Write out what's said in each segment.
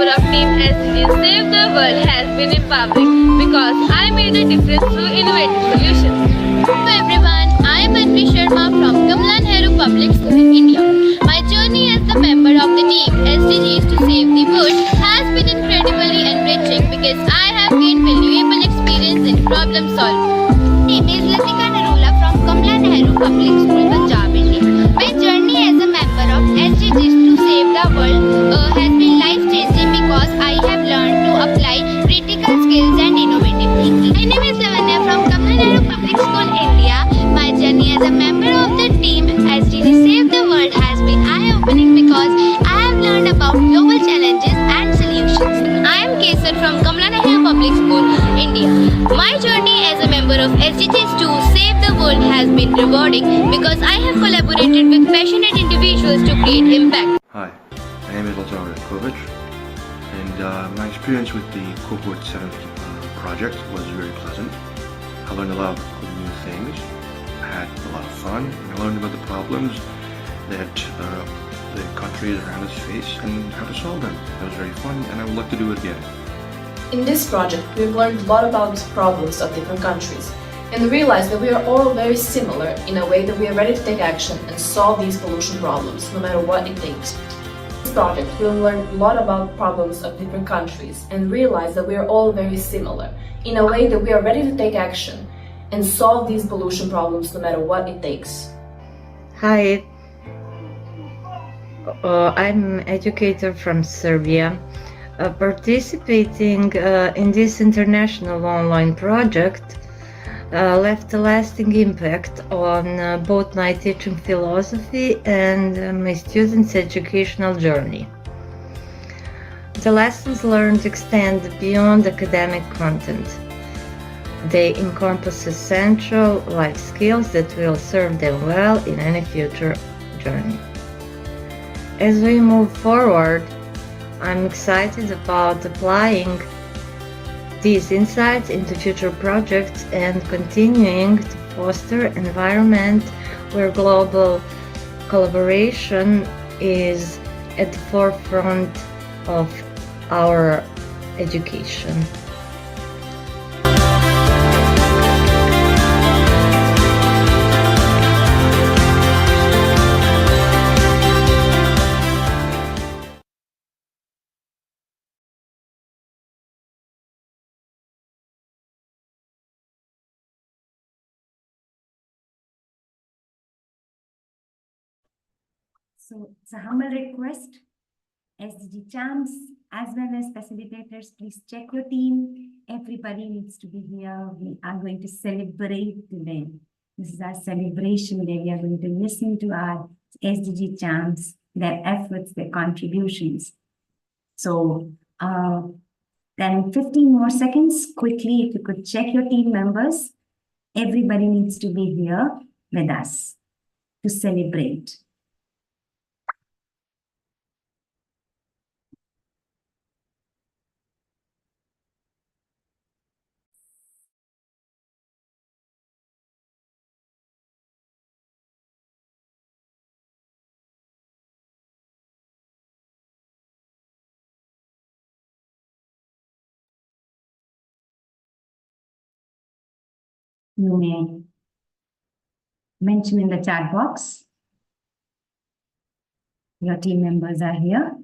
of Team SDG's Save the World has been empowering because I made a difference through innovative solutions. Hello everyone, I am Anvi Sharma from Kamla Nehru Public School in India. My journey as a member of the team SDGs to Save the World has been incredibly enriching because I have gained valuable experience in problem solving. My name is Latika Narula from Kamla Nehru Public School, Punjab, India. My journey as a member of SDGs to Save the World has been life-changing because I have learned to apply critical skills and innovative thinking. My name is Lavanya from Kamla Nehru Public School, India. My journey as a member of the team SDGs Save the World has been eye-opening because I have learned about global challenges and solutions. I am Kesar from Kamla Nehru Public School, India. My journey as a member of SDGs to Save the World has been rewarding because I have collaborated with passionate individuals to create impact. Hi, my name is Lazar Kovic, and my experience with the Cohort 7 project was very pleasant. I learned a lot of new things, I had a lot of fun, and I learned about the problems that the countries around us face and how to solve them. It was very fun, and I would like to do it again. In this project, we've learned a lot about problems of different countries and realized that we are all very similar in a way that we are ready to take action and solve these pollution problems, no matter what it takes. In this project, we'll learn a lot about problems of different countries and realize that we are all very similar in a way that we are ready to take action and solve these pollution problems, no matter what it takes. Hi, I'm an educator from Serbia. Participating in this international online project left a lasting impact on both my teaching philosophy and my students' educational journey. The lessons learned extend beyond academic content. They encompass essential life skills that will serve them well in any future journey. As we move forward, I'm excited about applying these insights into future projects and continuing to foster an environment where global collaboration is at the forefront of our education. So it's a humble request. SDG champs as well as facilitators, please check your team. Everybody needs to be here. We are going to celebrate today. This is our celebration day. We are going to listen to our SDG champs, their efforts, their contributions. So then 15 more seconds. Quickly, if you could check your team members. Everybody needs to be here with us to celebrate. You may mention in the chat box. Your team members are here.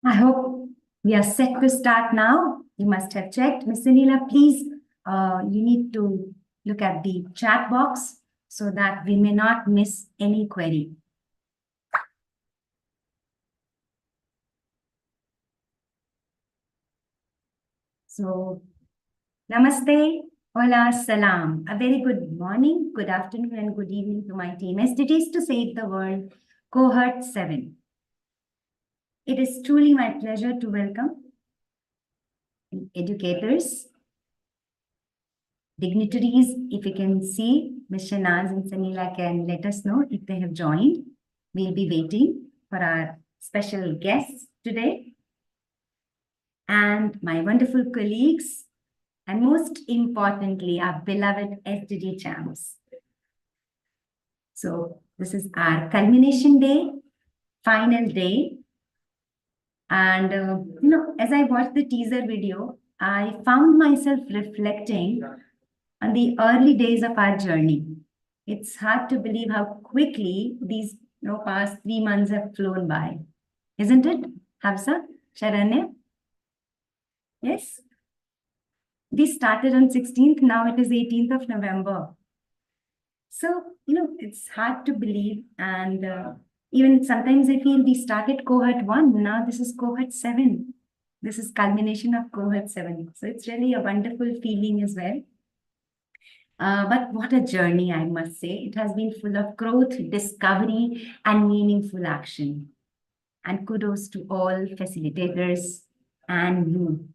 I hope we are set to start now. You must have checked. Miss Sunila, please, you need to look at the chat box so that we may not miss any query. So, namaste, hola, salam. A very good morning, good afternoon, and good evening to my team. SDGs to Save the World, Cohort 7. It is truly my pleasure to welcome educators, dignitaries. If you can see, Ms. Shanaz and Sanila can let us know if they have joined. We'll be waiting for our special guests today. And my wonderful colleagues, and most importantly, our beloved SDG champs. So this is our culmination day, final day. And, as I watched the teaser video, I found myself reflecting on the early days of our journey. It's hard to believe how quickly these past 3 months have flown by. Isn't it, Hafsa, Sharanya? Yes? We started on 16th, now it is 18th of November. So, it's hard to believe. And even sometimes I feel we started cohort 1, now this is cohort 7. This is culmination of cohort 7. So it's really a wonderful feeling as well. But what a journey, I must say. It has been full of growth, discovery, and meaningful action. And kudos to all facilitators and you,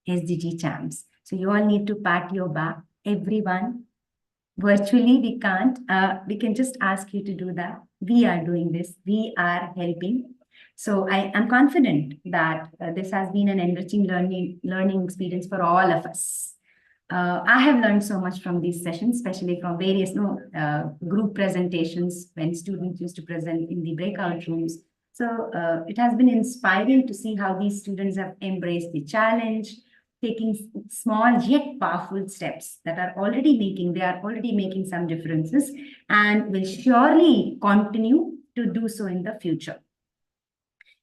SDG champs. So you all need to pat your back, everyone. Virtually, we can't. We can just ask you to do that. We are doing this. We are helping. So I am confident that this has been an enriching learning experience for all of us. I have learned so much from these sessions, especially from various group presentations when students used to present in the breakout rooms. So it has been inspiring to see how these students have embraced the challenge, taking small yet powerful steps that are already making some differences and will surely continue to do so in the future.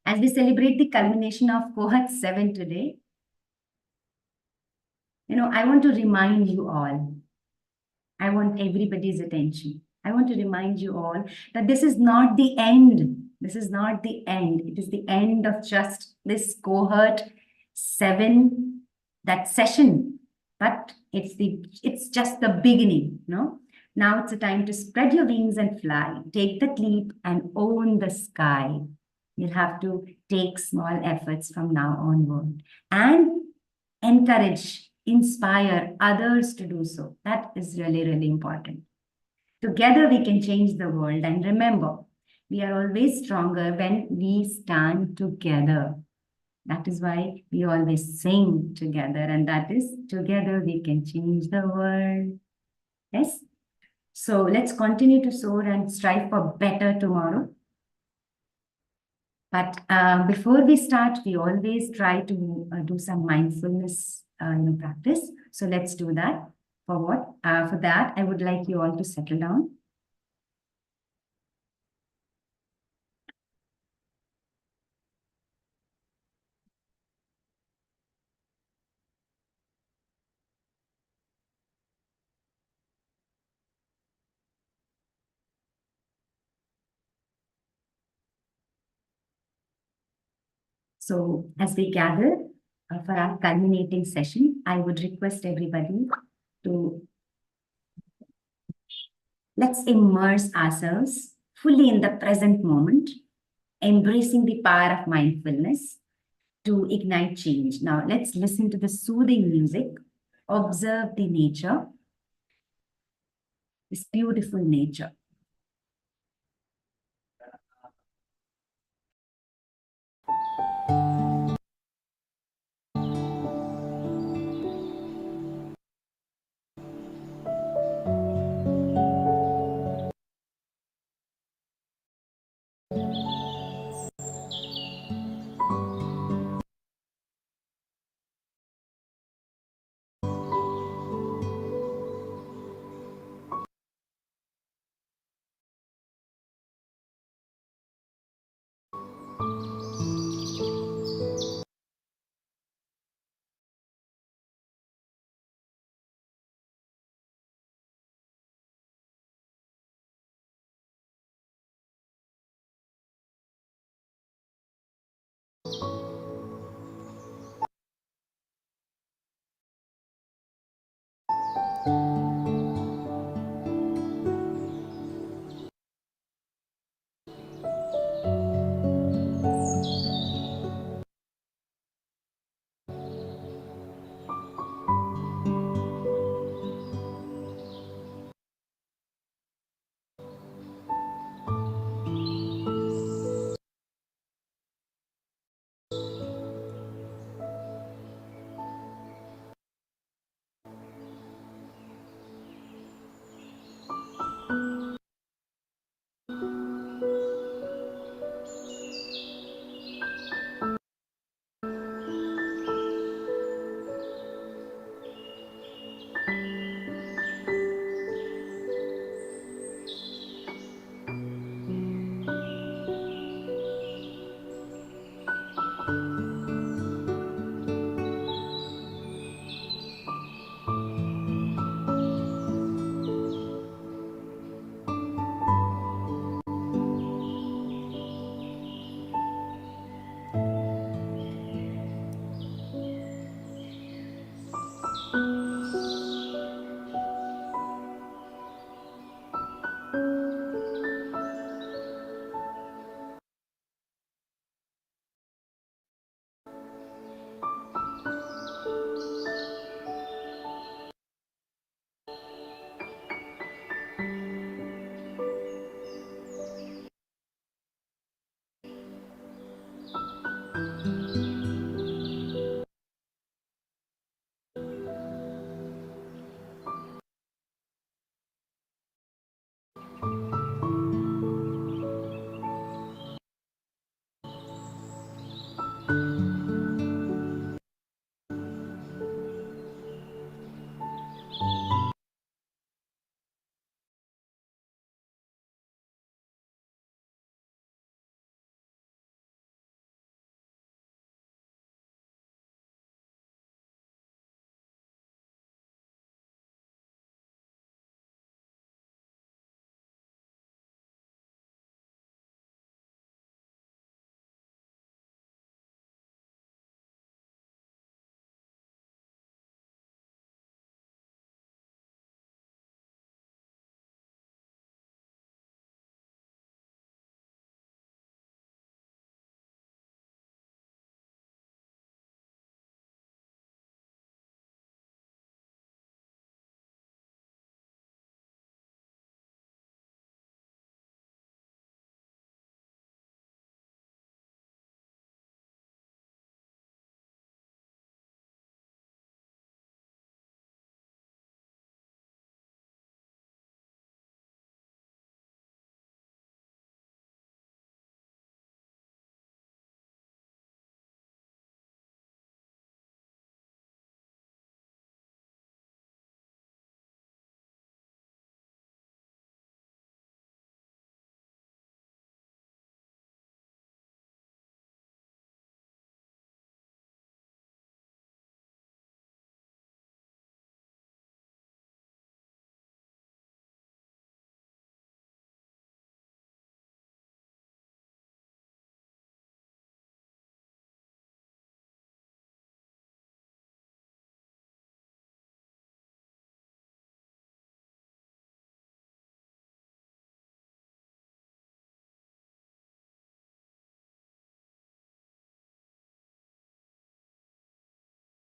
As we celebrate the culmination of cohort 7 today, I want to remind you all, I want everybody's attention. I want to remind you all that this is not the end. This is not the end. It is the end of just this cohort 7, that session. But it's just the beginning, Now it's a time to spread your wings and fly. Take that leap and own the sky. You'll have to take small efforts from now onward and encourage, inspire others to do so. That is really, really important. Together we can change the world. And remember, we are always stronger when we stand together. That is why we always sing together. And that is, together we can change the world. Yes? So let's continue to soar and strive for better tomorrow. But before we start, we always try to do some mindfulness practice. So let's do that. For what? For that, I would like you all to settle down. So as we gather for our culminating session, I would request everybody to let's immerse ourselves fully in the present moment, embracing the power of mindfulness to ignite change. Now let's listen to the soothing music, observe the nature, this beautiful nature.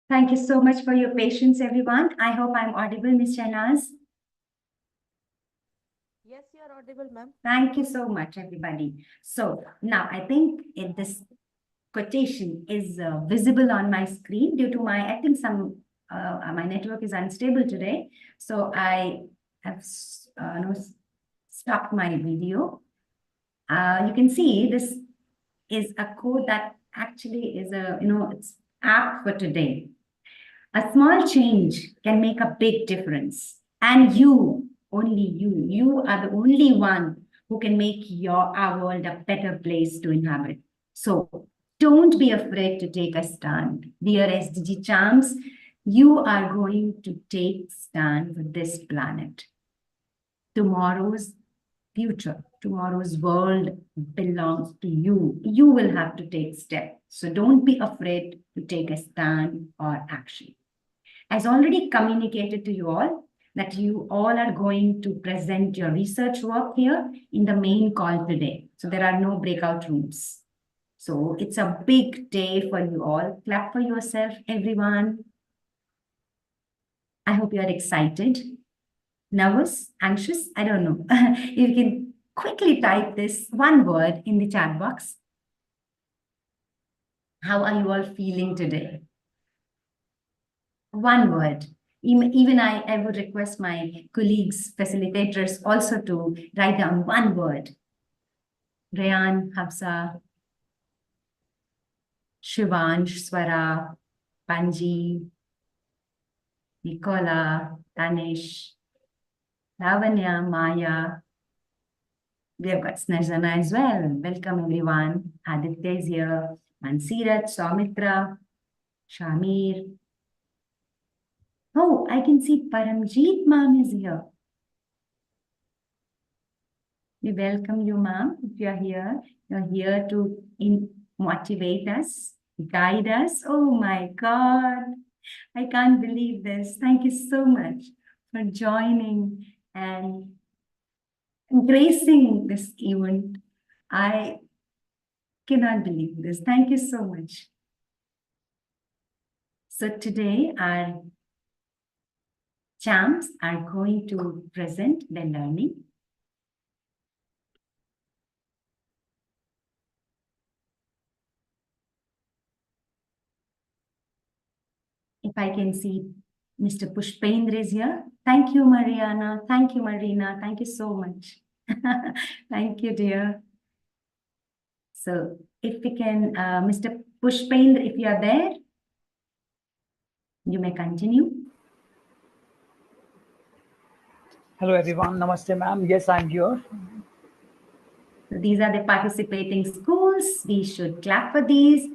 Thank you so much for your patience, everyone. I hope I'm audible, Ms. Shahnaz. Yes, you are audible, ma'am. Thank you so much, everybody. So now I think this quotation is visible on my screen due to I think my network is unstable today. So I have stopped my video. You can see this is a code that actually is it's app for today. A small change can make a big difference. And you, only you are the only one who can make our world a better place to inhabit. So don't be afraid to take a stand. Dear SDG champs, you are going to take stand for this planet. Tomorrow's future, tomorrow's world belongs to you. You will have to take steps. So don't be afraid to take a stand or action. As already communicated to you all, that you all are going to present your research work here in the main call today. So there are no breakout rooms. So it's a big day for you all. Clap for yourself, everyone. I hope you are excited, nervous, anxious. I don't know. You can quickly type this one word in the chat box. How are you all feeling today? One word. Even I would request my colleagues, facilitators also to write down one word. Rayan, Hafsa, Shivansh, Swara, Panji, Nicola, Tanish, Lavanya, Maya. We have got Snezana as well. Welcome everyone. Aditya is here. Mansirat, Saumitra, Shamir. Oh, I can see Paramjeet ma'am is here. We welcome you, ma'am. If you are here, you're here to motivate us, guide us. Oh my God, I can't believe this. Thank you so much for joining and gracing this event. I cannot believe this. Thank you so much. So today our champs are going to present their learning. If I can see Mr. Pushpendra is here. Thank you, Mariana. Thank you, Marina. Thank you so much. Thank you, dear. So if we can, Mr. Pushpendra, if you are there, you may continue. Hello everyone, Namaste ma'am. Yes, I'm here. So these are the participating schools. We should clap for these.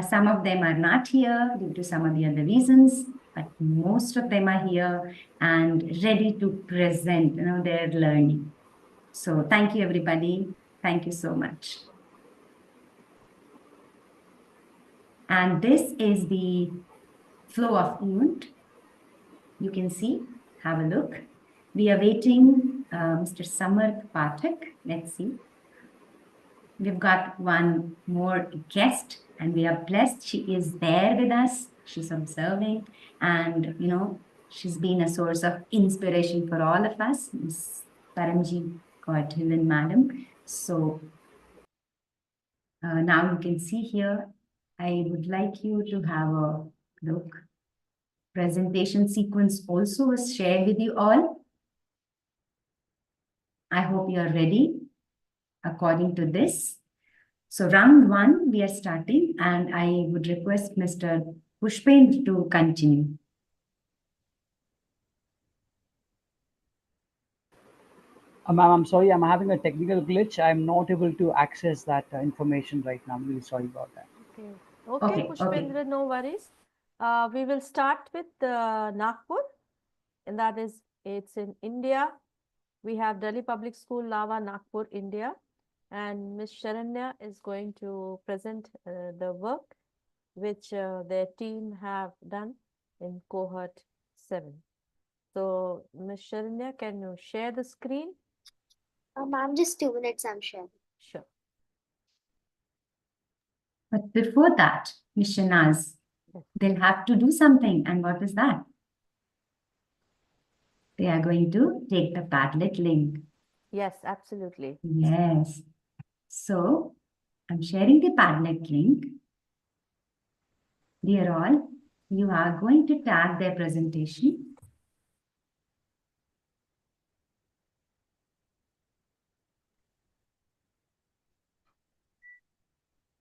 Some of them are not here due to some of the other reasons, but most of them are here and ready to present, their learning. So thank you, everybody. Thank you so much. And this is the flow of event. You can see, have a look. We are waiting Mr. Samarth Pathak. Let's see. We've got one more guest and we are blessed. She is there with us. She's observing and, she's been a source of inspiration for all of us, Ms. Paramji Kaudhilan Madam. So now you can see here, I would like you to have a look. Presentation sequence also was shared with you all. I hope you are ready according to this. So round one, we are starting and I would request Mr. Pushpendra to continue. Ma'am, I'm sorry, I'm having a technical glitch. I'm not able to access that information right now. I'm really sorry about that. Okay, Pushpendra, no worries. We will start with Nagpur, and that is, it's in India. We have Delhi Public School, Lava, Nagpur, India. And Ms. Sharanya is going to present the work which their team have done in Cohort 7. So, Ms. Sharanya, can you share the screen? Ma'am, just 2 minutes, I'm sharing. Sure. But before that, Ms. Shanaz, they'll have to do something. And what is that? They are going to take the Padlet link. Yes, absolutely. Yes. So I'm sharing the Padlet link. Dear all, you are going to tag their presentation.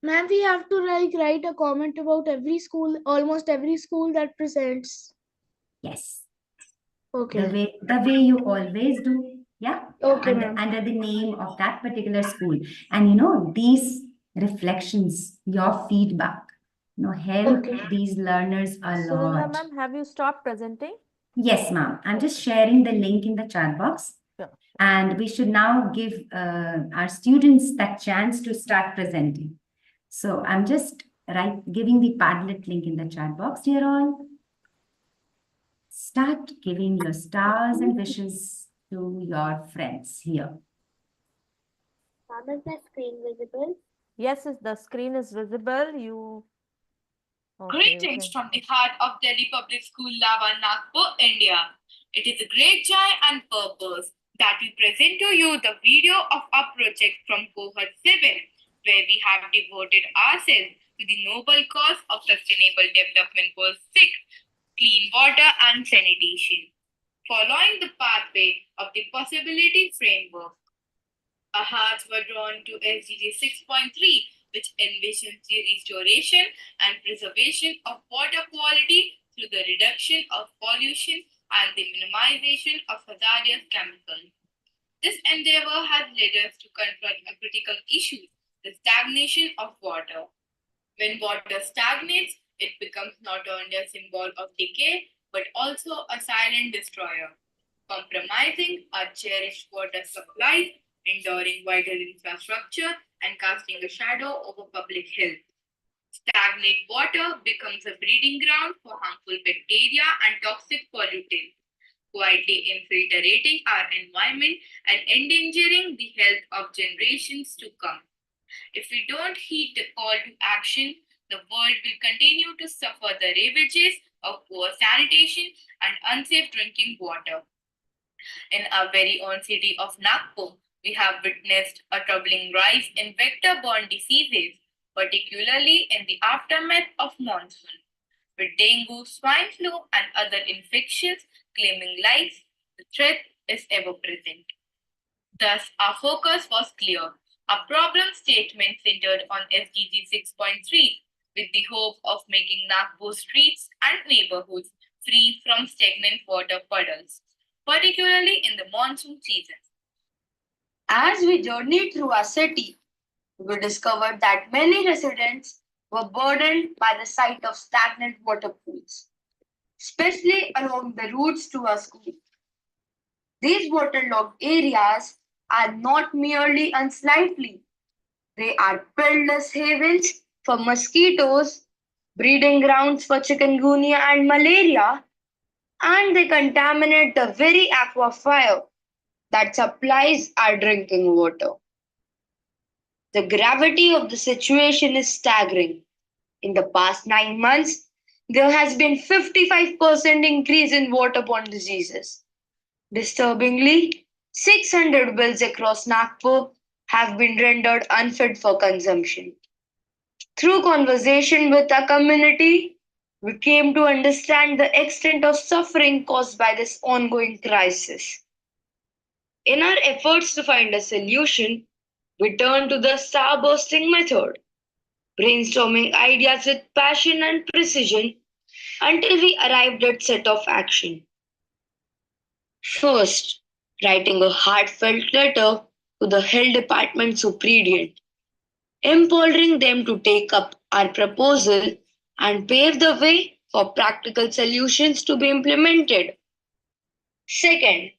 Ma'am, we have to write a comment about every school, almost every school that presents. Yes. Okay. The way you always do. Yeah. Okay, ma'am. Under the name of that particular school. And you know, these reflections, your feedback, help these learners a Sunanda lot. ma'am, have you stopped presenting? Yes, ma'am. I'm just sharing the link in the chat box. Sure. And we should now give our students that chance to start presenting. So I'm just giving the Padlet link in the chat box, dear all. Start giving your stars and wishes to your friends here. Ma'am, is the screen visible? Yes, the screen is visible. You. Okay, Greetings from the heart of Delhi Public School, Lava, Nagpur, India. It is a great joy and purpose that we present to you the video of our project from Cohort 7, where we have devoted ourselves to the noble cause of Sustainable Development Goal 6, clean water and sanitation. Following the pathway of the possibility framework, our hearts were drawn to SDG 6.3, which envisions the restoration and preservation of water quality through the reduction of pollution and the minimization of hazardous chemicals. This endeavor has led us to confront a critical issue, the stagnation of water. When water stagnates, it becomes not only a symbol of decay, but also a silent destroyer, compromising our cherished water supplies, enduring vital infrastructure, and casting a shadow over public health. Stagnant water becomes a breeding ground for harmful bacteria and toxic pollutants, quietly infiltrating our environment and endangering the health of generations to come. If we don't heed the call to action, the world will continue to suffer the ravages of poor sanitation and unsafe drinking water. In our very own city of Nagpur, we have witnessed a troubling rise in vector-borne diseases, particularly in the aftermath of monsoon. With dengue, swine flu, and other infections claiming lives, the threat is ever present. Thus, our focus was clear. Our problem statement centered on SDG 6.3 with the hope of making Nagpur streets and neighborhoods free from stagnant water puddles, particularly in the monsoon season. As we journeyed through our city, we discovered that many residents were burdened by the sight of stagnant water pools, especially along the routes to our school. These waterlogged areas are not merely unsightly, they are perilous havens for mosquitoes, breeding grounds for chikungunya and malaria, and they contaminate the very aquifer that supplies our drinking water. The gravity of the situation is staggering. In the past 9 months, there has been 55% increase in waterborne diseases. Disturbingly, 600 wells across Nagpur have been rendered unfit for consumption. Through conversation with our community, we came to understand the extent of suffering caused by this ongoing crisis. In our efforts to find a solution, we turned to the starbursting method, brainstorming ideas with passion and precision until we arrived at set of action. First, writing a heartfelt letter to the Health Department Superintendent, imploring them to take up our proposal and pave the way for practical solutions to be implemented. Second,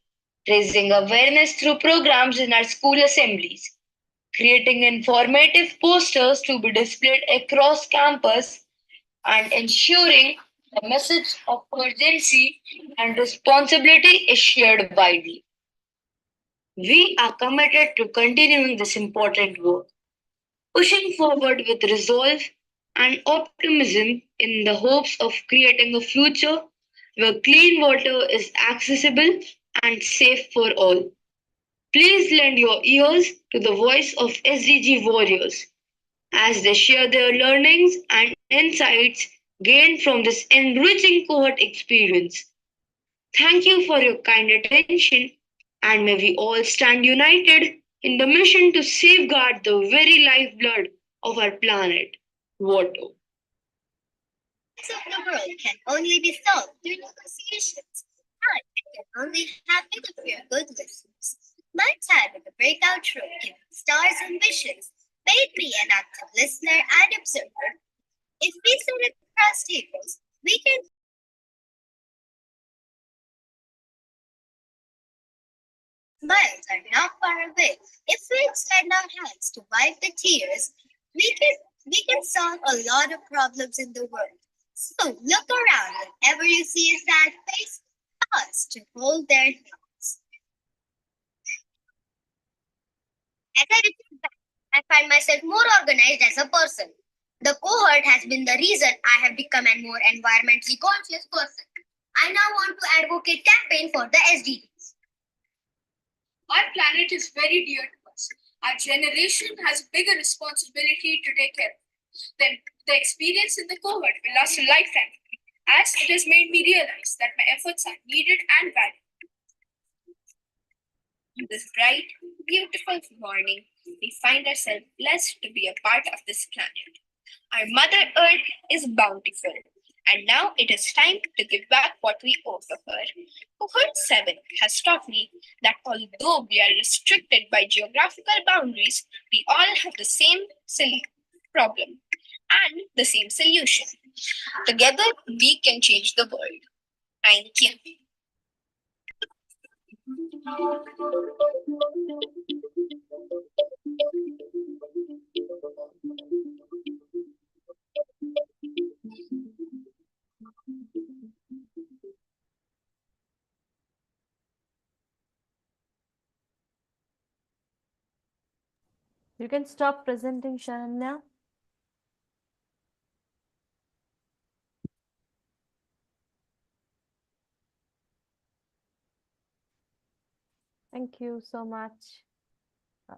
raising awareness through programs in our school assemblies, creating informative posters to be displayed across campus, and ensuring the message of urgency and responsibility is shared widely. We are committed to continuing this important work, pushing forward with resolve and optimism in the hopes of creating a future where clean water is accessible and safe for all. Please lend your ears to the voice of SDG warriors as they share their learnings and insights gained from this enriching cohort experience. Thank you for your kind attention, and may we all stand united in the mission to safeguard the very lifeblood of our planet, water. Of the world can only be solved through negotiations, and it can only happen if we are good listeners. My time in the breakout room, giving stars and visions, made me an active listener and observer. If we sit across tables, we can smiles are not far away. If we extend our hands to wipe the tears, we can solve a lot of problems in the world. So look around whenever you see a sad face, pause to hold their hands. As I reflect back, I find myself more organized as a person. The cohort has been the reason I have become a more environmentally conscious person. I now want to advocate campaign for the SDGs. Our planet is very dear to us. Our generation has a bigger responsibility to take care of. Then the experience in the cohort will last a lifetime, as it has made me realize that my efforts are needed and valued. In this bright, beautiful morning, we find ourselves blessed to be a part of this planet. Our Mother Earth is bountiful, and now it is time to give back what we owe to her. Cohort 7 has taught me that although we are restricted by geographical boundaries, we all have the same problem and the same solution. Together, we can change the world. Thank you. You can stop presenting, Sharanya. Thank you so much.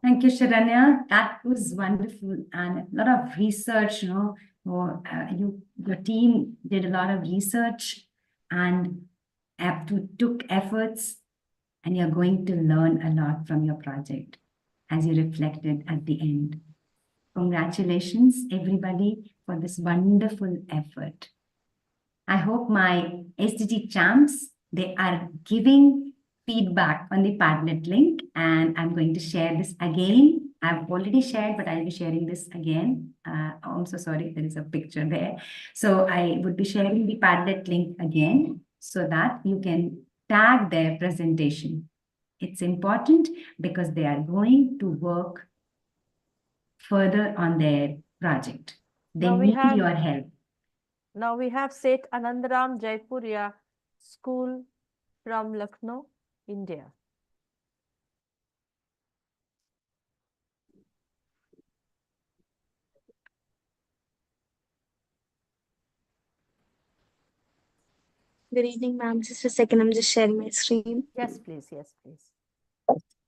Thank you, Sharanya. That was wonderful, and a lot of research. Your team did a lot of research and took efforts, and you're going to learn a lot from your project as you reflected at the end. Congratulations, everybody, for this wonderful effort. I hope my SDG champs, they are giving feedback on the Padlet link, and I'm going to share this again. I've already shared, but I'll be sharing this again. I'm so sorry, there is a picture there. So I would be sharing the Padlet link again so that you can tag their presentation. It's important because they are going to work further on their project. They need your help. Now we have Seth Anandaram Jaipuria School from Lucknow, India. Good evening, ma'am. Just a second, I'm just sharing my screen. Yes, please. Yes, please.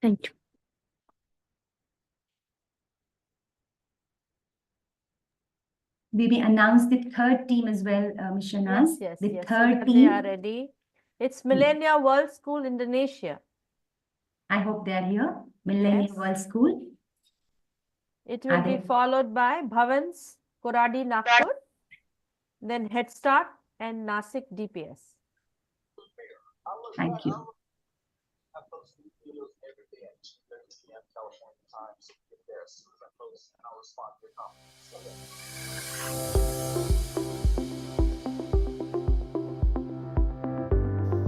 Thank you. We may announce the third team as well, Ms. Shanaz. Yes, the yes. third So team. they are ready. It's Millennia World School, Indonesia. I hope they are here. Millennia World School. It will be followed by Bhavans, Koradi, Nagpur, then Head Start and Nashik DPS. Thank you.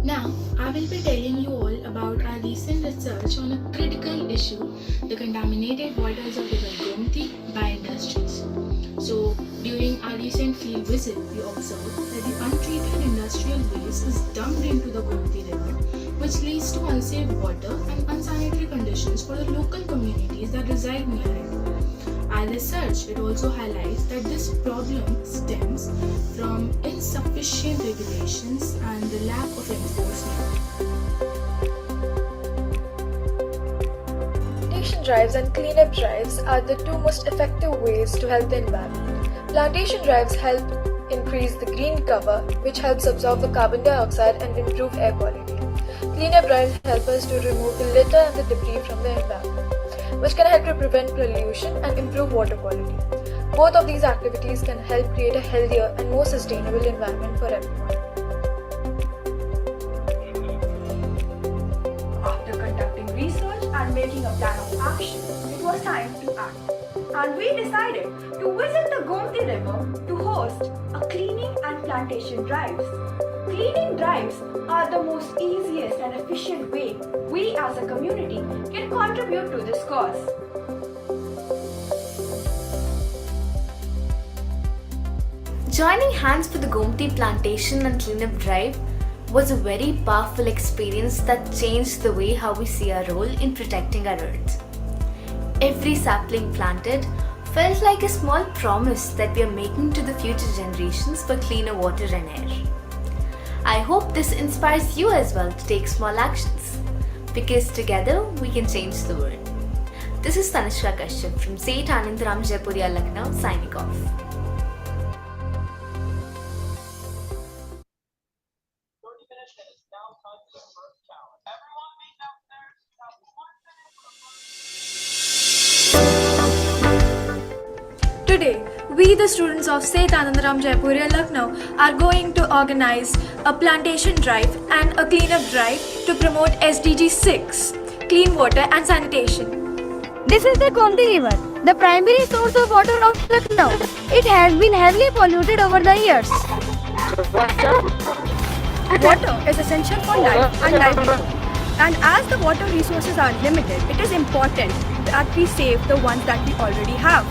Now, I will be telling you all about our recent research on a critical issue, the contaminated waters of River Gomti by industries. So, during our recent field visit, we observed that the untreated industrial waste is dumped into the Gomti River, which leads to unsafe water and unsanitary conditions for the local communities that reside near it. Our research, it also highlights that this problem stems from insufficient regulations and the lack of enforcement. Plantation drives and cleanup drives are the two most effective ways to help the environment. Plantation drives help increase the green cover, which helps absorb the carbon dioxide and improve air quality. Cleanup drives help us to remove the litter and the debris from the environment, which can help to prevent pollution and improve water quality. Both of these activities can help create a healthier and more sustainable environment for everyone. After conducting research and making a plan of action, it was time to act. And we decided to visit the Gomti River to host a cleaning and plantation drives. Cleaning drives are the most easiest and efficient way we as a community can contribute to this cause. Joining hands for the Gomti plantation and cleanup drive was a very powerful experience that changed the way how we see our role in protecting our earth. Every sapling planted felt like a small promise that we are making to the future generations for cleaner water and air. I hope this inspires you as well to take small actions, because together we can change the world. This is Tanishka Kashyap from St. Anandram Jaipuria, Lucknow, signing off. Today, we the students of St. Anandram Jaipuria, Lucknow are going to organize a plantation drive and a cleanup drive to promote SDG6, clean water and sanitation. This is the Gomti River, the primary source of water of Lucknow. It has been heavily polluted over the years. Water is essential for life and livelihood. And as the water resources are limited, it is important that we save the ones that we already have.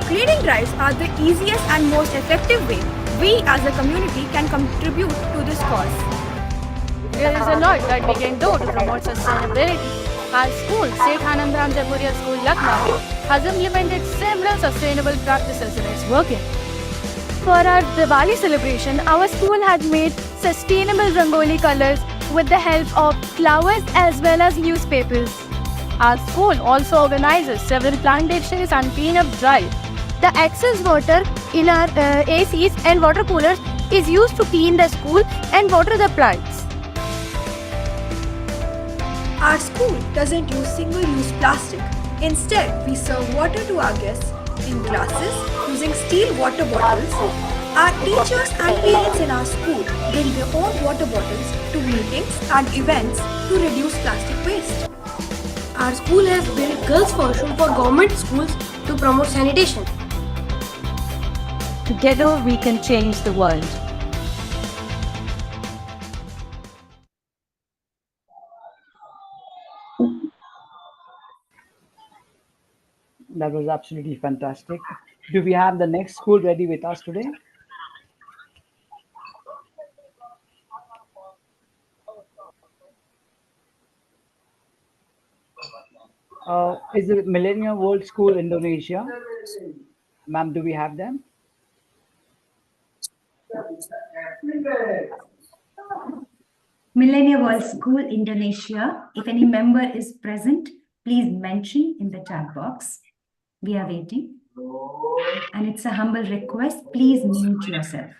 Cleaning drives are the easiest and most effective way we as a community can contribute to this cause. There is a lot that we can do to promote sustainability. Our school, St. Anandram Jaipuria School, Lucknow, has implemented several sustainable practices in its working. For our Diwali celebration, our school has made sustainable Rangoli colors with the help of flowers as well as newspapers. Our school also organizes several plantations and cleanup drives. The excess water in our ACs and water coolers is used to clean the school and water the plants. Our school doesn't use single-use plastic. Instead, we serve water to our guests in glasses using steel water bottles. Our teachers and parents in our school bring their own water bottles to meetings and events to reduce plastic waste. Our school has built girls' washroom for government schools to promote sanitation. Together we can change the world. That was absolutely fantastic. Do we have the next school ready with us today? Is the Millennium World School Indonesia? Ma'am, do we have them? Millennium World School Indonesia. If any member is present, please mention in the chat box. We are waiting. And it's a humble request, please mute yourself.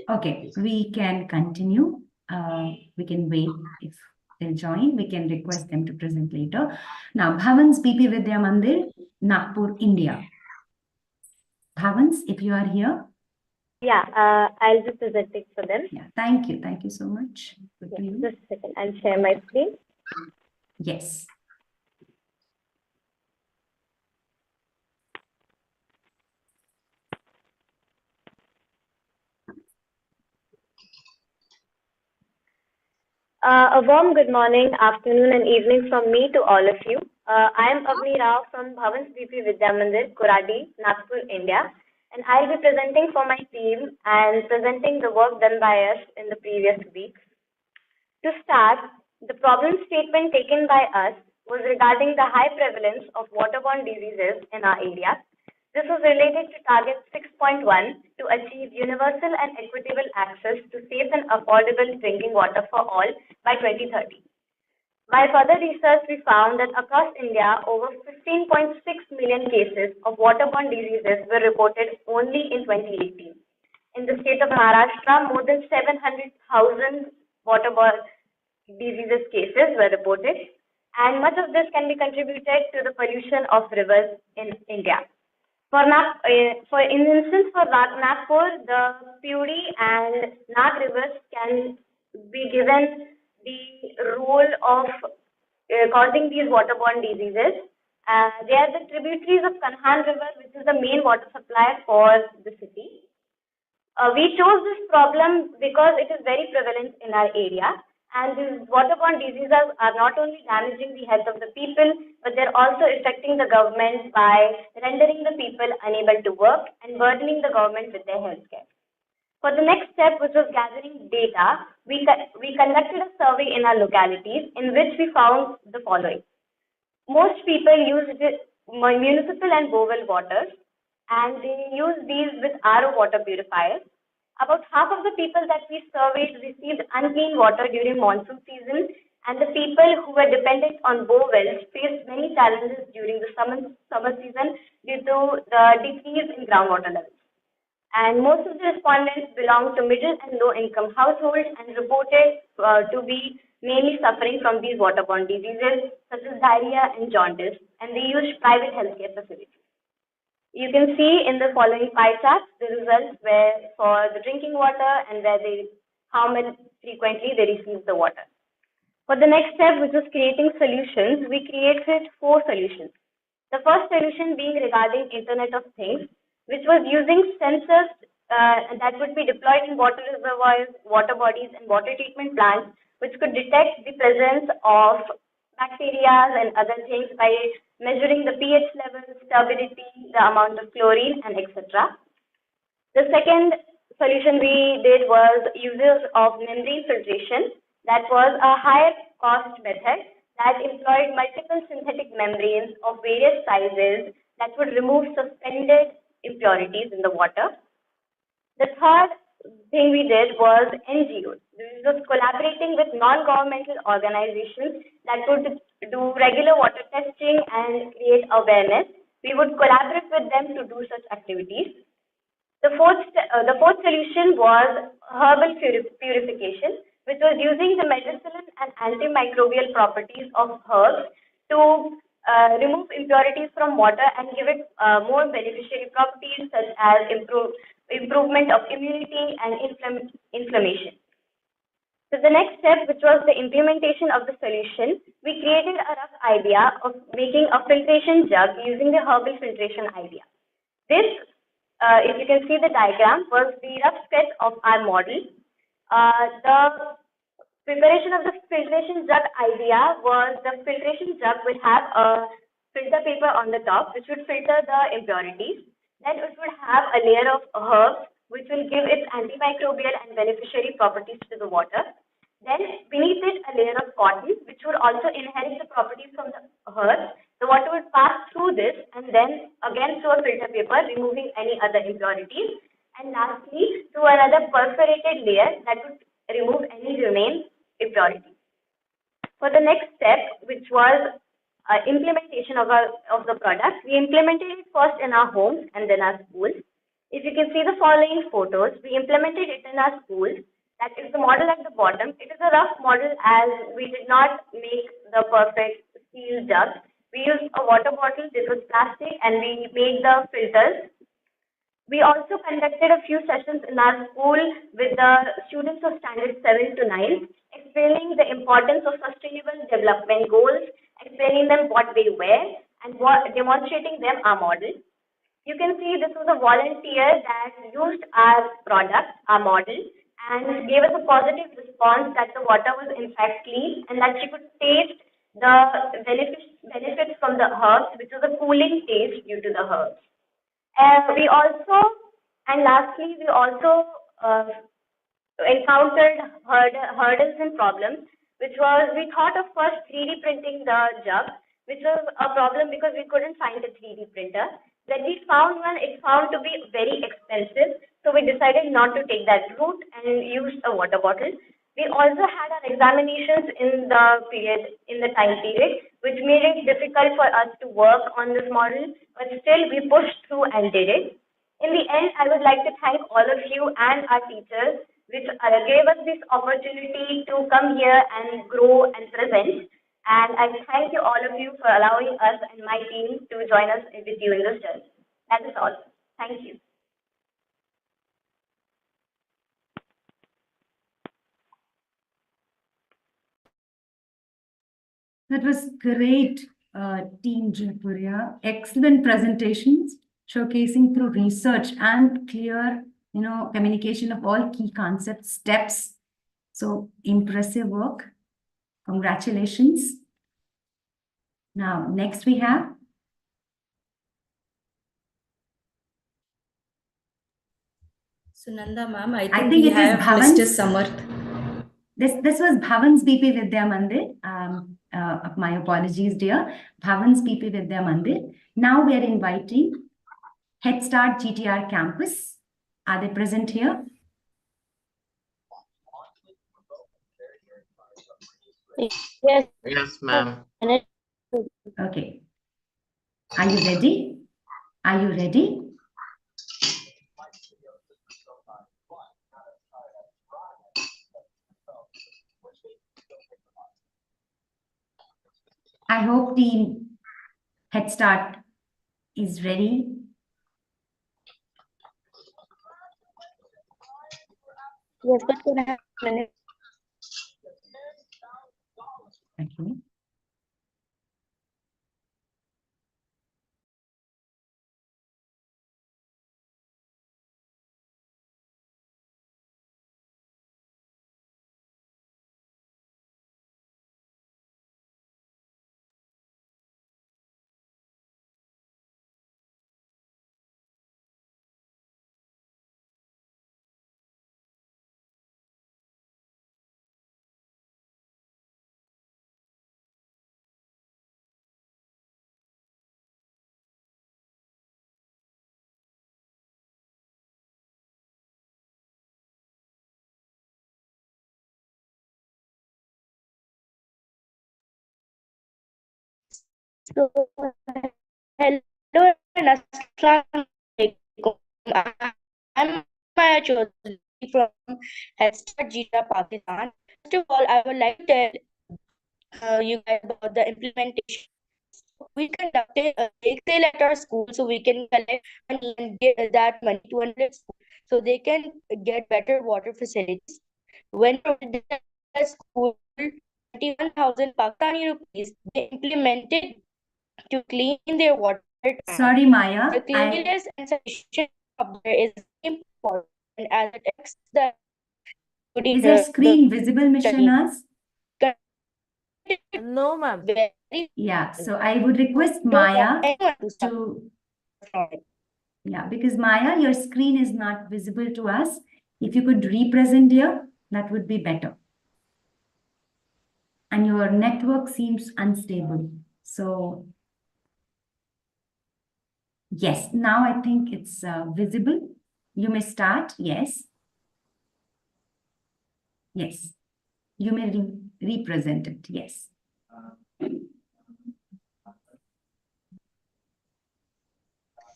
Okay, we can continue. We can wait if they'll join. We can request them to present later. Now, Bhavan's BP Vidya Mandir, Nagpur, India. Bhavans, if you are here. Yeah, I'll be presenting for them. Yeah, thank you. Thank you so much. Good to you. Just a second. I'll share my screen. Yes. A warm good morning, afternoon and evening from me to all of you. I am Avni Rao from Bhavan's BP Vidya Mandir, Koradi, Nagpur, India. and I'll be presenting for my team and presenting the work done by us in the previous weeks. To start, the problem statement taken by us was regarding the high prevalence of waterborne diseases in our area. This was related to target 6.1 to achieve universal and equitable access to safe and affordable drinking water for all by 2030. By further research, we found that across India, over 15.6 million cases of waterborne diseases were reported only in 2018. In the state of Maharashtra, more than 700,000 waterborne diseases cases were reported, and much of this can be contributed to the pollution of rivers in India. For instance, for Nagpur, the Puri and Nag rivers can be given the role of causing these waterborne diseases. They are the tributaries of Kanhan River, which is the main water supply for the city. We chose this problem because it is very prevalent in our area, and these waterborne diseases are not only damaging the health of the people, but they're also affecting the government by rendering the people unable to work and burdening the government with their health care. For the next step, which was gathering data, we conducted a survey in our localities in which we found the following. Most people use municipal and borewell waters, and they use these with RO water purifiers. About half of the people that we surveyed received unclean water during monsoon season, and the people who were dependent on borewells faced many challenges during the summer season due to the decrease in groundwater levels. And most of the respondents belong to middle and low income households and reported to be mainly suffering from these waterborne diseases such as diarrhea and jaundice, and they use private healthcare facilities. You can see in the following pie charts the results where for the drinking water and how many frequently they receive the water. For the next step, which was creating solutions, we created 4 solutions. The first solution being regarding Internet of Things, which was using sensors that would be deployed in water reservoirs, water bodies, and water treatment plants, which could detect the presence of bacteria and other things by measuring the pH level, turbidity, the amount of chlorine, and etc. The second solution we did was uses of membrane filtration. That was a higher cost method that employed multiple synthetic membranes of various sizes that would remove suspended impurities in the water. The third thing we did was NGOs. This was collaborating with non-governmental organizations that would do regular water testing and create awareness. We would collaborate with them to do such activities. The fourth solution was herbal purification, which was using the medicinal and antimicrobial properties of herbs to remove impurities from water and give it more beneficiary properties such as improvement of immunity and inflammation. So the next step, which was the implementation of the solution, we created a rough idea of making a filtration jug using the herbal filtration idea. This, if you can see the diagram, was the rough sketch of our model. The preparation of the filtration jug idea was the filtration jug will have a filter paper on the top, which would filter the impurities. Then it would have a layer of herbs, which will give its antimicrobial and beneficiary properties to the water. Then beneath it, a layer of cotton, which would also inherit the properties from the herbs. The water would pass through this and then again through a filter paper, removing any other impurities. And lastly, through another perforated layer that would remove any remaining impurities. For the next step, which was implementation of the product, we implemented it first in our homes and then our schools. If you can see the following photos, we implemented it in our schools. That is the model at the bottom. It is a rough model as we did not make the perfect steel jug. We used a water bottle, this was plastic, and we made the filters. We also conducted a few sessions in our school with the students of standard 7 to 9, explaining the importance of sustainable development goals, explaining them what they wear, and demonstrating them our model. You can see this was a volunteer that used our product, our model, and gave us a positive response that the water was in fact clean and that she could taste the benefits from the herbs, which was a cooling taste due to the herbs. And we also And lastly, we also encountered hurdles and problems, which was we thought of first 3D printing the jug, which was a problem because we couldn't find a 3D printer. Then we found one, it found to be very expensive, so we decided not to take that route and use a water bottle. We also had our examinations in the time period, which made it difficult for us to work on this model, but still we pushed through and did it. In the end, I would like to thank all of you and our teachers, which gave us this opportunity to come here and grow and present. And I thank you all of you for allowing us and my team to join us with you in this journey. That is all. Thank you. That was great, Team Jaipurya. Excellent presentations, showcasing through research and clear, communication of all key concept steps. So impressive work. Congratulations. Now, next we have Sunanda ma'am, I think we it is have Bhavan's. Mr. Samarth. This was Bhavan's BP Vidya Mandir. My apologies, dear. Bhavan's BP Vidya Mandir. Now we are inviting Head Start GTR Campus. Are they present here? Yes. Yes, ma'am. Okay. Are you ready? Are you ready? I hope Team Head Start is ready. Yes, but can I have a minute? Okay. So, hello and assalamu alaikum. I'm Maya Chaudhary from Head Start GTR Pakistan. First of all, I would like to tell you guys about the implementation. We conducted a bake sale at our school so we can collect money and give that money to another school so they can get better water facilities. When we did at school, 21,000 Pakistani rupees, they implemented to clean their water tank. Sorry, Maya. The cleanliness and sanitation of there is important as it affects the Is your screen visible, Ms. Shanaz? No, ma'am. Yeah, so I would request Maya to... Yeah, because Maya, your screen is not visible to us. If you could represent here, that would be better. And your network seems unstable. So, yes, now I think it's visible. You may start. Yes. Yes. You may represent it. Yes.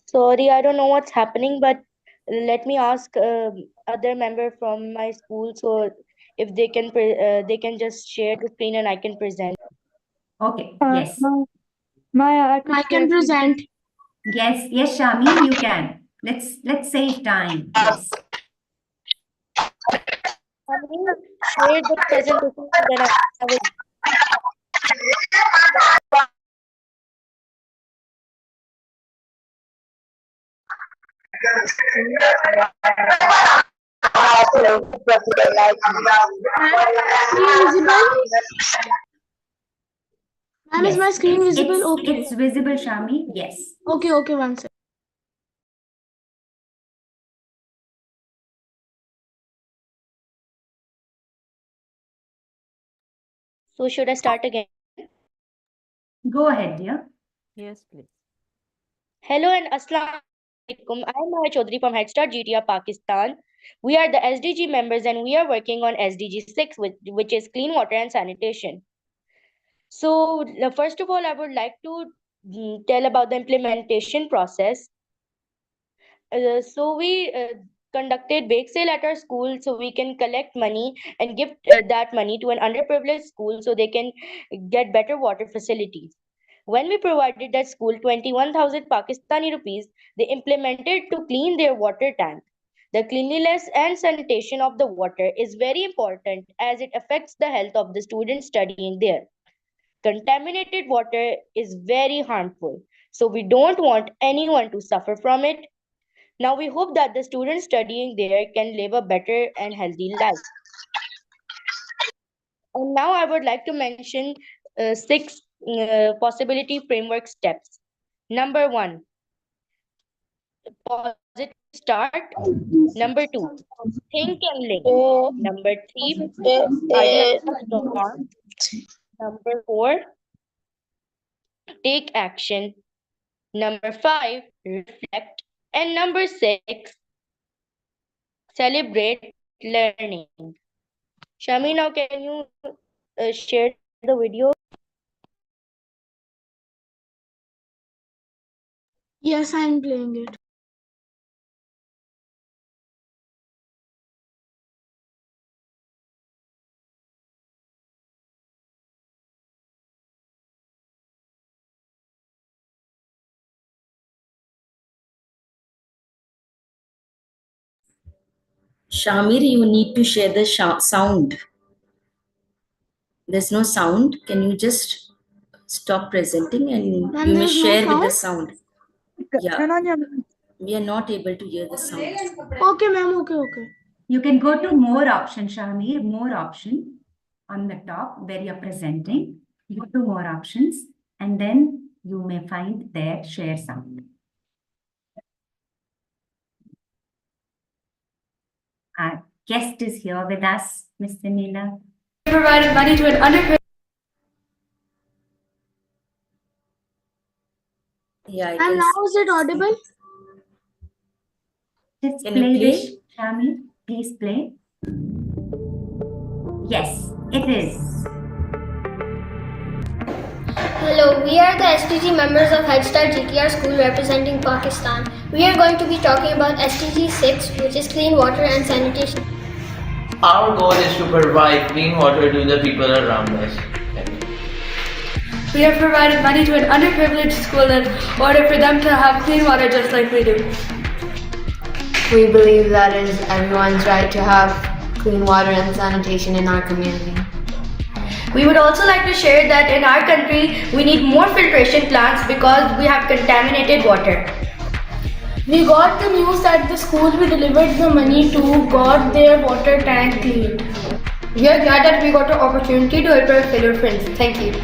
Sorry, I don't know what's happening, but let me ask other member from my school so if they can just share the screen and I can present. Okay. Yes. Maya, I can present. Yes. Yes, Shami, you can. Let's save time. Yes. Share the presentation, then I will. Ma'am, is my screen visible? Okay. It's visible, Shami. Yes. Okay, one second. So should I start again? Go ahead, dear. Yes, please. Hello and Assalamu alaikum. I am Maya Chaudhary from Head Start GTA Pakistan. We are the SDG members and we are working on SDG 6, which is clean water and sanitation. So first of all, I would like to tell about the implementation process. So we conducted bake sale at our school so we can collect money and give that money to an underprivileged school so they can get better water facilities. When we provided that school 21,000 Pakistani rupees, they implemented to clean their water tank. The cleanliness and sanitation of the water is very important as it affects the health of the students studying there. Contaminated water is very harmful, so we don't want anyone to suffer from it. Now we hope that the students studying there can live a better and healthy life. And now I would like to mention six possibility framework steps. Number one, positive start. Number two, think and link. Number three, ideas brainstorm. Number four, take action. Number five, reflect. And number six, celebrate learning. Shami, now can you share the video? Yes, I'm playing it. Shamir, you need to share the sound. There's no sound. Can you just stop presenting and Ma'am, you may there's no share with the sound? sound? Yeah. We are not able to hear the sound. Okay, ma'am. Okay. You can go to more option, Shamir, more option on the top where you're presenting. Go to more options and then you may find there share sound. Our guest is here with us, Mr. Neela. Provided money to an underprivileged. Yeah, And now is it audible? Just Can you play play? this, Shamir. Please play. Yes, it is. Hello, we are the SDG members of Head Start GTR school representing Pakistan. We are going to be talking about SDG 6, which is clean water and sanitation. Our goal is to provide clean water to the people around us. We have provided money to an underprivileged school in order for them to have clean water just like we do. We believe that is everyone's right to have clean water and sanitation in our community. We would also like to share that in our country, we need more filtration plants because we have contaminated water. We got the news that the school we delivered the money to got their water tank cleaned. We are glad that we got the opportunity to help our fellow friends. Thank you.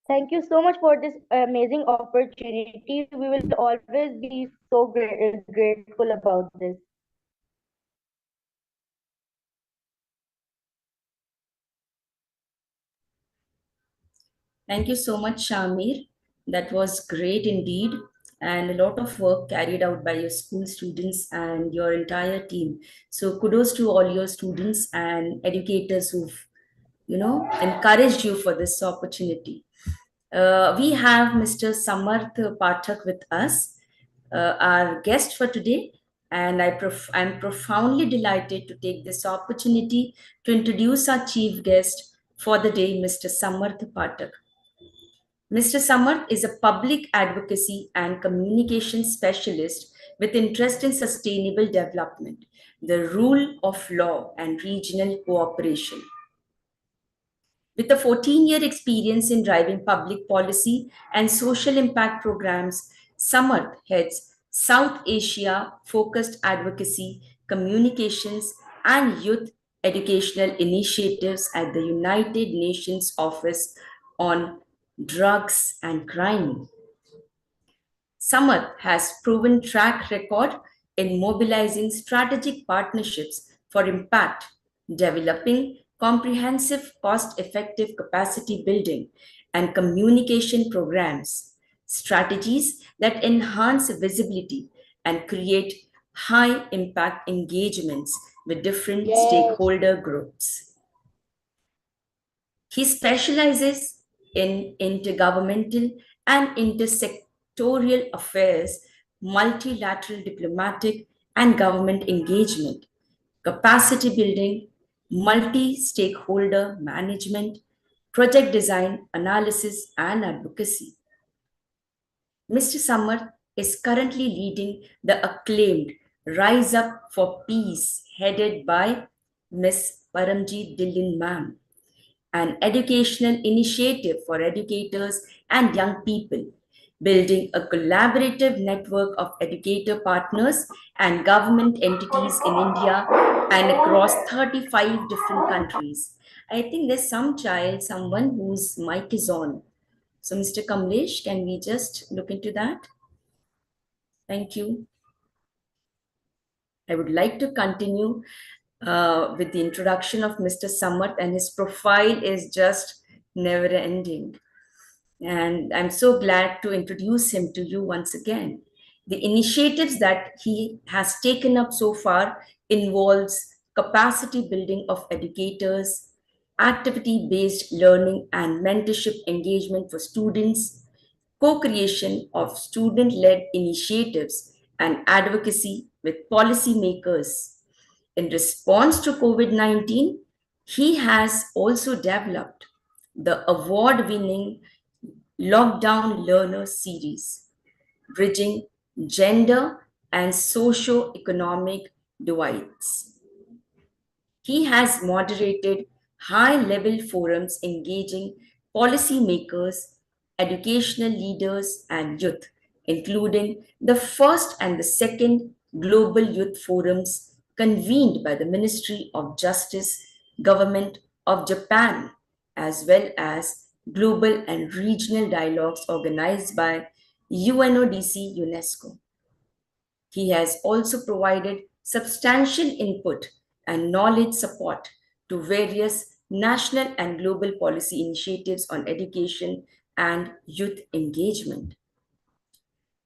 Thank you so much for this amazing opportunity. We will always be so grateful about this. Thank you so much, Shamir. That was great indeed, and a lot of work carried out by your school students and your entire team. So kudos to all your students and educators who've, encouraged you for this opportunity. We have Mr. Samarth Pathak with us, our guest for today, and I'm profoundly delighted to take this opportunity to introduce our chief guest for the day, Mr. Samarth Pathak. Mr. Samarth is a public advocacy and communication specialist with interest in sustainable development, the rule of law, and regional cooperation. With a 14-year experience in driving public policy and social impact programs, Samarth heads South Asia focused advocacy, communications, and youth educational initiatives at the United Nations Office on Drugs and Crime. Samarth has proven track record in mobilizing strategic partnerships for impact, developing comprehensive, cost effective capacity building and communication programs, strategies that enhance visibility and create high impact engagements with different stakeholder groups. He specializes in intergovernmental and intersectorial affairs, multilateral diplomatic and government engagement, capacity building, multi stakeholder management, project design, analysis, and advocacy. Mr. Samarth is currently leading the acclaimed Rise Up for Peace, headed by Ms. Paramjeet Dillon Ma'am, an educational initiative for educators and young people, building a collaborative network of educator partners and government entities in India and across 35 different countries. I think there's someone whose mic is on. So, Mr. Kamlesh, can we just look into that? Thank you. I would like to continue with the introduction of Mr. Samarth, and his profile is just never ending. And I'm so glad to introduce him to you once again. The initiatives that he has taken up so far involves capacity building of educators, activity-based learning and mentorship engagement for students, co-creation of student-led initiatives and advocacy with policymakers. In response to COVID-19, he has also developed the award-winning Lockdown Learner Series, bridging gender and socio-economic divides. He has moderated high-level forums engaging policymakers, educational leaders, and youth, including the first and the second Global Youth Forums convened by the Ministry of Justice, Government of Japan, as well as global and regional dialogues organized by UNODC UNESCO. He has also provided substantial input and knowledge support to various national and global policy initiatives on education and youth engagement.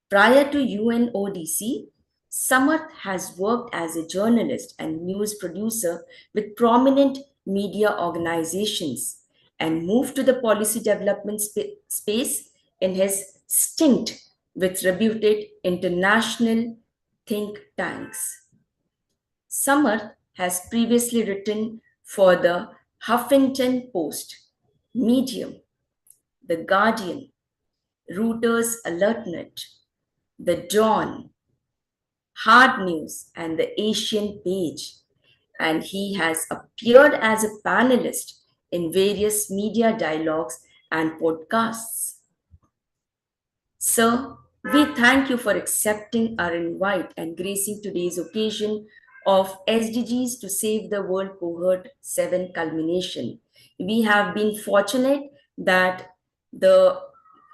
Prior to UNODC, Samarth has worked as a journalist and news producer with prominent media organizations and moved to the policy development space in his stint with reputed international think tanks. Samarth has previously written for the Huffington Post, Medium, The Guardian, Reuters AlertNet, The Dawn, Hard News, and the Asian Page. And he has appeared as a panelist in various media dialogues and podcasts. Sir, we thank you for accepting our invite and gracing today's occasion of SDGs to Save the World Cohort 7 culmination. We have been fortunate that the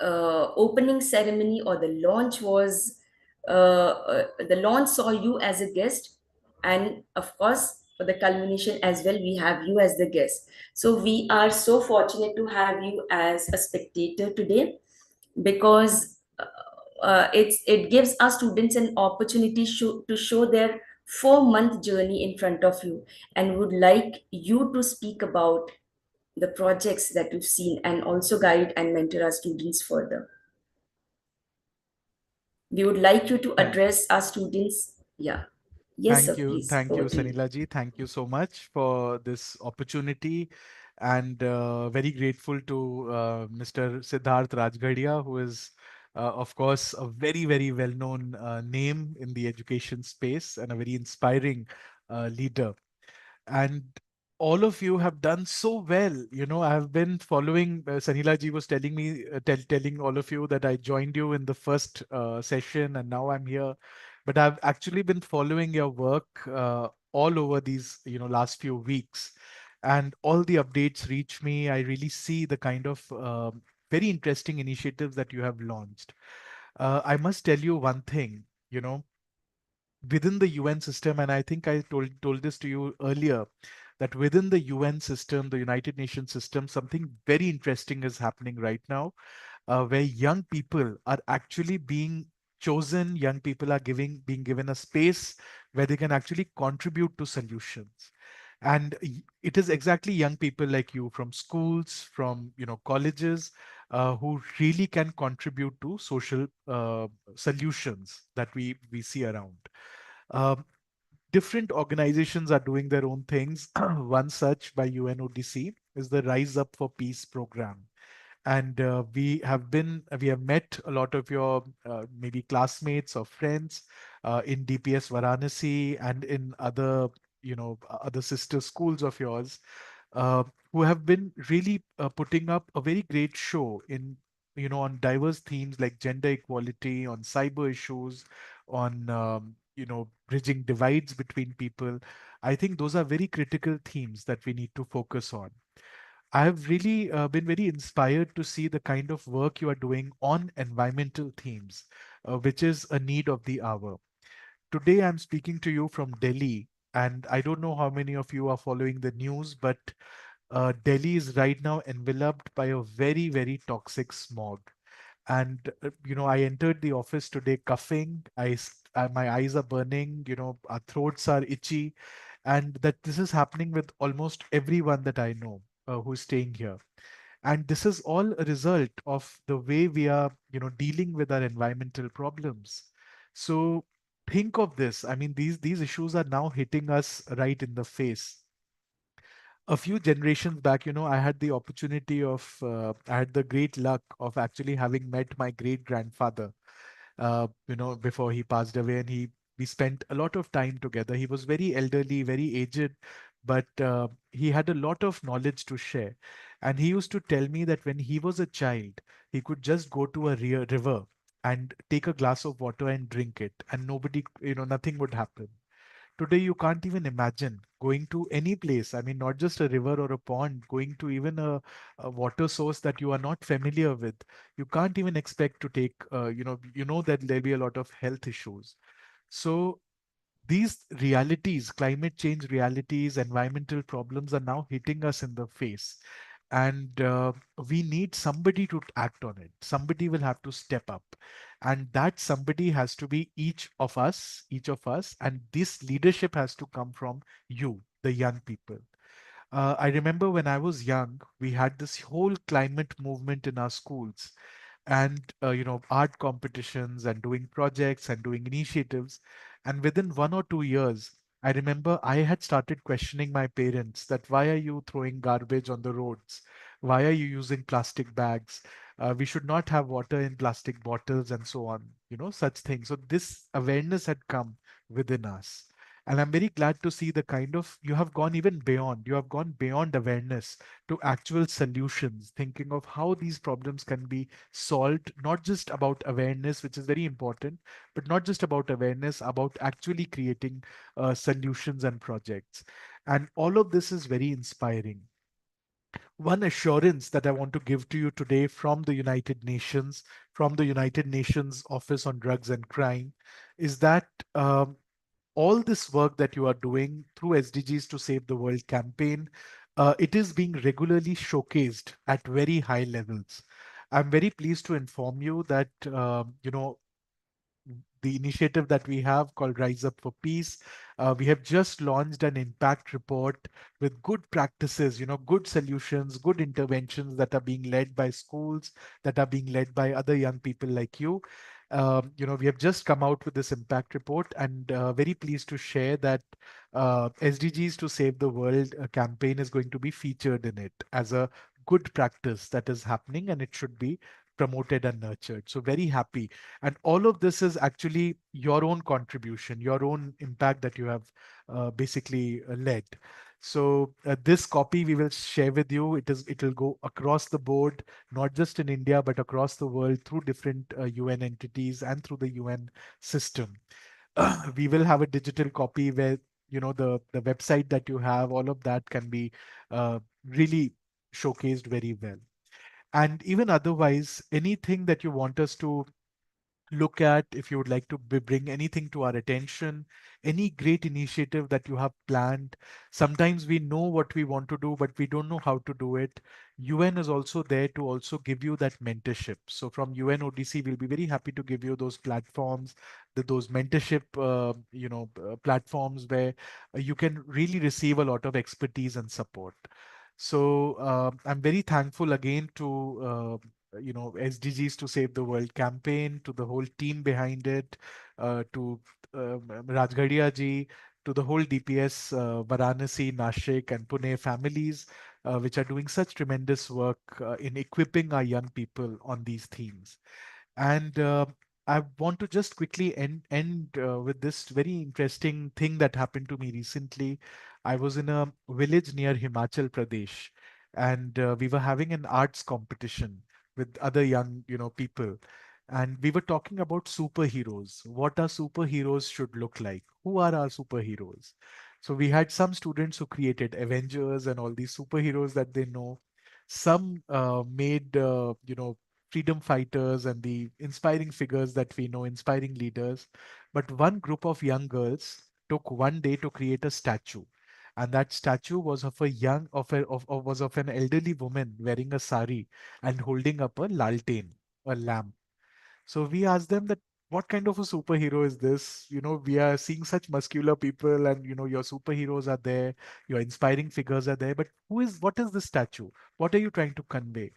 opening ceremony or the launch the launch saw you as a guest, and of course for the culmination as well we have you as the guest. So we are so fortunate to have you as a spectator today, because it gives our students an opportunity to show their 4-month journey in front of you, and would like you to speak about the projects that you've seen and also guide and mentor our students further. We would like you to address our students. Yeah. Yes, sir, please. Thank you, Over to you. Sanila ji. Thank you so much for this opportunity, and very grateful to Mr. Siddharth Rajgadia, who is, of course, a very, very well-known name in the education space and a very inspiring leader. And all of you have done so well. You know, I have been following, Sanila ji was telling me, telling all of you that I joined you in the first session, and now I'm here. But I've actually been following your work all over these, last few weeks, and all the updates reach me. I really see the kind of very interesting initiatives that you have launched. I must tell you one thing, within the UN system, and I think I told this to you earlier, that within the UN system, the United Nations system, something very interesting is happening right now, where young people are actually being chosen. Young people are being given a space where they can actually contribute to solutions. And it is exactly young people like you from schools, from colleges, who really can contribute to social solutions that we see around. Um, Different organizations are doing their own things. One such by UNODC is the Rise Up for Peace program. And we have met a lot of your maybe classmates or friends in DPS Varanasi and in other other sister schools of yours, uh, who have been really putting up a very great show in on diverse themes like gender equality, on cyber issues, on bridging divides between people. I think those are very critical themes that we need to focus on. I have really been very inspired to see the kind of work you are doing on environmental themes, which is a need of the hour. Today, I'm speaking to you from Delhi, and I don't know how many of you are following the news, but Delhi is right now enveloped by a very, very toxic smog. And I entered the office today coughing. My eyes are burning. Our throats are itchy, and that this is happening with almost everyone that I know who's staying here. And this is all a result of the way we are dealing with our environmental problems. So think of this. I mean, these issues are now hitting us right in the face. A few generations back, I had the opportunity of, I had the great luck of actually having met my great grandfather, before he passed away, and we spent a lot of time together. He was very elderly, very aged, but he had a lot of knowledge to share. And he used to tell me that when he was a child, he could just go to a river and take a glass of water and drink it, and nobody, nothing would happen. Today, you can't even imagine going to any place. I mean, not just a river or a pond, going to even a water source that you are not familiar with. You can't even expect to take, that there'll be a lot of health issues. So these realities, climate change realities, environmental problems are now hitting us in the face. And we need somebody to act on it. Somebody will have to step up. And that somebody has to be each of us. And this leadership has to come from you, the young people. I remember when I was young, we had this whole climate movement in our schools, and art competitions and doing projects and doing initiatives. And within 1 or 2 years, I remember I had started questioning my parents that why are you throwing garbage on the roads? Why are you using plastic bags? We should not have water in plastic bottles and so on, such things. So this awareness had come within us. And I'm very glad to see the kind of you have gone even beyond. You have gone beyond awareness to actual solutions, thinking of how these problems can be solved, not just about awareness, which is very important, but not just about awareness, about actually creating solutions and projects. And all of this is very inspiring. One assurance that I want to give to you today from the United Nations, from the United Nations Office on Drugs and Crime, is that all this work that you are doing through SDGs to Save the World campaign, it is being regularly showcased at very high levels. I'm very pleased to inform you that the initiative that we have called Rise Up for Peace. We have just launched an impact report with good practices, good solutions, good interventions that are being led by schools, that are being led by other young people like you. We have just come out with this impact report, and very pleased to share that SDGs to Save the World campaign is going to be featured in it as a good practice that is happening, and it should be promoted and nurtured. So very happy. And all of this is actually your own contribution, your own impact that you have basically led. So this copy we will share with you. It will go across the board, not just in India, but across the world through different UN entities and through the UN system. We will have a digital copy where the website that you have, all of that can be really showcased very well. And even otherwise, anything that you want us to look at, if you would like to bring anything to our attention, any great initiative that you have planned. Sometimes we know what we want to do, but we don't know how to do it. UN is also there to also give you that mentorship. So from UN ODC, we'll be very happy to give you those platforms, those mentorship, platforms where you can really receive a lot of expertise and support. So I'm very thankful again to SDGs to Save the World campaign, to the whole team behind it, to Rajghadia ji, to the whole DPS Varanasi, Nashik, and Pune families, which are doing such tremendous work in equipping our young people on these themes. And I want to just quickly end with this very interesting thing that happened to me recently. I was in a village near Himachal Pradesh, and we were having an arts competition with other young, people. And we were talking about superheroes. What our superheroes should look like. Who are our superheroes? So we had some students who created Avengers and all these superheroes that they know. Some made, freedom fighters and the inspiring figures that we know, inspiring leaders. But one group of young girls took one day to create a statue. And that statue was of a young, was of an elderly woman wearing a sari and holding up a laltain, a lamp. So we asked them that what kind of a superhero is this? We are seeing such muscular people, and your superheroes are there, your inspiring figures are there, but what is this statue? What are you trying to convey?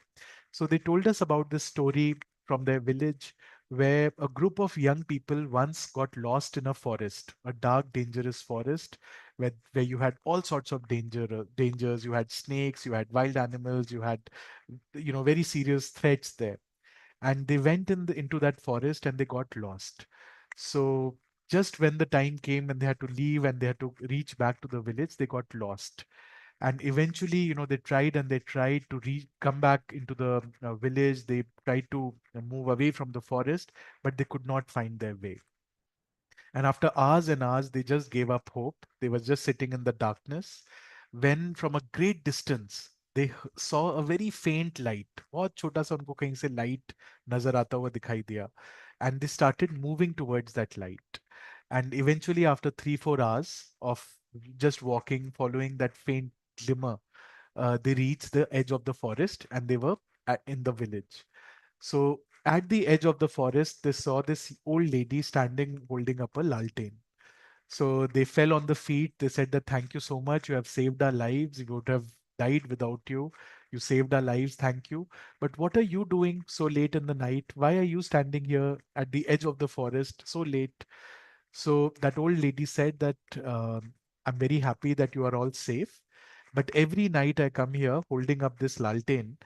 So they told us about this story from their village where a group of young people once got lost in a forest, a dark, dangerous forest where you had all sorts of dangers. You had snakes, you had wild animals, you had, very serious threats there. And they went into that forest and they got lost. So just when the time came and they had to leave and they had to reach back to the village, they got lost. And eventually, they tried and they tried to come back into the village. They tried to move away from the forest, but they could not find their way. And after hours and hours, they just gave up hope. They were just sitting in the darkness when from a great distance they saw a very faint light. बहुत छोटा सा उनको कहीं से light नजर आता हुआ दिखाई दिया. And they started moving towards that light. And eventually, after 3-4 hours of just walking, following that faint glimmer, they reached the edge of the forest and they were in the village. So at the edge of the forest, they saw this old lady standing holding up a laltain. So they fell on the feet. They said that thank you so much. You have saved our lives. We would have died without you. You saved our lives. Thank you. But what are you doing so late in the night? Why are you standing here at the edge of the forest so late? So that old lady said that I'm very happy that you are all safe. But every night I come here holding up this laltain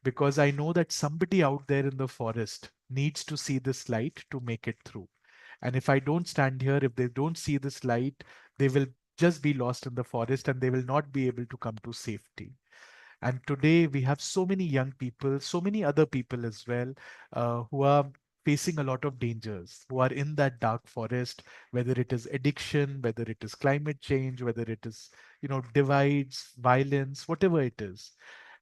because I know that somebody out there in the forest needs to see this light to make it through. And if I don't stand here, if they don't see this light, they will just be lost in the forest and they will not be able to come to safety. And today we have so many young people, so many other people as well, who are facing a lot of dangers, who are in that dark forest, whether it is addiction, whether it is climate change, whether it is, divides, violence, whatever it is.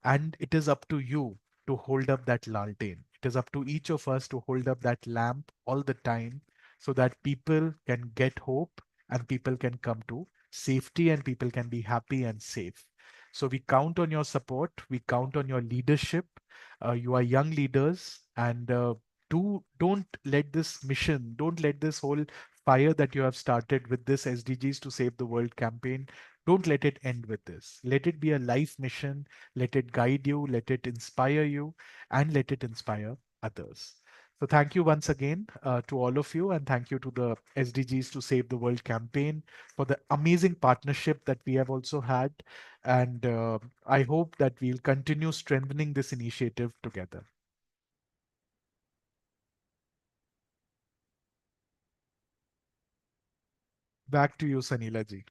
And it is up to you to hold up that lantern. It is up to each of us to hold up that lamp all the time so that people can get hope and people can come to safety and people can be happy and safe. So we count on your support. We count on your leadership. You are young leaders, and don't let this mission, don't let this whole fire that you have started with this SDGs to Save the World campaign, don't let it end with this. Let it be a life mission. Let it guide you. Let it inspire you, and let it inspire others. So thank you once again to all of you, and thank you to the SDGs to Save the World campaign for the amazing partnership that we have also had. And I hope that we'll continue strengthening this initiative together. Back to you, Sanila ji.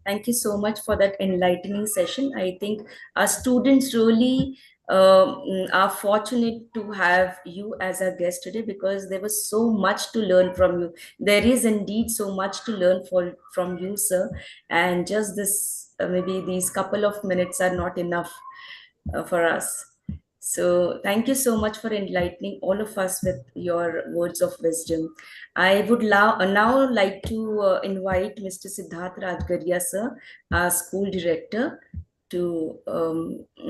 Thank you so much for that enlightening session. I think our students really are fortunate to have you as a guest today because there was so much to learn from you. There is indeed so much to learn from you, sir. And just this, maybe these couple of minutes are not enough for us. So thank you so much for enlightening all of us with your words of wisdom. I would now like to invite Mr. Siddharth Rajgaria, sir, our school director, to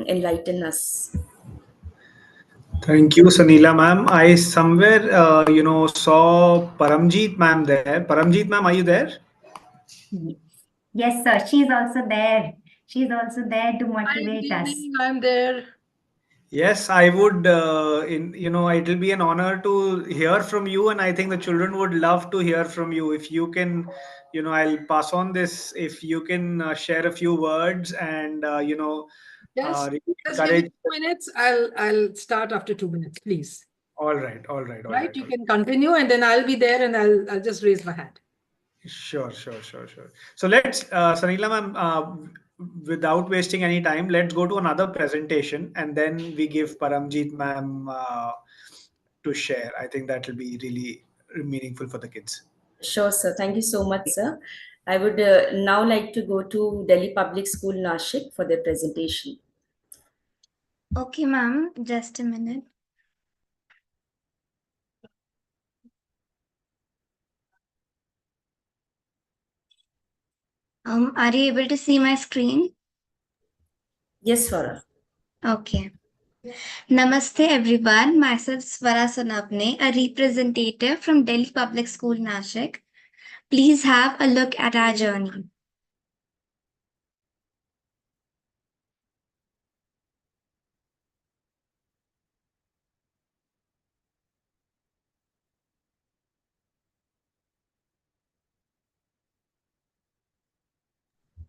enlighten us. Thank you, Sanila ma'am. I somewhere, saw Paramjeet ma'am there. Paramjeet ma'am, are you there? Yes, sir. She's also there. She's also there to motivate us. I'm there. Yes, I would. It'll be an honor to hear from you, and I think the children would love to hear from you. If you can, I'll pass on this. If you can share a few words and Yes, really just give me encourage. 2 minutes. I'll start after 2 minutes, please. All right. Right, you can continue, and then I'll be there, and I'll just raise my hand. Sure. So let's, Sanila ma'am, without wasting any time, let's go to another presentation and then we give Paramjeet ma'am to share. I think that will be really meaningful for the kids. Sure, sir. Thank you so much, sir. I would now like to go to Delhi Public School, Nashik, for their presentation. Okay, ma'am, just a minute. Are you able to see my screen? Yes, Swara. Okay. Namaste everyone. Myself Swara Sonapne, a representative from Delhi Public School, Nashik. Please have a look at our journey.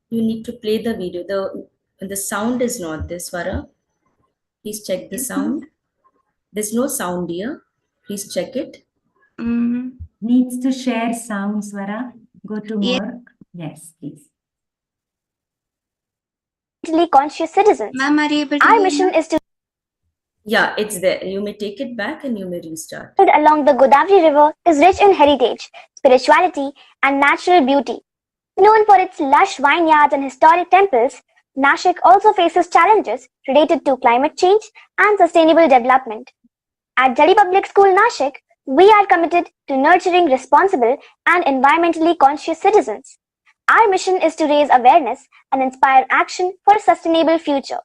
You need to play the video. The sound is not there, Swara. Please check the sound. There's no sound here. Please check it. Needs to share sound, Swara. Go to more. Yes, please. Conscious citizens. Ma'am, are you able to Our hear mission me? is to Yeah, it's there. You may take it back and you may restart. along the Godavari River is rich in heritage, spirituality, and natural beauty. Known for its lush vineyards and historic temples, Nashik also faces challenges related to climate change and sustainable development. At Delhi Public School Nashik, we are committed to nurturing responsible and environmentally conscious citizens. Our mission is to raise awareness and inspire action for a sustainable future.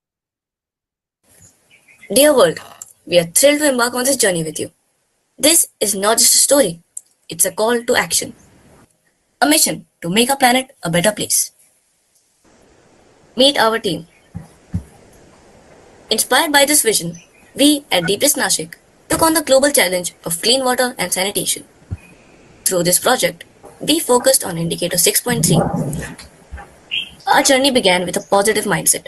Dear world, we are thrilled to embark on this journey with you. This is not just a story, it's a call to action. A mission to make our planet a better place. Meet our team. Inspired by this vision, we at Deepest Nashik took on the global challenge of clean water and sanitation. Through this project, we focused on indicator 6.3. Our journey began with a positive mindset,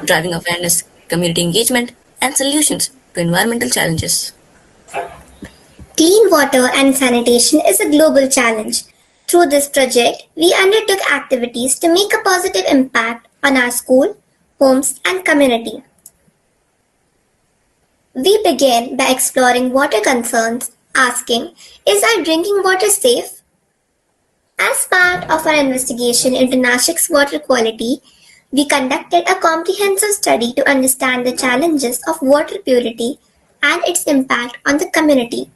driving awareness, community engagement, and solutions to environmental challenges. Clean water and sanitation is a global challenge. Through this project, we undertook activities to make a positive impact on our school, homes, and community. We began by exploring water concerns, asking, is our drinking water safe? As part of our investigation into Nashik's water quality, we conducted a comprehensive study to understand the challenges of water purity and its impact on the community.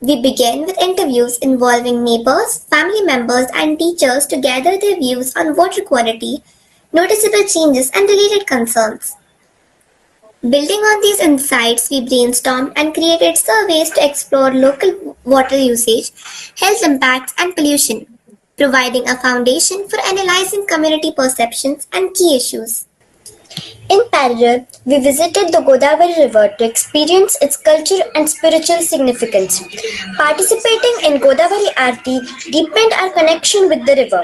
We began with interviews involving neighbors, family members, and teachers to gather their views on water quality, noticeable changes, and related concerns. Building on these insights, we brainstormed and created surveys to explore local water usage, health impacts, and pollution, providing a foundation for analyzing community perceptions and key issues. In parallel, we visited the Godavari River to experience its cultural and spiritual significance. Participating in Godavari Aarti deepened our connection with the river.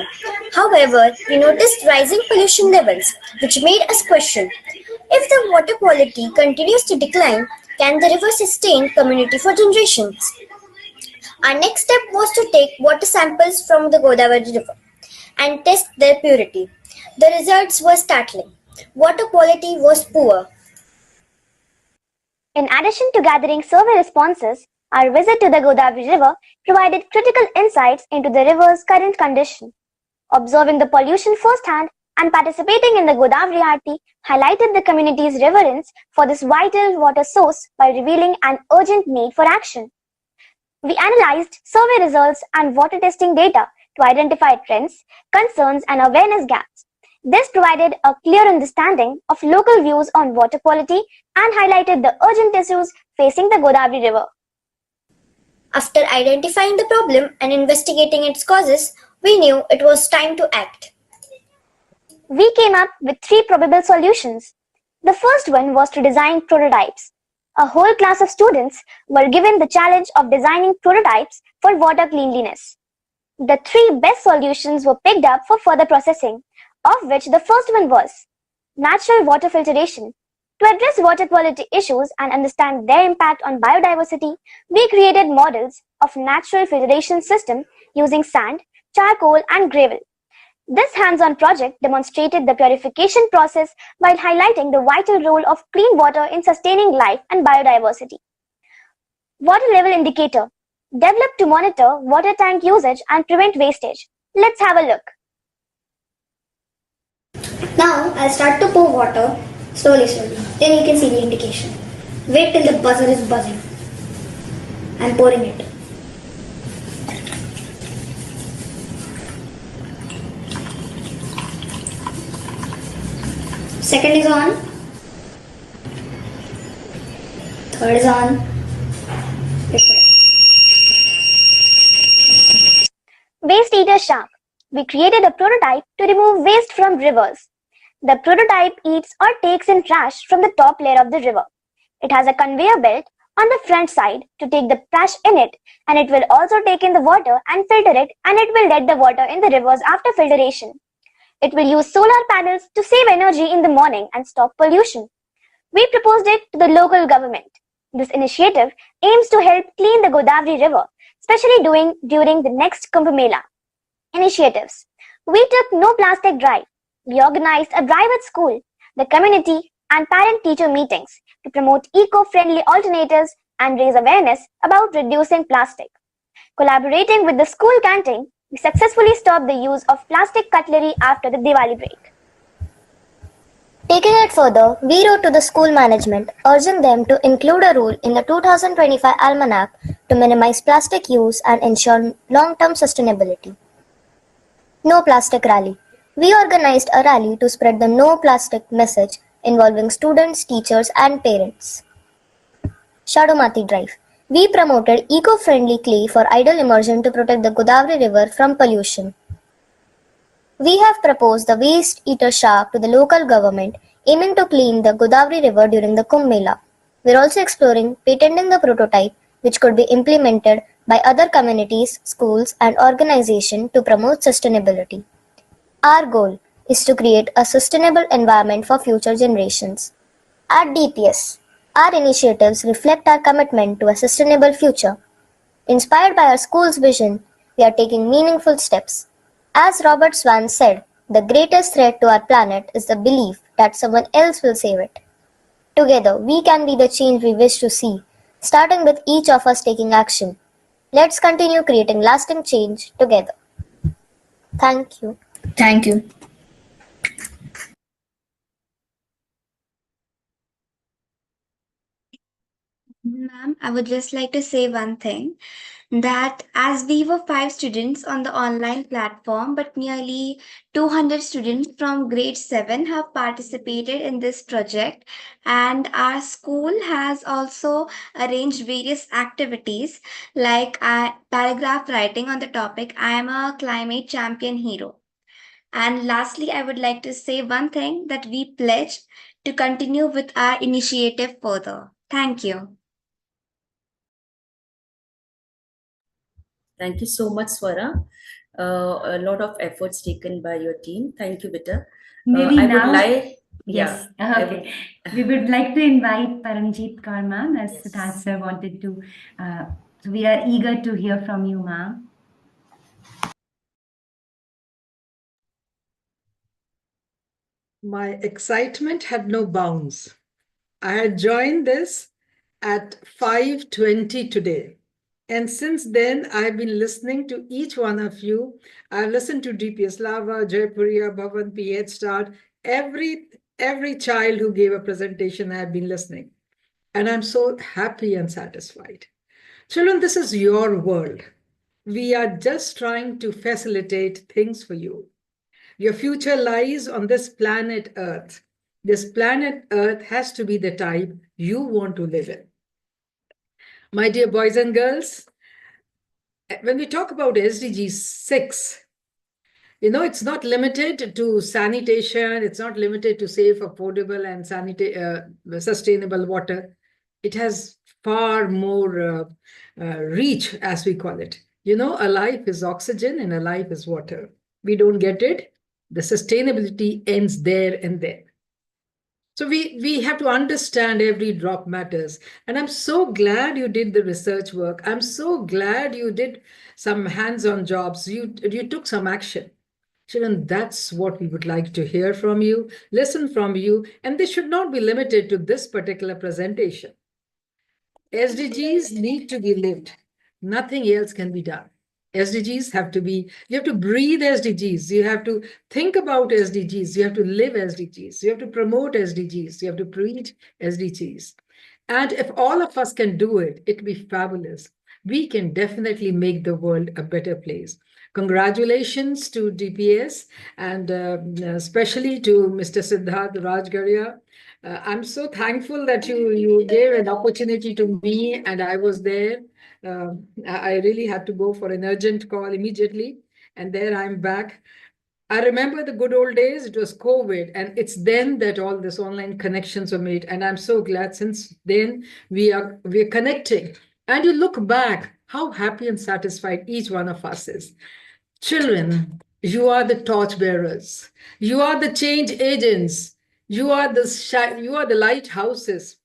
However, we noticed rising pollution levels, which made us question, if the water quality continues to decline, can the river sustain community for generations? Our next step was to take water samples from the Godavari River and test their purity. The results were startling. Water quality was poor. In addition to gathering survey responses, our visit to the Godavari River provided critical insights into the river's current condition. Observing the pollution firsthand and participating in the Godavari Aarti highlighted the community's reverence for this vital water source by revealing an urgent need for action. We analyzed survey results and water testing data to identify trends, concerns, and awareness gaps. This provided a clear understanding of local views on water quality and highlighted the urgent issues facing the Godavari River. After identifying the problem and investigating its causes, we knew it was time to act. We came up with 3 probable solutions. The first one was to design prototypes. A whole class of students were given the challenge of designing prototypes for water cleanliness. The 3 best solutions were picked up for further processing, of which the first one was natural water filtration. To address water quality issues and understand their impact on biodiversity, we created models of natural filtration system using sand, charcoal, and gravel. This hands-on project demonstrated the purification process while highlighting the vital role of clean water in sustaining life and biodiversity. Water level indicator, developed to monitor water tank usage and prevent wastage. Let's have a look. Now I'll start to pour water slowly. Then you can see the indication. Wait till the buzzer is buzzing. I'm pouring it. Second is on. Third is on. Waste eater shark. We created a prototype to remove waste from rivers. The prototype eats or takes in trash from the top layer of the river. It has a conveyor belt on the front side to take the trash in it, and it will also take in the water and filter it, and it will let the water in the rivers after filtration. It will use solar panels to save energy in the morning and stop pollution. We proposed it to the local government. This initiative aims to help clean the Godavari River, especially during the next Kumbh Mela. Initiatives. We took no plastic drive. We organized a drive at school, the community, and parent-teacher meetings to promote eco-friendly alternatives and raise awareness about reducing plastic. Collaborating with the school canteen, we successfully stopped the use of plastic cutlery after the Diwali break. Taking it further, we wrote to the school management urging them to include a rule in the 2025 Almanac to minimize plastic use and ensure long-term sustainability. No Plastic Rally. We organized a rally to spread the No Plastic message involving students, teachers, and parents. Shadumati Drive. We promoted eco-friendly clay for idle immersion to protect the Godavari River from pollution. We have proposed the waste eater shark to the local government, aiming to clean the Godavari River during the Kumbh Mela. We are also exploring patenting the prototype, which could be implemented by other communities, schools, and organizations to promote sustainability. Our goal is to create a sustainable environment for future generations. At DPS, our initiatives reflect our commitment to a sustainable future. Inspired by our school's vision, we are taking meaningful steps. As Robert Swan said, the greatest threat to our planet is the belief that someone else will save it. Together, we can be the change we wish to see, starting with each of us taking action. Let's continue creating lasting change together. Thank you. Thank you. Ma'am, I would just like to say one thing, that as we were 5 students on the online platform, but nearly 200 students from grade 7 have participated in this project, and our school has also arranged various activities like paragraph writing on the topic "I am a climate champion hero." And lastly, I would like to say one thing, that we pledge to continue with our initiative further. Thank you. Thank you so much, Swara. A lot of efforts taken by your team. Thank you, Vita. Maybe I now, would like, yes, yeah, okay. We would like to invite Paramjeet Kaur ma'am, as Siddharth sir wanted to. So we are eager to hear from you, ma'am. My excitement had no bounds. I had joined this at 5:20 today. And since then, I've been listening to each one of you. I've listened to DPS Lava, Jaipuria, Bhavan, PH Start, every child who gave a presentation, I've been listening. And I'm so happy and satisfied. Children, this is your world. We are just trying to facilitate things for you. Your future lies on this planet Earth. This planet Earth has to be the type you want to live in. My dear boys and girls, when we talk about SDG 6, it's not limited to sanitation. It's not limited to safe, affordable, and sustainable water. It has far more reach, as we call it. A life is oxygen and a life is water. We don't get it. The sustainability ends there and there. So we have to understand every drop matters. And I'm so glad you did the research work. I'm so glad you did some hands-on jobs. You took some action. Children, that's what we would like to hear from you, listen from you, and this should not be limited to this particular presentation. SDGs need to be lived. Nothing else can be done. SDGs have to be, you have to breathe SDGs. You have to think about SDGs. You have to live SDGs. You have to promote SDGs. You have to preach SDGs. And if all of us can do it, it'll be fabulous. We can definitely make the world a better place. Congratulations to DPS and especially to Mr. Siddharth Rajgaria. I'm so thankful that you gave an opportunity to me and I was there. I really had to go for an urgent call immediately, and there I'm back. I remember the good old days. It was COVID, and it's then that all this online connections were made. And I'm so glad since then we're connecting. And you look back, how happy and satisfied each one of us is. Children, you are the torchbearers. You are the change agents. You are the lighthouses.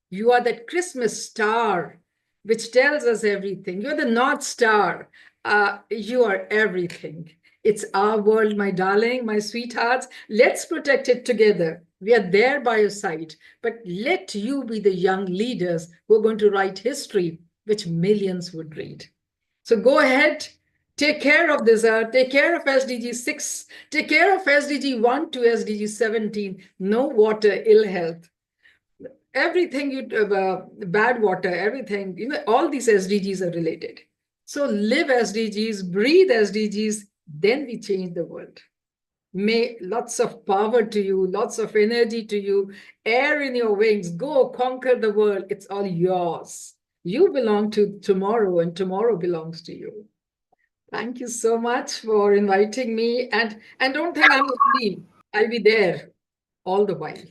You are that Christmas star which tells us everything. You're the North Star. You are everything. It's our world, my darling, my sweethearts. Let's protect it together. We are there by your side. But let you be the young leaders who are going to write history, which millions would read. So go ahead. Take care of this earth. Take care of SDG 6. Take care of SDG 1 to SDG 17. No water, ill health. Everything, bad water, everything, all these SDGs are related. So live SDGs, breathe SDGs, then we change the world. May lots of power to you, lots of energy to you, air in your wings, go conquer the world. It's all yours. You belong to tomorrow and tomorrow belongs to you. Thank you so much for inviting me. And don't think I'm a team. I'll be there all the while.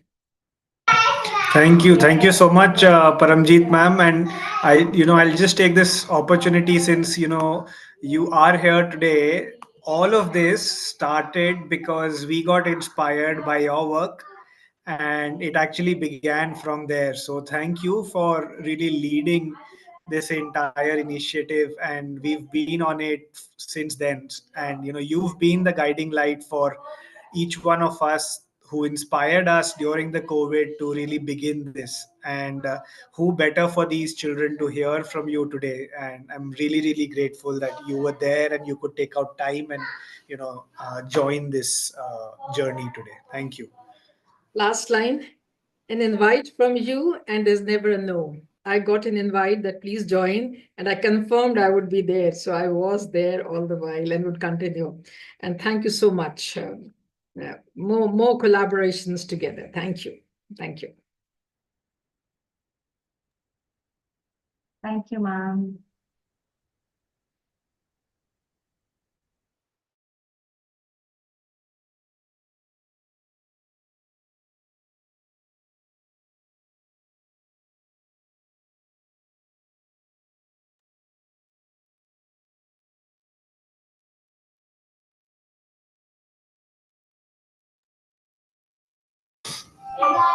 Thank you so much, Paramjeet ma'am. And I'll just take this opportunity since you are here today. All of this started because we got inspired by your work, and it actually began from there. So thank you for really leading this entire initiative, and we've been on it since then. And you've been the guiding light for each one of us, who inspired us during the COVID to really begin this. And who better for these children to hear from you today? And I'm really, really grateful that you were there and you could take out time and join this journey today. Thank you. Last line, an invite from you, and there's never a no. I got an invite that please join, and I confirmed I would be there. So I was there all the while and would continue. And thank you so much. More collaborations together. Thank you. Thank you. Thank you, ma'am.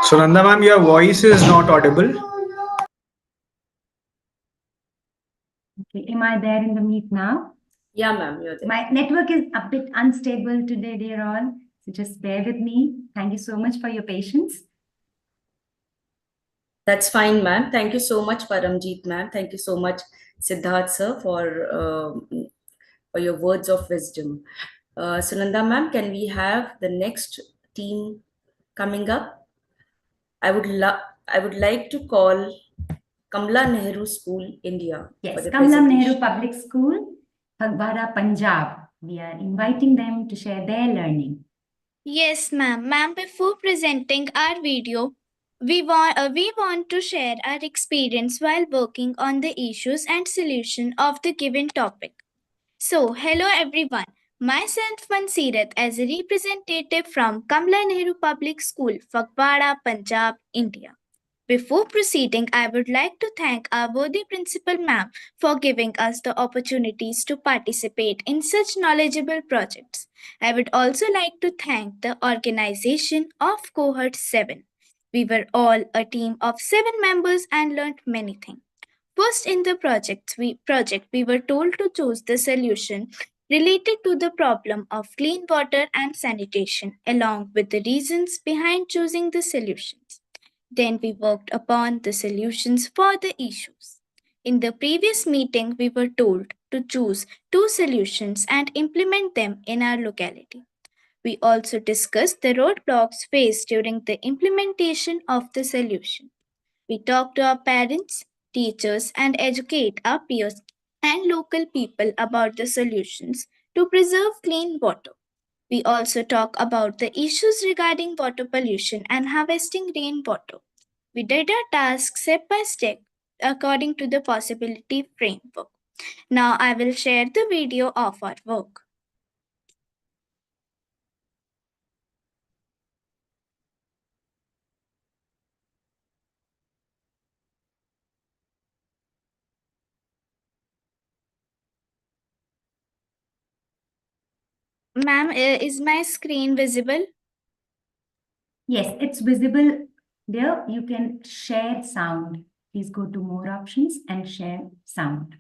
So Nanda ma'am, your voice is not audible. Okay, am I there in the meet now? Yeah, ma'am, you're there. My network is a bit unstable today, dear all. So just bear with me. Thank you so much for your patience. That's fine, ma'am. Thank you so much, Paramjeet, ma'am. Thank you so much, Siddharth sir for your words of wisdom. Sunanda ma'am, can we have the next team coming up? I would like to call Kamla Nehru School, India. Yes, Kamla Nehru Public School, Phagwara, Punjab. We are inviting them to share their learning. Yes, ma'am. Ma'am, before presenting our video, we want to share our experience while working on the issues and solution of the given topic. So, hello everyone. Myself Mansirat as a representative from Kamla Nehru Public School, Phagwara, Punjab, India. Before proceeding, I would like to thank our worthy principal ma'am for giving us the opportunities to participate in such knowledgeable projects. I would also like to thank the organization of Cohort 7. We were all a team of 7 members and learned many things. First in the project, we were told to choose the solution related to the problem of clean water and sanitation along with the reasons behind choosing the solutions. Then we worked upon the solutions for the issues. In the previous meeting, we were told to choose 2 solutions and implement them in our locality. We also discussed the roadblocks faced during the implementation of the solution. We talked to our parents, teachers, and educate our peers and local people about the solutions to preserve clean water. We also talk about the issues regarding water pollution and harvesting rainwater. We did our task step by step according to the possibility framework. Now I will share the video of our work. Ma'am, is my screen visible? Yes, it's visible there. You can share sound. Please go to more options and share sound.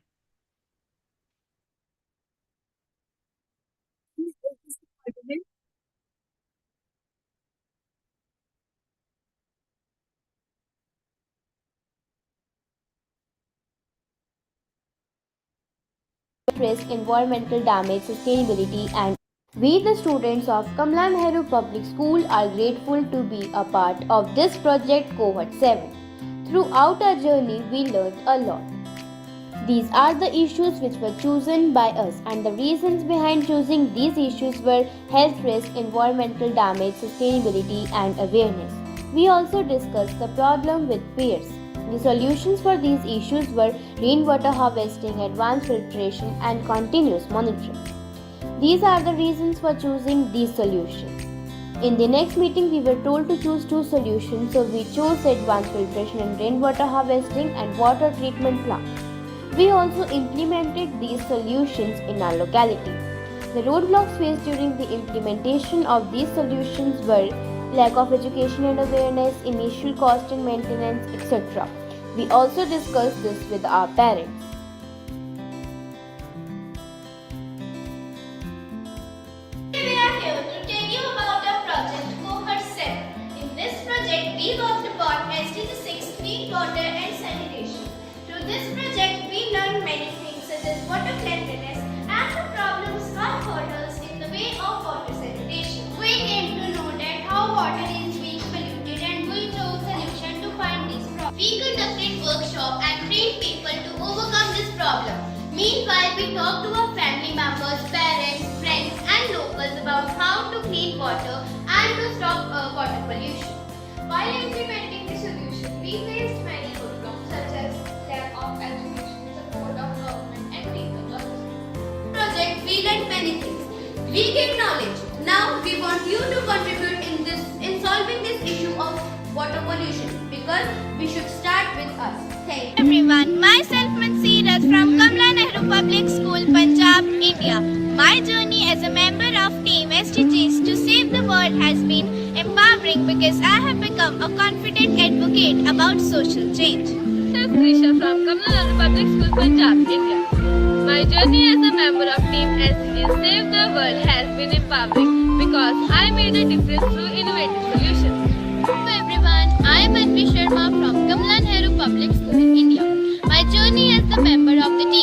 Risk, environmental damage, sustainability, and we, the students of Kamla Nehru Public School, are grateful to be a part of this project Cohort 7. Throughout our journey, we learned a lot. These are the issues which were chosen by us, and the reasons behind choosing these issues were health risk, environmental damage, sustainability, and awareness. We also discussed the problem with peers. The solutions for these issues were rainwater harvesting, advanced filtration, and continuous monitoring. These are the reasons for choosing these solutions. In the next meeting, we were told to choose 2 solutions, so we chose advanced filtration and rainwater harvesting and water treatment plant. We also implemented these solutions in our locality. The roadblocks faced during the implementation of these solutions were lack of education and awareness, initial cost and maintenance, etc. We also discussed this with our parents. We are here to tell you about our project Cohort 7. In this project, we worked upon SDG's clean water and sanitation. Through this project, we learned many things such as water cleanliness and the problems or hurdles in the way of water sanitation. We came to know that how water is being polluted and we chose a solution to find this problem. We conducted workshop and trained people to overcome this problem. Meanwhile, we talked to our family members, parents, friends and locals about how to clean water and to stop water pollution. While implementing the solution, we faced many roadblocks such as lack of education, support of government and people. Project, we learned many things. We gained knowledge. Now we want you to contribute in solving this issue of water pollution because we should start with us. Thank you. Everyone, myself Mansirat from Kamla Nehru Public School, Punjab, India. My journey as a member of Team SDGs to Save the World has been empowering because I have become a confident advocate about social change. This is Risha from Kamla Nehru Public School, Punjab, India. My journey as a member of Team SDGs Save the World has been empowering because I made a difference through innovative solutions. Hello everyone, I am Anvi Sharma from Kamla Nehru Public School, India. My journey as a member of the team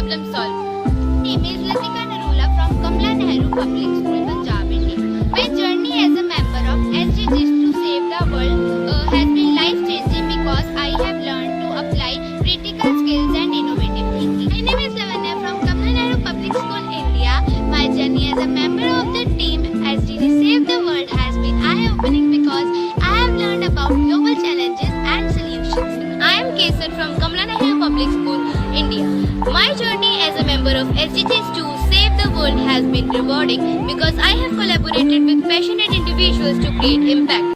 problem solver. My name is Latika Narula from Kamla Nehru Public School, Punjab, India. My journey as a member of SDGs to Save the World has been life-changing because I have learned to apply critical skills and innovative thinking. My name is Lavanya from Kamla Nehru Public School, India. My journey as a member of the team SDGs Save the World has been eye-opening because I have learned about global challenges and solutions. I am Kesar from Kamla Nehru Public School, India. My journey as a member of SDGs to Save the World has been rewarding because I have collaborated with passionate individuals to create impact.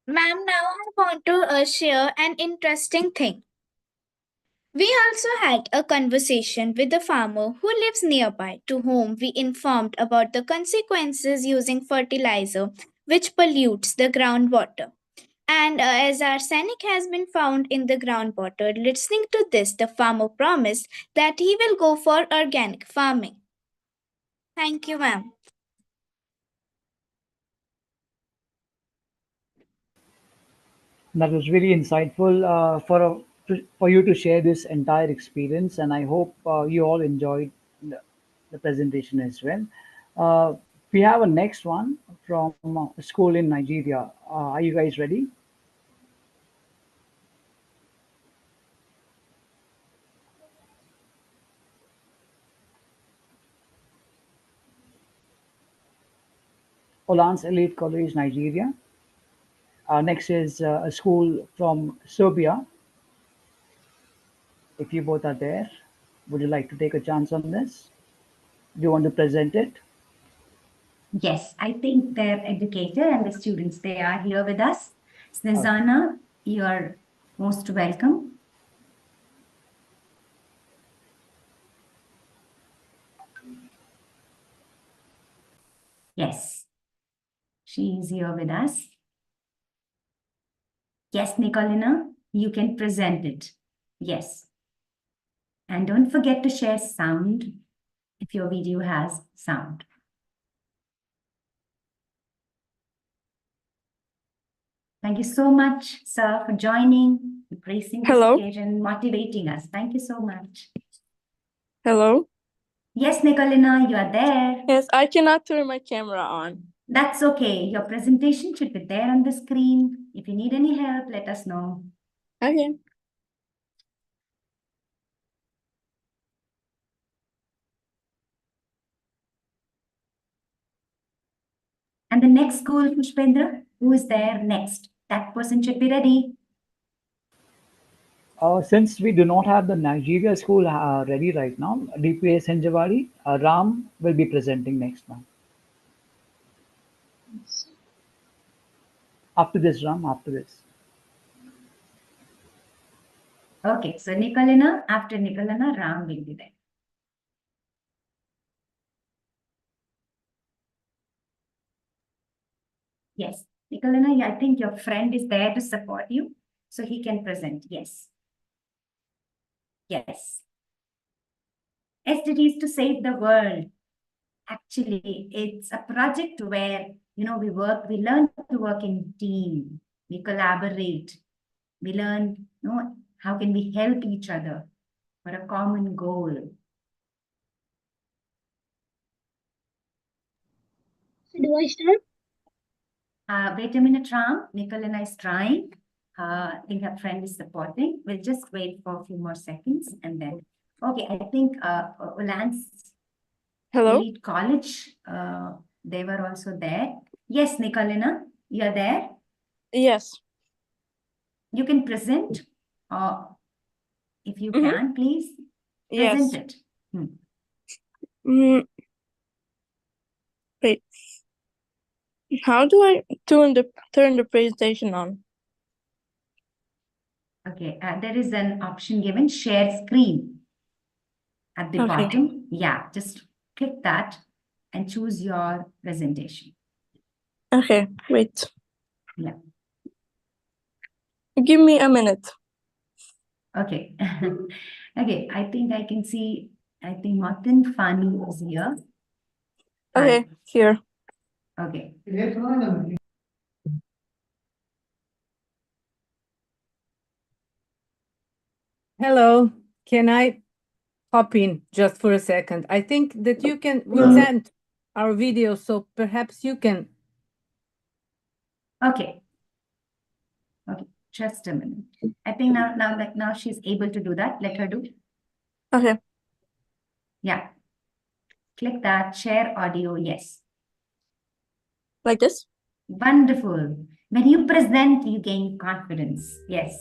Ma'am, now I want to share an interesting thing. We also had a conversation with a farmer who lives nearby, to whom we informed about the consequences using fertilizer, which pollutes the groundwater. And as arsenic has been found in the groundwater, listening to this, the farmer promised that he will go for organic farming. Thank you, ma'am. That was really insightful for you to share this entire experience, and I hope you all enjoyed the presentation as well. We have a next one from a school in Nigeria. Are you guys ready? Olans Elite College, Nigeria. Next is a school from Serbia. If you both are there, would you like to take a chance on this? Do you want to present it? Yes, I think their educator and the students, they are here with us. Snezana, you are most welcome. Yes, she is here with us. Yes, Nicolina, you can present it. Yes. And don't forget to share sound if your video has sound. Thank you so much, sir, for joining, embracing this occasion, motivating us. Thank you so much. Hello? Yes, Nicolina, you are there. Yes, I cannot turn my camera on. That's okay. Your presentation should be there on the screen. If you need any help, let us know. Okay. And the next school, Pushpendra, who is there next? That person should be ready. Since we do not have the Nigeria school ready right now, DPS Hinjawadi, Ram will be presenting next month. After this, Ram, after this. Okay, so Nicolina, after Nicolina, Ram will be there. Yes, Nicolina, I think your friend is there to support you, so he can present. Yes. Yes. SDGs to Save the World. Actually, it's a project where, we learn to work in team, we collaborate, we learn, how can we help each other for a common goal. So do I start? Wait a minute, Ram. Nicolina is trying. I think her friend is supporting. We'll just wait for a few more seconds and then. Okay, I think Lance Elite College, they were also there. Yes, Nicolina, you are there? Yes. You can present, if you can, please present it. Wait. How do I turn the presentation on? Okay, there is an option given, share screen at the bottom. Yeah, just click that and choose your presentation. Okay, wait. Yeah. Give me a minute. Okay. Okay, I think I can see, I think Martin Fani is here. Okay, here. Okay. Hello, can I hop in just for a second? I think that you can, we'll send our video, so perhaps you can. Okay. Okay, just a minute. I think now she's able to do that. Let her do. Okay. Yeah. Click that, share audio, yes. Like this? Wonderful. When you present, you gain confidence. Yes.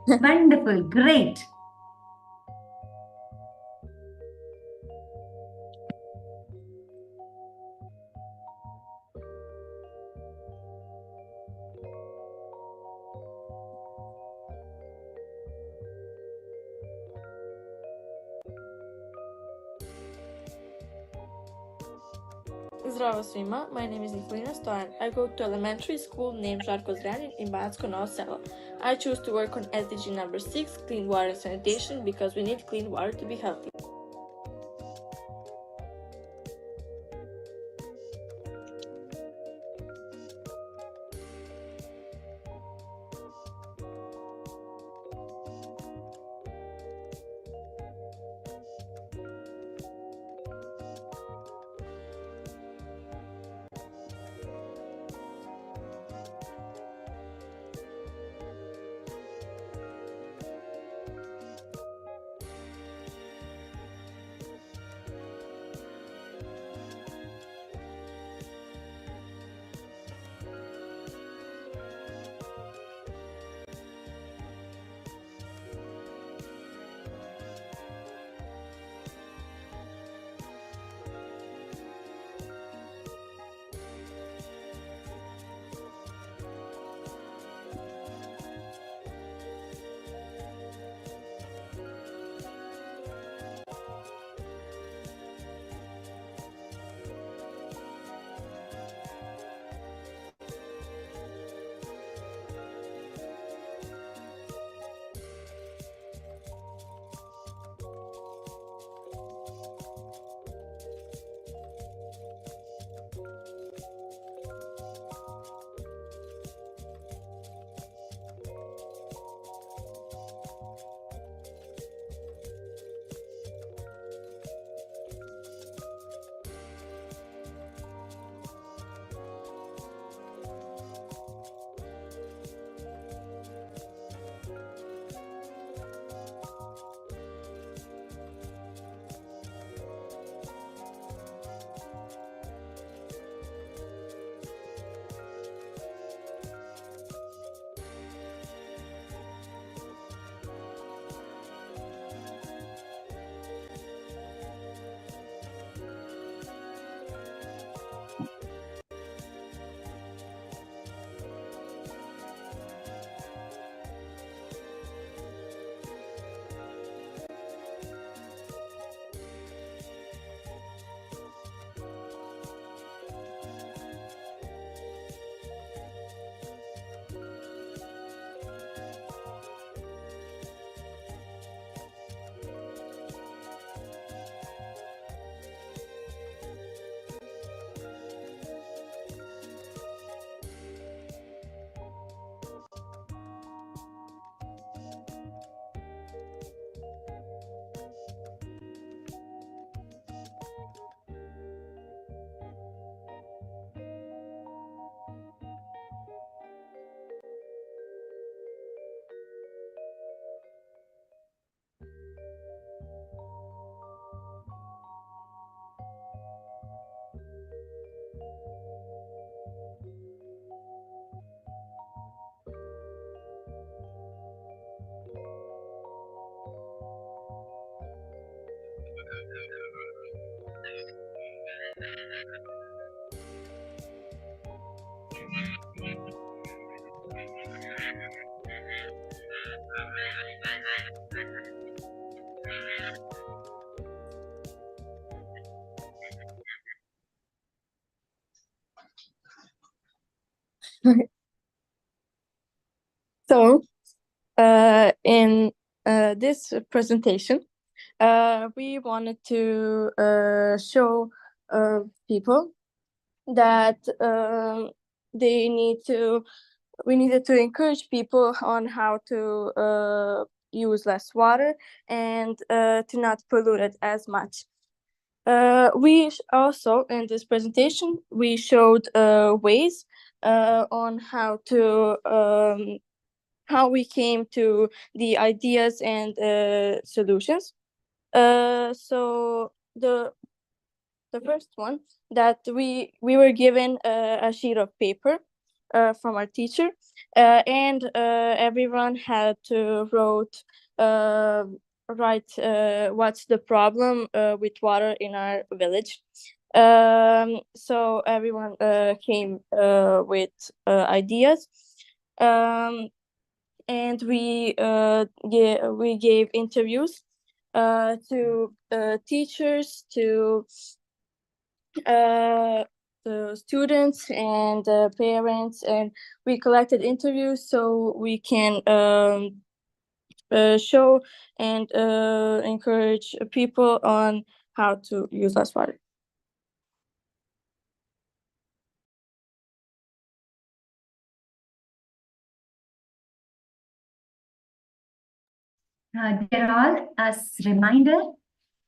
Wonderful, great. Zdravo svima, my name is Nikolina Stojan. I go to elementary school named Žarko Zranin in Banatsko Novo Selo. I choose to work on SDG number 6, clean water and sanitation, because we need clean water to be healthy. So, in this presentation, we wanted to show people that we needed to encourage people on how to use less water and to not pollute it as much. Also, in this presentation, we showed ways on how we came to the ideas and solutions. So the first one, that we were given a sheet of paper from our teacher, and everyone had to write what's the problem with water in our village. So everyone came with ideas, and we gave interviews to teachers, to the students and parents, and we collected interviews so we can show and encourage people on how to use less water. Dear all, as reminder,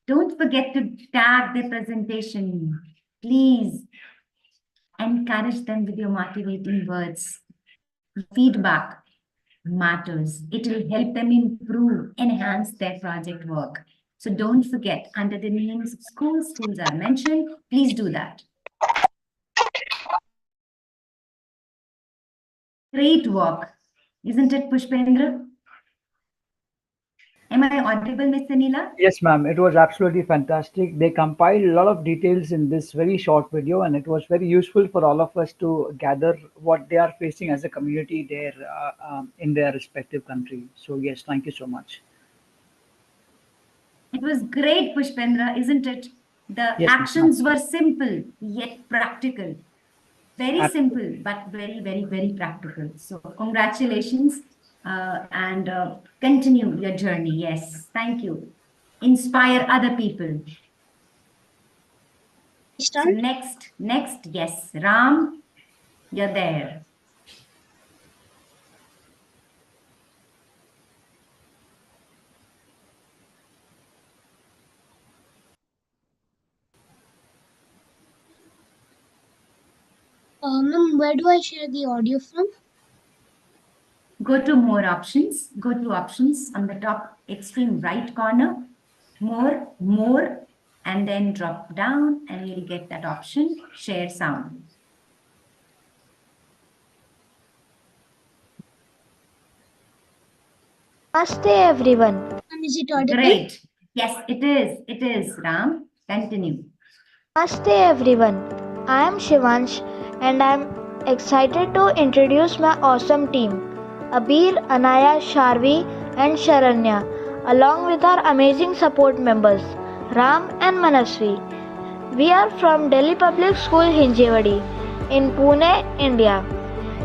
don't forget to tag the presentation. Please encourage them with your motivating words. Feedback matters. It will help them improve, enhance their project work. So don't forget, under the names of schools are mentioned. Please do that. Great work, isn't it, Pushpendra? Am I audible, Ms. Anila? Yes, ma'am. It was absolutely fantastic. They compiled a lot of details in this very short video, and it was very useful for all of us to gather what they are facing as a community there in their respective country. So, yes, thank you so much. It was great, Pushpendra, isn't it? The Yes, actions were simple yet practical. Very simple, but very, very, very practical. So congratulations and continue your journey. Yes, thank you. Inspire other people. So next, yes, Ram, you're there. Ma'am, where do I share the audio from? Go to more options. Go to options on the top extreme right corner. More, and then drop down and you'll get that option, share sound. Namaste everyone. Is it audible? Great. Yes, it is. It is, Ram. Continue. Namaste everyone. I am Shivansh and I am excited to introduce my awesome team, Abir, Anaya, Sharvi and Sharanya, along with our amazing support members, Ram and Manasvi. We are from Delhi Public School Hinjewadi in Pune, India.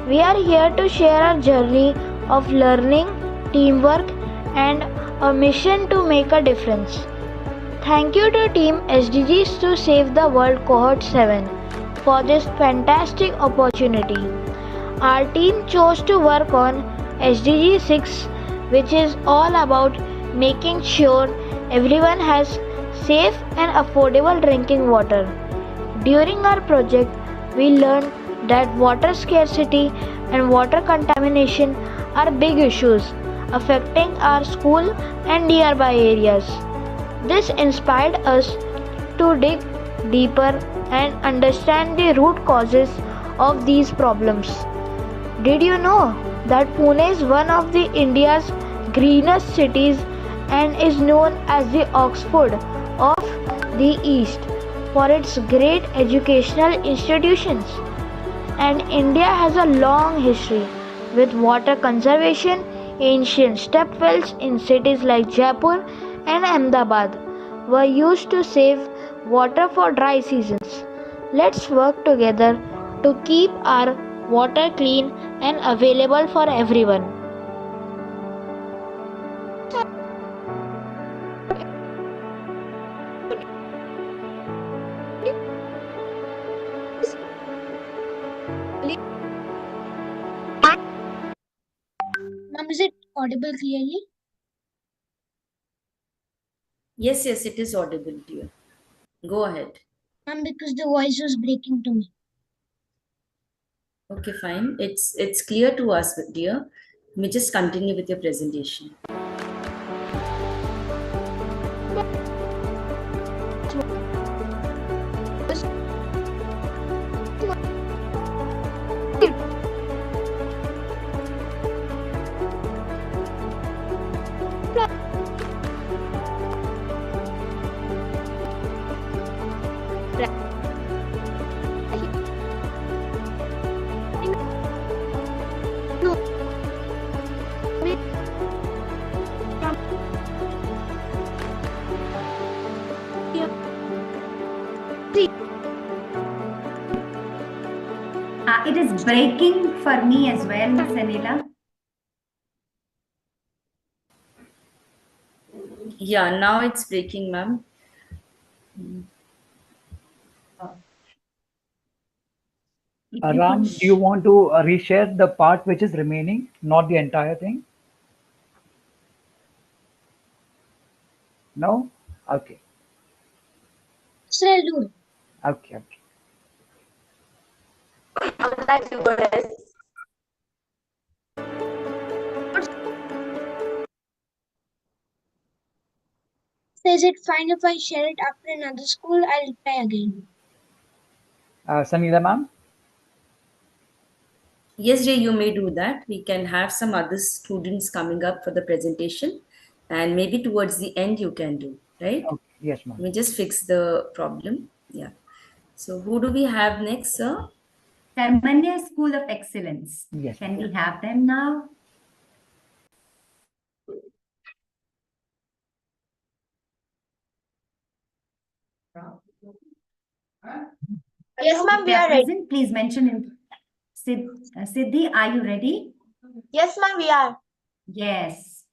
We are here to share our journey of learning, teamwork and a mission to make a difference. Thank you to Team SDGs to Save the World Cohort 7 for this fantastic opportunity. Our team chose to work on SDG 6, which is all about making sure everyone has safe and affordable drinking water. During our project, we learned that water scarcity and water contamination are big issues affecting our school and nearby areas. This inspired us to dig deeper and understand the root causes of these problems. Did you know that Pune is one of the India's greenest cities and is known as the Oxford of the East for its great educational institutions? And India has a long history with water conservation. Ancient step wells in cities like Jaipur and Ahmedabad were used to save water for dry seasons. Let's work together to keep our water clean and available for everyone. Ma'am, is it audible clearly? Yes, yes, it is audible, dear. Go ahead. Ma'am, because the voice was breaking to me. Okay, fine. It's clear to us, dear. Let me just continue with your presentation. It is breaking for me as well, Sanila. Yeah, now it's breaking, ma'am. Ram, do you want to reshare the part which is remaining, not the entire thing? No? Okay. Sir, I'll do it. Okay. So is it fine if I share it after another school? I'll reply again. Sanila ma'am? Yes, Jay, you may do that. We can have some other students coming up for the presentation, and maybe towards the end you can do, right? Okay. Yes, ma'am. Let me just fix the problem. Yeah. So who do we have next, sir? Termania School of Excellence. Yes. Can we have them now? Yes, ma'am, If we they are ready. present, please mention in. Siddhi, are you ready? Yes, ma'am, we are. Yes.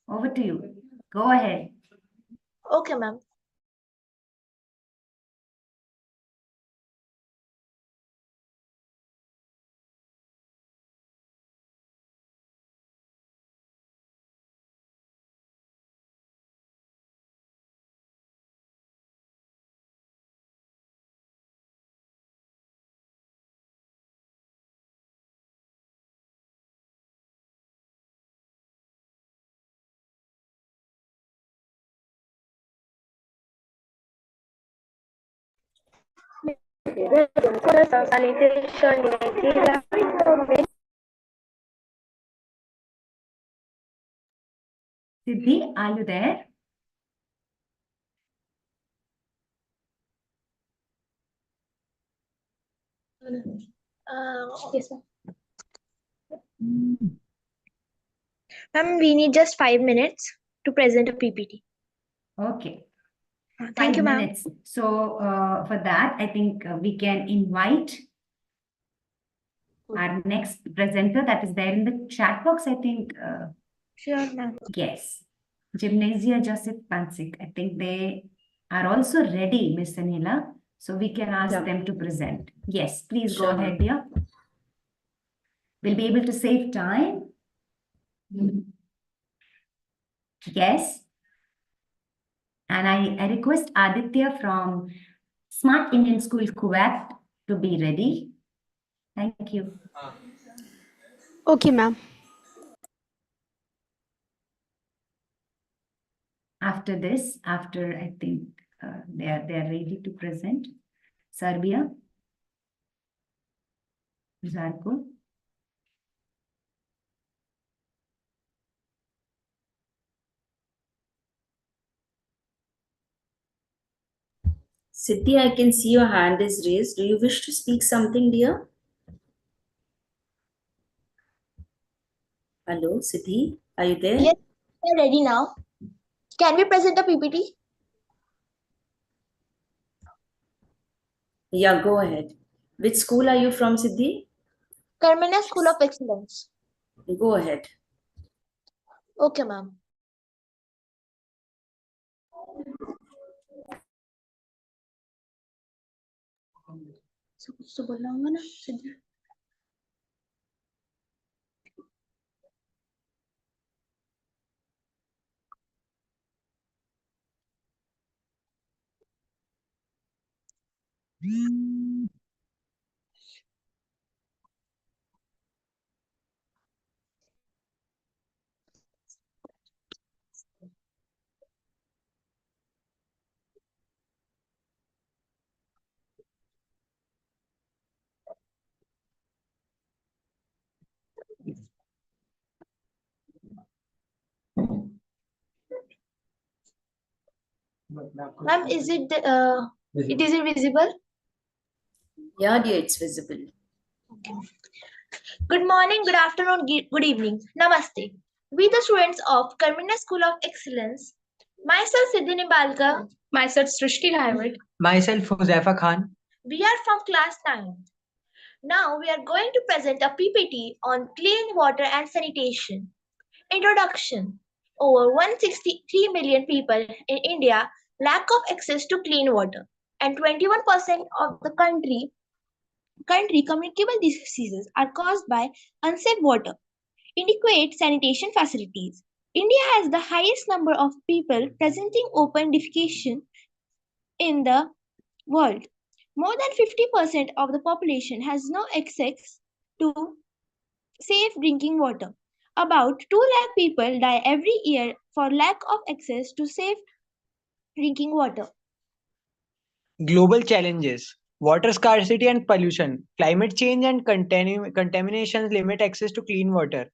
Over to you. Go ahead. Okay, ma'am. Siddhi, are you there? Yes, ma'am. Ma'am, we need just 5 minutes to present a PPT. Okay. Thank you, 5 ma'am. minutes. So for that, I think we can invite our next presenter that is there in the chat box, I think. Sure, ma'am. Yes. Gymnasia Joseph Pansik. I think they are also ready, Miss Anila. So we can ask them to present. Yes, please go Sure. ahead, dear. We'll be able to save time. Yes. And I request Aditya from Smart Indian School, Kuwait, to be ready. Thank you. Okay, ma'am. After this, after I think they are ready to present. Serbia, Zarko. Siddhi, I can see your hand is raised. Do you wish to speak something, dear? Hello, Siddhi, are you there? Yes, we are ready now. Can we present a PPT? Yeah, go ahead. Which school are you from, Siddhi? Cohort School of Excellence. Go ahead. Okay, ma'am. कुछ तो बोलना होगा ना सिद्धि? Ma'am, is it it is visible? Yeah, dear, it's visible. Good morning, good afternoon, good evening. Namaste. We the students of Cohort School of Excellence. Myself Siddhini Balka. Myself Srishti Raivat. Myself Huzaifa Khan. We are from class 9. Now we are going to present a PPT on clean water and sanitation. Introduction. Over 163 million people in India lack of access to clean water, and 21% of the country communicable diseases are caused by unsafe water. Inadequate sanitation facilities. India has the highest number of people presenting open defecation in the world. More than 50% of the population has no access to safe drinking water. About 2 lakh people die every year for lack of access to safe drinking water. Global challenges: water scarcity and pollution, climate change and contaminations limit access to clean water.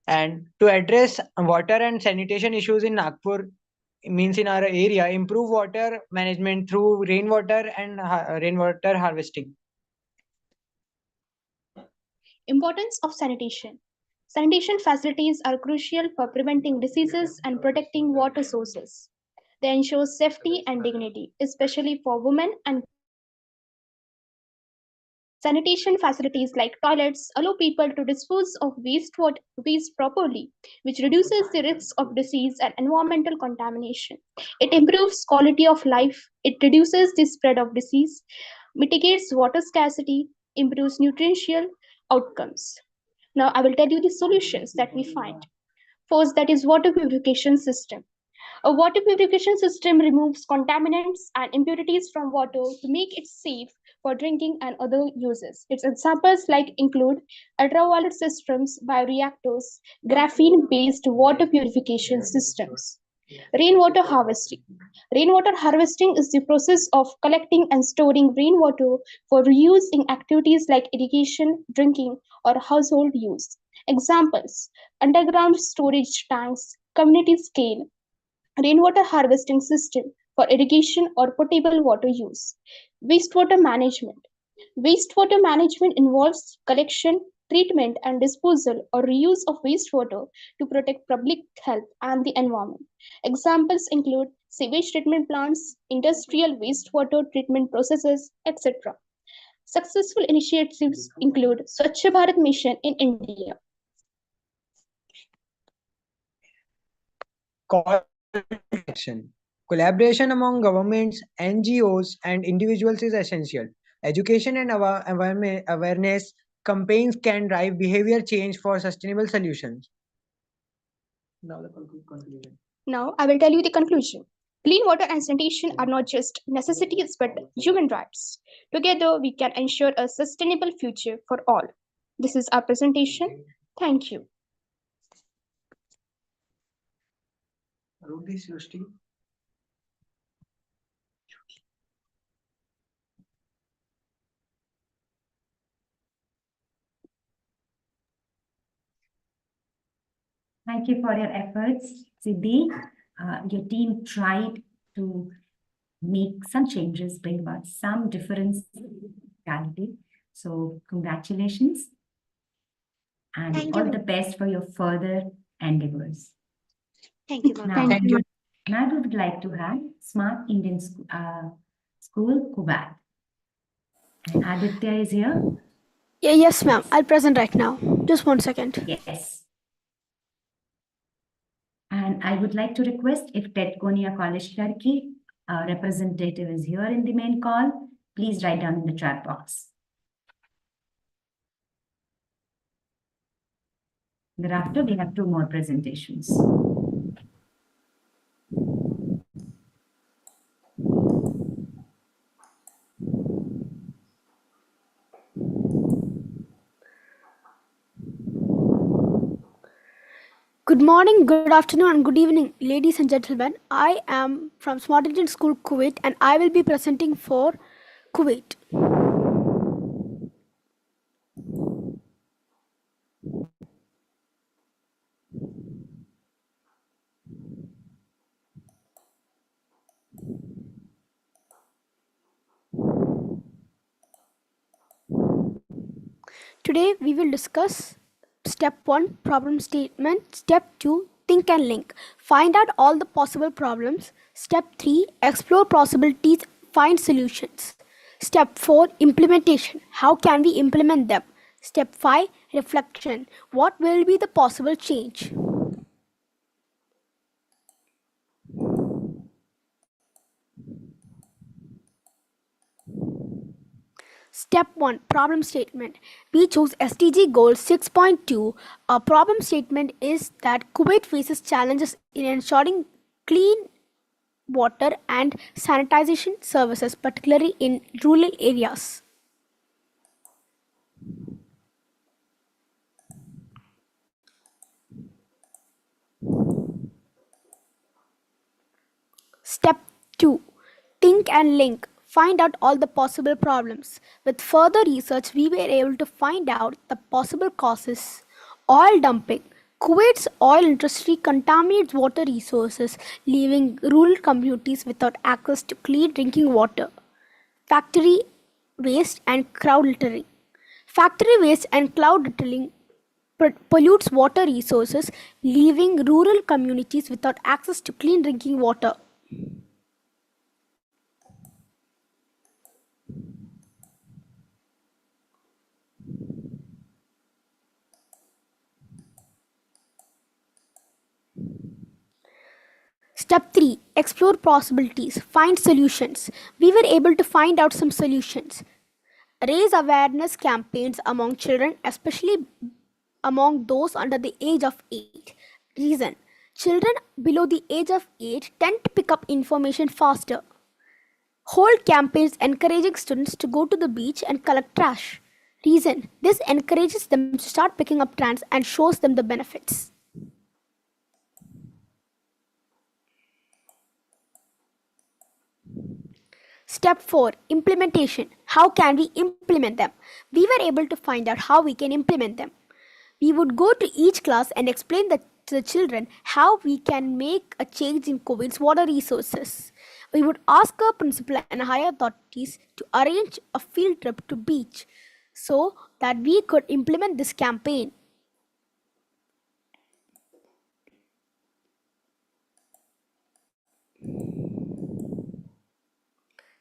And to address water and sanitation issues in Nagpur, means in our area, improve water management through rainwater and rainwater harvesting. Importance of sanitation. Sanitation facilities are crucial for preventing diseases and protecting water sources. They ensure safety and dignity, especially for women and sanitation facilities like toilets allow people to dispose of waste properly, which reduces the risk of disease and environmental contamination. It improves quality of life, it reduces the spread of disease, mitigates water scarcity, improves nutritional outcomes. Now I will tell you the solutions that we find. First, that is water purification system. A water purification system removes contaminants and impurities from water to make it safe for drinking and other uses. Its examples include ultraviolet systems, bioreactors, graphene-based water purification systems. Rainwater harvesting. Rainwater harvesting is the process of collecting and storing rainwater for reuse in activities like irrigation, drinking, or household use. Examples: underground storage tanks, community scale, rainwater harvesting system for irrigation or potable water use. Wastewater management. Wastewater management involves collection, treatment, and disposal or reuse of wastewater to protect public health and the environment. Examples include sewage treatment plants, industrial wastewater treatment processes, etc. Successful initiatives include Swachh Bharat Mission in India. Action. Collaboration among governments, NGOs, and individuals is essential. Education and awareness campaigns can drive behavior change for sustainable solutions. Now the conclusion. Now I will tell you the conclusion. Clean water and sanitation are not just necessities but human rights. Together we can ensure a sustainable future for all. This is our presentation. Thank you. Thank you for your efforts, Siddhi. Your team tried to make some changes, bring about some difference in reality. So congratulations and all the best for your further endeavors. Thank you, Now, Thank you. now I would like to have Smart Indian School, Kubat. And Aditya is here. Yes, ma'am. I'll present right now. Just 1 second. Yes. And I would like to request if Ted Konia College Turkey representative is here in the main call, please write down in the chat box. Thereafter, we have 2 more presentations. Good morning, good afternoon, and good evening, ladies and gentlemen. I am from Smart Indian School, Kuwait, and I will be presenting for Kuwait. Today we will discuss step 1 problem statement, step 2 think and link, find out all the possible problems, step 3 explore possibilities, find solutions, step 4 implementation, how can we implement them, step 5 reflection, what will be the possible change. Step 1 problem statement. We chose SDG goal 6.2. Our problem statement is that Kuwait faces challenges in ensuring clean water and sanitization services, particularly in rural areas. Step 2 think and link. Find out all the possible problems. With further research, we were able to find out the possible causes. Oil dumping. Kuwait's oil industry contaminates water resources, leaving rural communities without access to clean drinking water. Factory waste and crowd littering. Factory waste and cloud littering pollutes water resources, leaving rural communities without access to clean drinking water. Step 3 explore possibilities, find solutions. We were able to find out some solutions. Raise awareness campaigns among children, especially among those under the age of 8. Reason: children below the age of 8 tend to pick up information faster. Hold campaigns encouraging students to go to the beach and collect trash. Reason: this encourages them to start picking up trash and shows them the benefits. Step 4 implementation. How can we implement them? We were able to find out how we can implement them. We would go to each class and explain to the children how we can make a change in Kuwait's water resources. We would ask our principal and higher authorities to arrange a field trip to beach so that we could implement this campaign.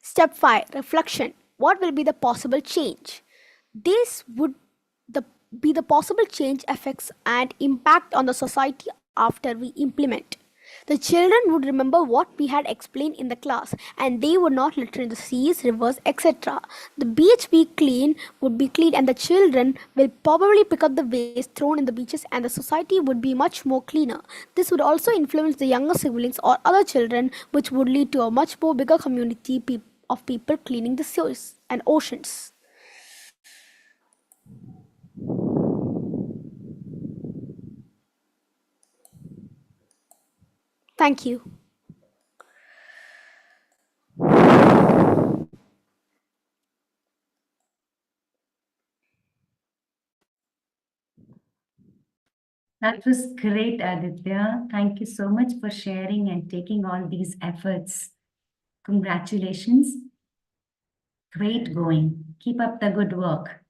Step 5 reflection. What will be the possible change? This would be the possible change effects and impact on the society after we implement. The children would remember what we had explained in the class and they would not litter in the seas, rivers, etc. The beach we clean would be clean and the children will probably pick up the waste thrown in the beaches and the society would be much more cleaner. This would also influence the younger siblings or other children, which would lead to a much more bigger community of people cleaning the seas and oceans. Thank you. That was great, Aditya. Thank you so much for sharing and taking all these efforts. Congratulations. Great going. Keep up the good work.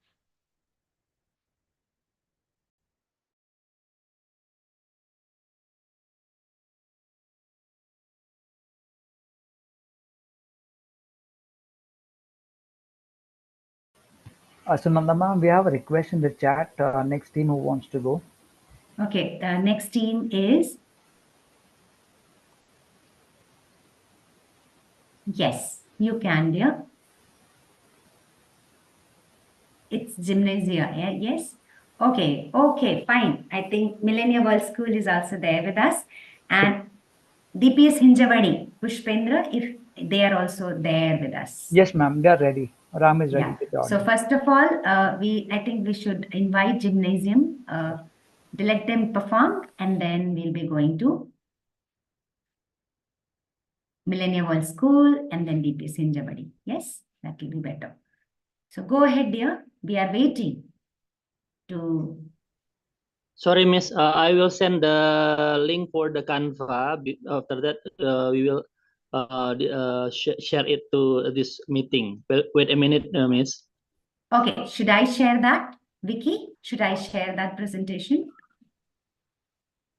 So Nanda ma'am, we have a request in the chat. Next team who wants to go? Okay, the next team is... Yes, you can, dear. It's gymnasia, yeah? Yes? Okay, fine. I think Millennium World School is also there with us. And DPS Hinjavadi, Pushpendra, if they are also there with us. Yes, ma'am, they are ready. Ram is ready to join. So first of all, I think we should invite gymnasium Let them perform, and then we'll be going to Millennium World School and then DPS Hinjabadi. Yes, that will be better. So go ahead, dear. We are waiting to. Sorry, Miss. I will send the link for the Canva. After that, we will share it to this meeting. Wait a minute, Miss. Okay, should I share that, Vicky? Should I share that presentation?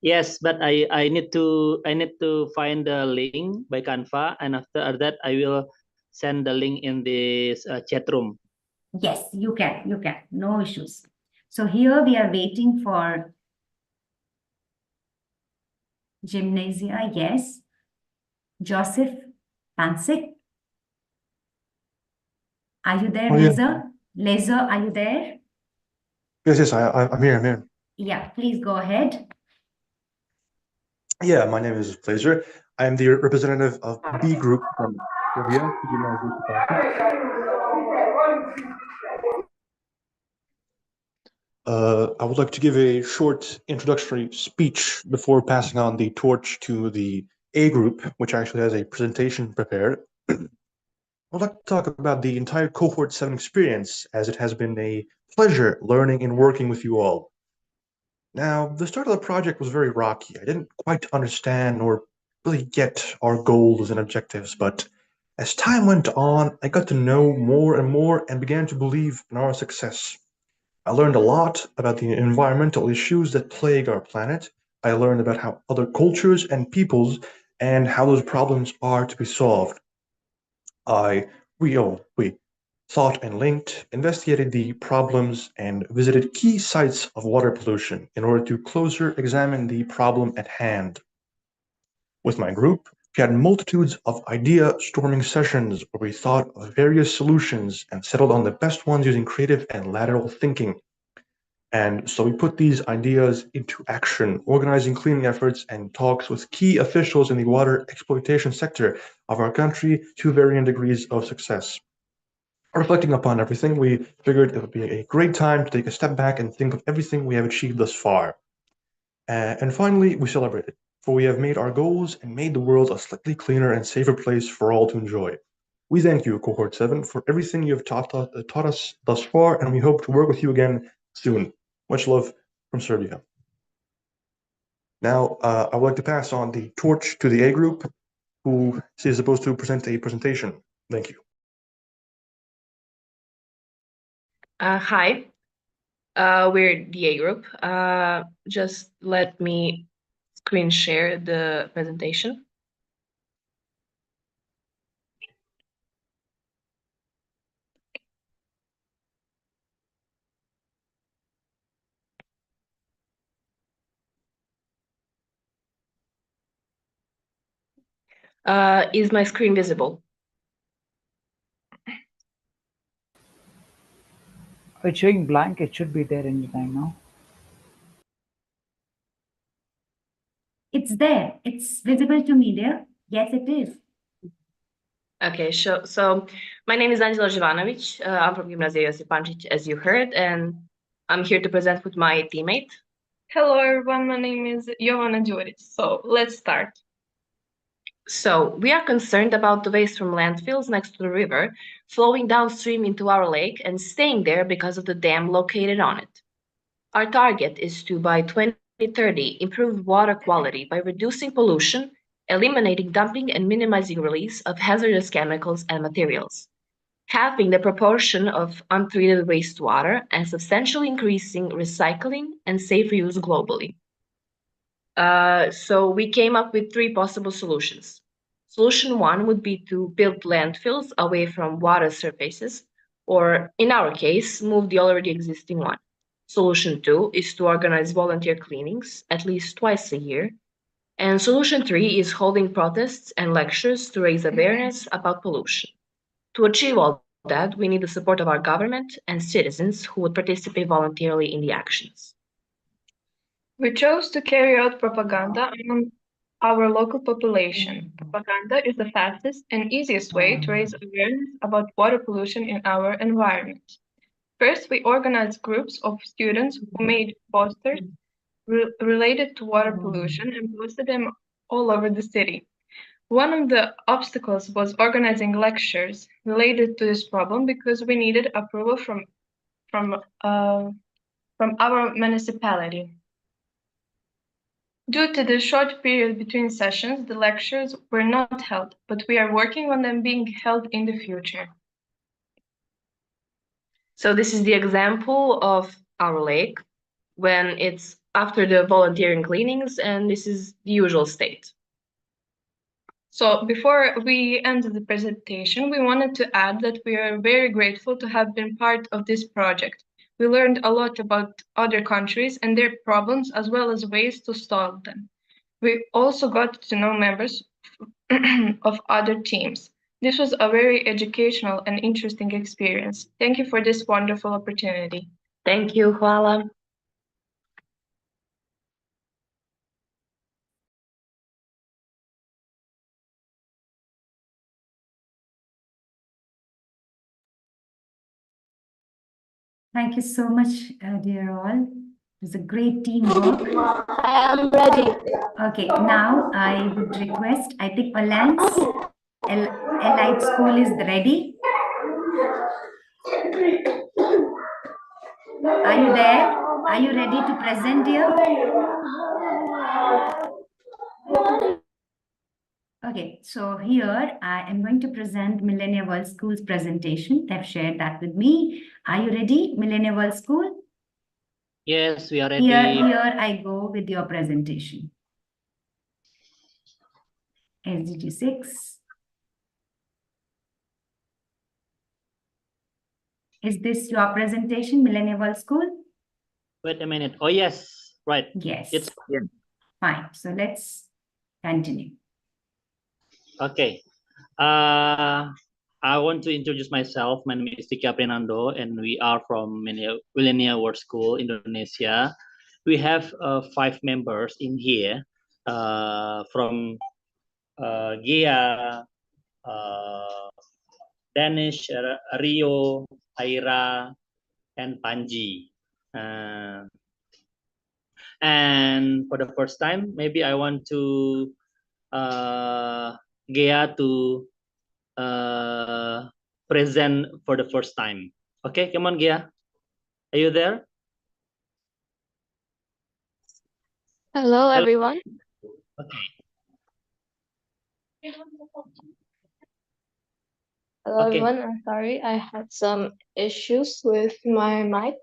Yes, but I need to find the link by Canva, and after that, I will send the link in this chat room. Yes, you can. You can. No issues. So here we are waiting for gymnasia. Yes. Joseph Pansik. Are you there, Oh, yeah. Laser? Laser, are you there? Yes, I'm here, I'm here. Yeah, please go ahead. Yeah, my name is Blazer. I am the representative of B Group from Korea. I would like to give a short introductory speech before passing on the torch to the A Group, which actually has a presentation prepared. I would like to talk about the entire Cohort 7 experience, as it has been a pleasure learning and working with you all. Now, the start of the project was very rocky. I didn't quite understand or really get our goals and objectives, but as time went on, I got to know more and more and began to believe in our success. I learned a lot about the environmental issues that plague our planet. I learned about how other cultures and peoples and how those problems are to be solved. We thought and linked, investigated the problems, and visited key sites of water pollution in order to closer examine the problem at hand. With my group, we had multitudes of idea storming sessions where we thought of various solutions and settled on the best ones using creative and lateral thinking. And so we put these ideas into action, organizing cleaning efforts and talks with key officials in the water exploitation sector of our country to varying degrees of success. Reflecting upon everything, we figured it would be a great time to take a step back and think of everything we have achieved thus far. And finally, we celebrated, for we have made our goals and made the world a slightly cleaner and safer place for all to enjoy. We thank you, Cohort 7, for everything you have taught us thus far, and we hope to work with you again soon. Much love from Serbia. Now, I would like to pass on the torch to the A group, who is supposed to present a presentation. Thank you. Hi, we're the A group. Just let me screen share the presentation. Is my screen visible? It's showing blank. It should be there anytime now. It's there. It's visible to me, dear. Yes, it is. Okay, so my name is Angela Jovanovic. I'm from Gimnazia Josip Pančić, as you heard, and I'm here to present with my teammate. Hello everyone, my name is Jovana Đurić. So let's start. So we are concerned about the waste from landfills next to the river flowing downstream into our lake and staying there because of the dam located on it. Our target is to, by 2030, improve water quality by reducing pollution, eliminating dumping, and minimizing release of hazardous chemicals and materials, halving the proportion of untreated wastewater, and substantially increasing recycling and safe reuse globally. So we came up with 3 possible solutions. Solution 1 would be to build landfills away from water surfaces, or in our case, move the already existing one. Solution 2 is to organize volunteer cleanings at least twice a year. And solution 3 is holding protests and lectures to raise awareness about pollution. To achieve all that, we need the support of our government and citizens who would participate voluntarily in the actions. We chose to carry out propaganda among our local population. Propaganda is the fastest and easiest way to raise awareness about water pollution in our environment. First, we organized groups of students who made posters related to water pollution and posted them all over the city. One of the obstacles was organizing lectures related to this problem because we needed approval from our municipality. Due to the short period between sessions, the lectures were not held, but we are working on them being held in the future. So this is the example of our lake when it's after the volunteering cleanings, and this is the usual state. So before we end the presentation, we wanted to add that we are very grateful to have been part of this project. We learned a lot about other countries and their problems, as well as ways to solve them. We also got to know members of other teams. This was a very educational and interesting experience. Thank you for this wonderful opportunity. Thank you, hvala. Thank you so much, dear all. It was a great teamwork. I am ready. Okay, now I would request, I think Alliance Elite School is ready. Are you there? Are you ready to present, dear? Okay, so here I am going to present Millennia World School's presentation. They've shared that with me. Are you ready, Millennia World School? Yes, we are ready. Here I go with your presentation. SDG 6. Is this your presentation, Millennia World School? Wait a minute. Oh, yes. Right. Yes. It's fine. So let's continue. Okay. I want to introduce myself. My name is Tika Penando, and we are from Millennia World School, Indonesia. We have 5 members in here from Gia, Danish, Rio, Aira, and Panji. And for the first time, maybe I want to Gea to present for the first time. Okay, come on, Gea. Are you there? Hello, everyone. Okay. Hello, everyone. I'm sorry, I had some issues with my mic.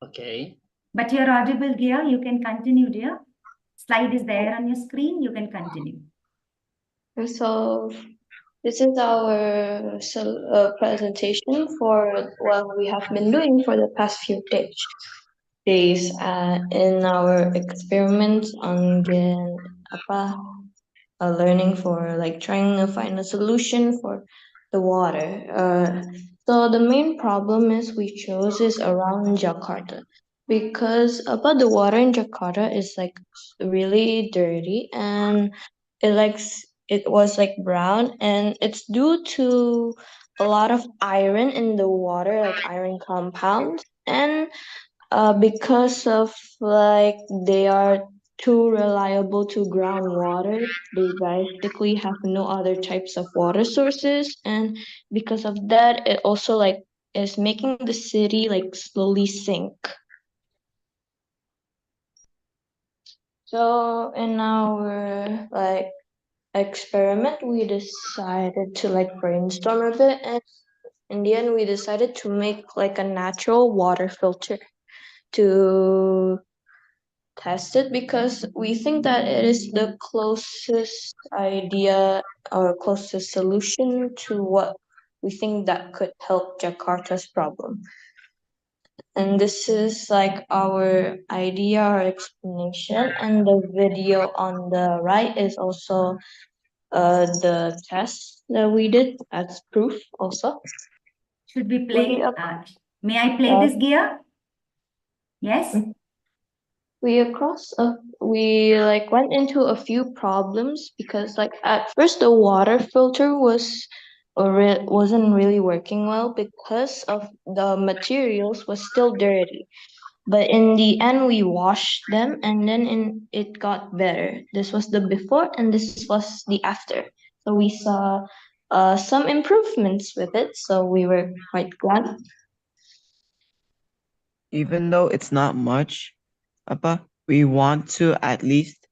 Okay. But you're audible, dear. You can continue, dear. Slide is there on your screen. You can continue. So this is our presentation for what we have been doing for the past few days in our experiments on learning for like trying to find a solution for the water. So the main problem is we chose is around Jakarta because about the water in Jakarta is like really dirty and it was like brown and it's due to a lot of iron in the water, like iron compounds, and because of like they are too reliable to groundwater, they basically have no other types of water sources, and because of that, it also like is making the city like slowly sink. So in our like experiment, we decided to like brainstorm a bit, and in the end, we decided to make like a natural water filter to test it because we think that it is the closest idea or closest solution to what we think that could help Jakarta's problem. And this is like our idea or explanation, and the video on the right is also the test that we did as proof also. Should we play? May I play this, gear? Yes. We like went into a few problems because like at first the water filter wasn't really working well because of the materials was still dirty. But in the end, we washed them, and then it got better. This was the before, and this was the after. So we saw some improvements with it. So we were quite glad. Even though it's not much, Appa, we want to at least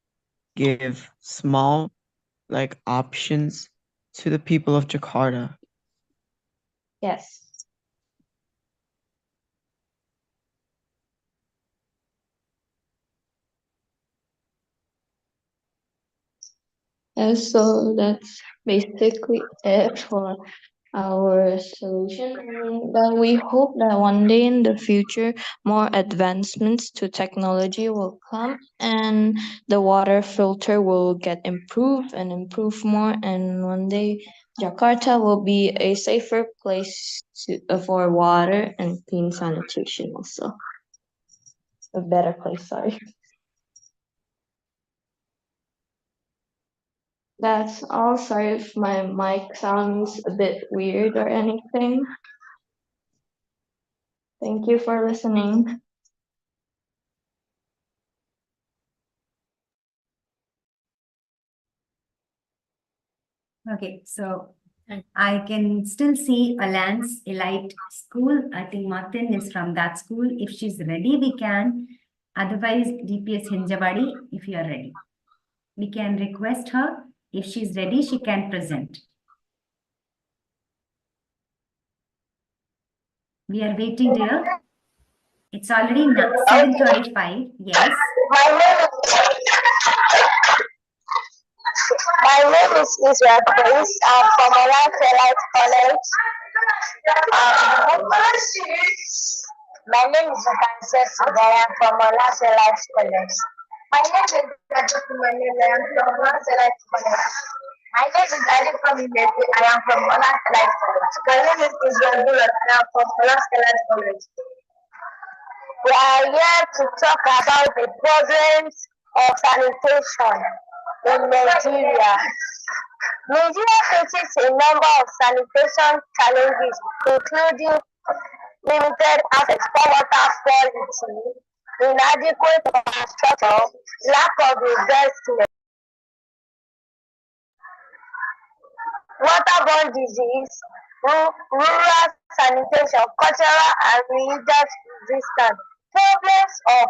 give small options to the people of Jakarta. Yes. So that's basically it for our solution. But we hope that one day in the future, more advancements to technology will come and the water filter will get improved and improve more. And one day, Jakarta will be a safer place for water and clean sanitation also. A better place, sorry. That's all. Sorry if my mic sounds a bit weird or anything. Thank you for listening. Okay, so I can still see Alliance Elite School. I think Martin is from that school. If she's ready, we can. Otherwise, DPS Hinjawadi, if you are ready. We can request her. If she's ready, she can present. We are waiting, dear. It's already 7:35. Yes. My name is Israel Grace. I'm from Alliance Elite College. My name is Frances Sugaya. I'm from Alliance Elite College. My name is Rajat Kumani. I am from Alliance Elite College. My name is Adi from Inesi. I am from Alliance Elite College. My name is Israel Bullock. I am from Alliance Elite College. We are here to talk about the problems of sanitation in Nigeria. Nigeria faces a number of sanitation challenges, including limited access to water quality, inadequate infrastructure, lack of investment, waterborne disease, rural sanitation, cultural and religious resistance, problems of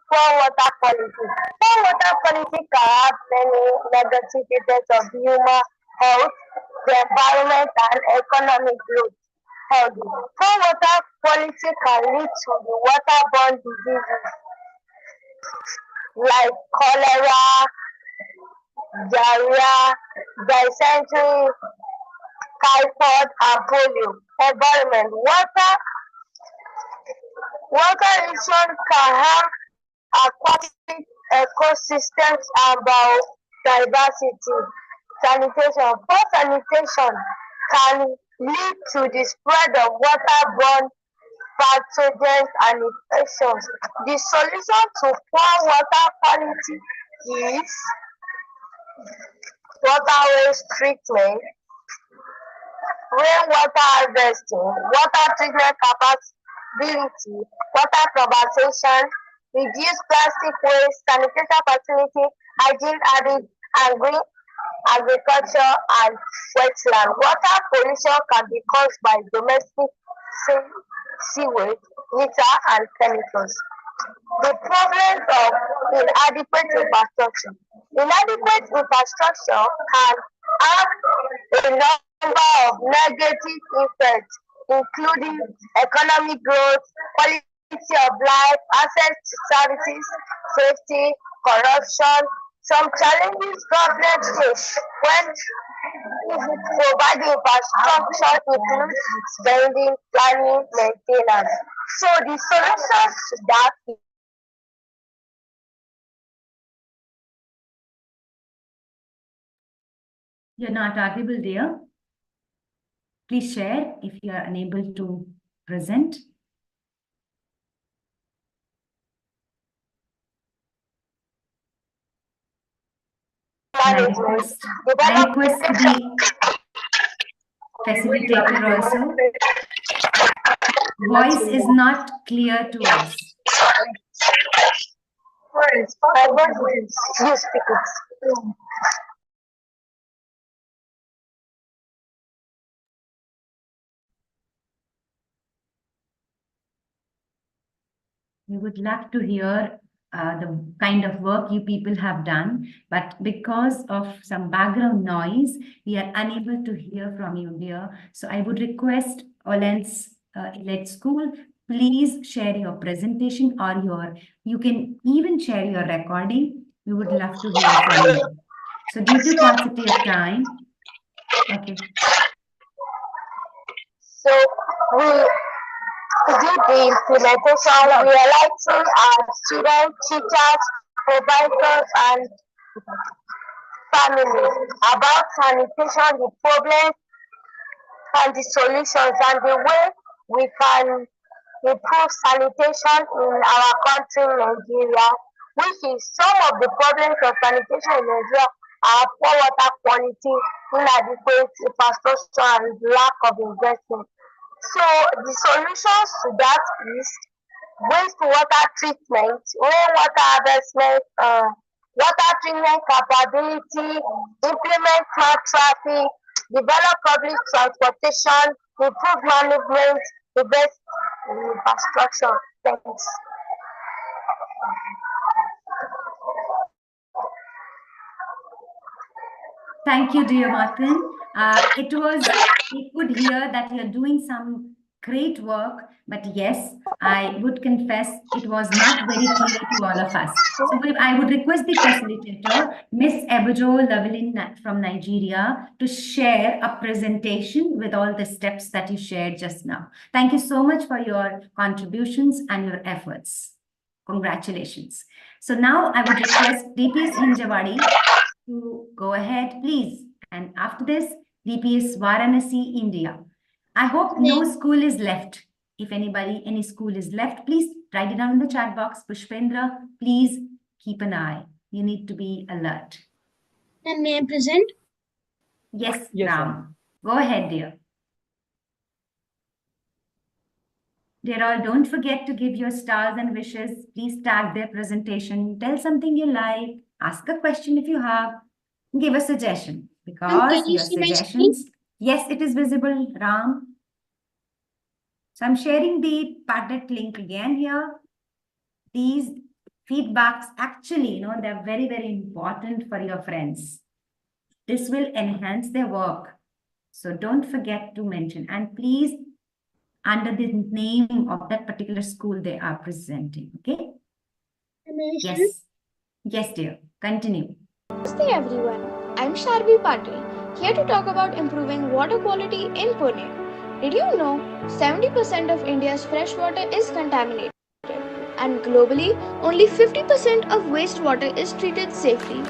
poor water quality. Poor water quality can have many negative effects on human health, the environment, and economic growth. Poor water quality can lead to the waterborne diseases like cholera, diarrhea, dysentery, typhoid, and polio. Environment. Water erosion can harm aquatic ecosystems and biodiversity. Sanitation. Poor sanitation can lead to the spread of waterborne pathogens and infections. The solution to poor water quality is water waste treatment, rainwater harvesting, water treatment capability, water conservation, reduce plastic waste, sanitation facility, hygiene habits, and green agriculture and wetland. Water pollution can be caused by domestic sewage, litter, and chemicals. The problems of inadequate infrastructure. Inadequate infrastructure can have a number of negative effects, including economic growth, quality of life, access to services, safety, corruption. Some challenges governments face when providing infrastructure includes spending, planning, maintenance. So the solution to that is You're not audible, dear. Please share if you are unable to present. I request the facilitator also. Voice is not clear to us. You speak it. We would love to hear the kind of work you people have done, but because of some background noise, we are unable to hear from you, dear. So I would request Olen's Let School, please share your presentation or you can even share your recording. We would love to hear from you. So due to paucity of time, okay. So we did the implementation, realizing our students, teachers, providers, and families about sanitation, the problems and the solutions, and the way we can improve sanitation in our country, Nigeria, which is some of the problems of sanitation in Nigeria are poor water quality, inadequate infrastructure, and lack of investment. So the solutions to that is wastewater treatment, rainwater harvestment, water treatment capability, implement smart traffic, develop public transportation, improve management, invest in infrastructure. Thanks. Thank you, dear Martin. We could hear that you're doing some great work, but yes, I would confess it was not very clear to all of us. So I would request the facilitator, Miss Ebujol Lavalin from Nigeria, to share a presentation with all the steps that you shared just now. Thank you so much for your contributions and your efforts. Congratulations. So now I would request DPS Hinjawadi to go ahead, please. And after this, DPS Varanasi, India. I hope no school is left. If any school is left, please write it down in the chat box. Pushpendra, please keep an eye. You need to be alert. And may I present? Yes, Yes, Ram. Go ahead, dear. Dear all, don't forget to give your stars and wishes. Please tag their presentation. Tell something you like. Ask a question if you have. Give a suggestion. Because Can you your see my screen? suggestions... Yes, it is visible, Ram. So I'm sharing the padded link again here. These feedbacks actually, they're very, very important for your friends. This will enhance their work. So don't forget to mention. And please, under the name of that particular school they are presenting, okay? Yes. Yes, dear. Continue. Namaste everyone. I'm Sharvi Patil, here to talk about improving water quality in Pune. Did you know 70% of India's fresh water is contaminated? And globally, only 50% of wastewater is treated safely.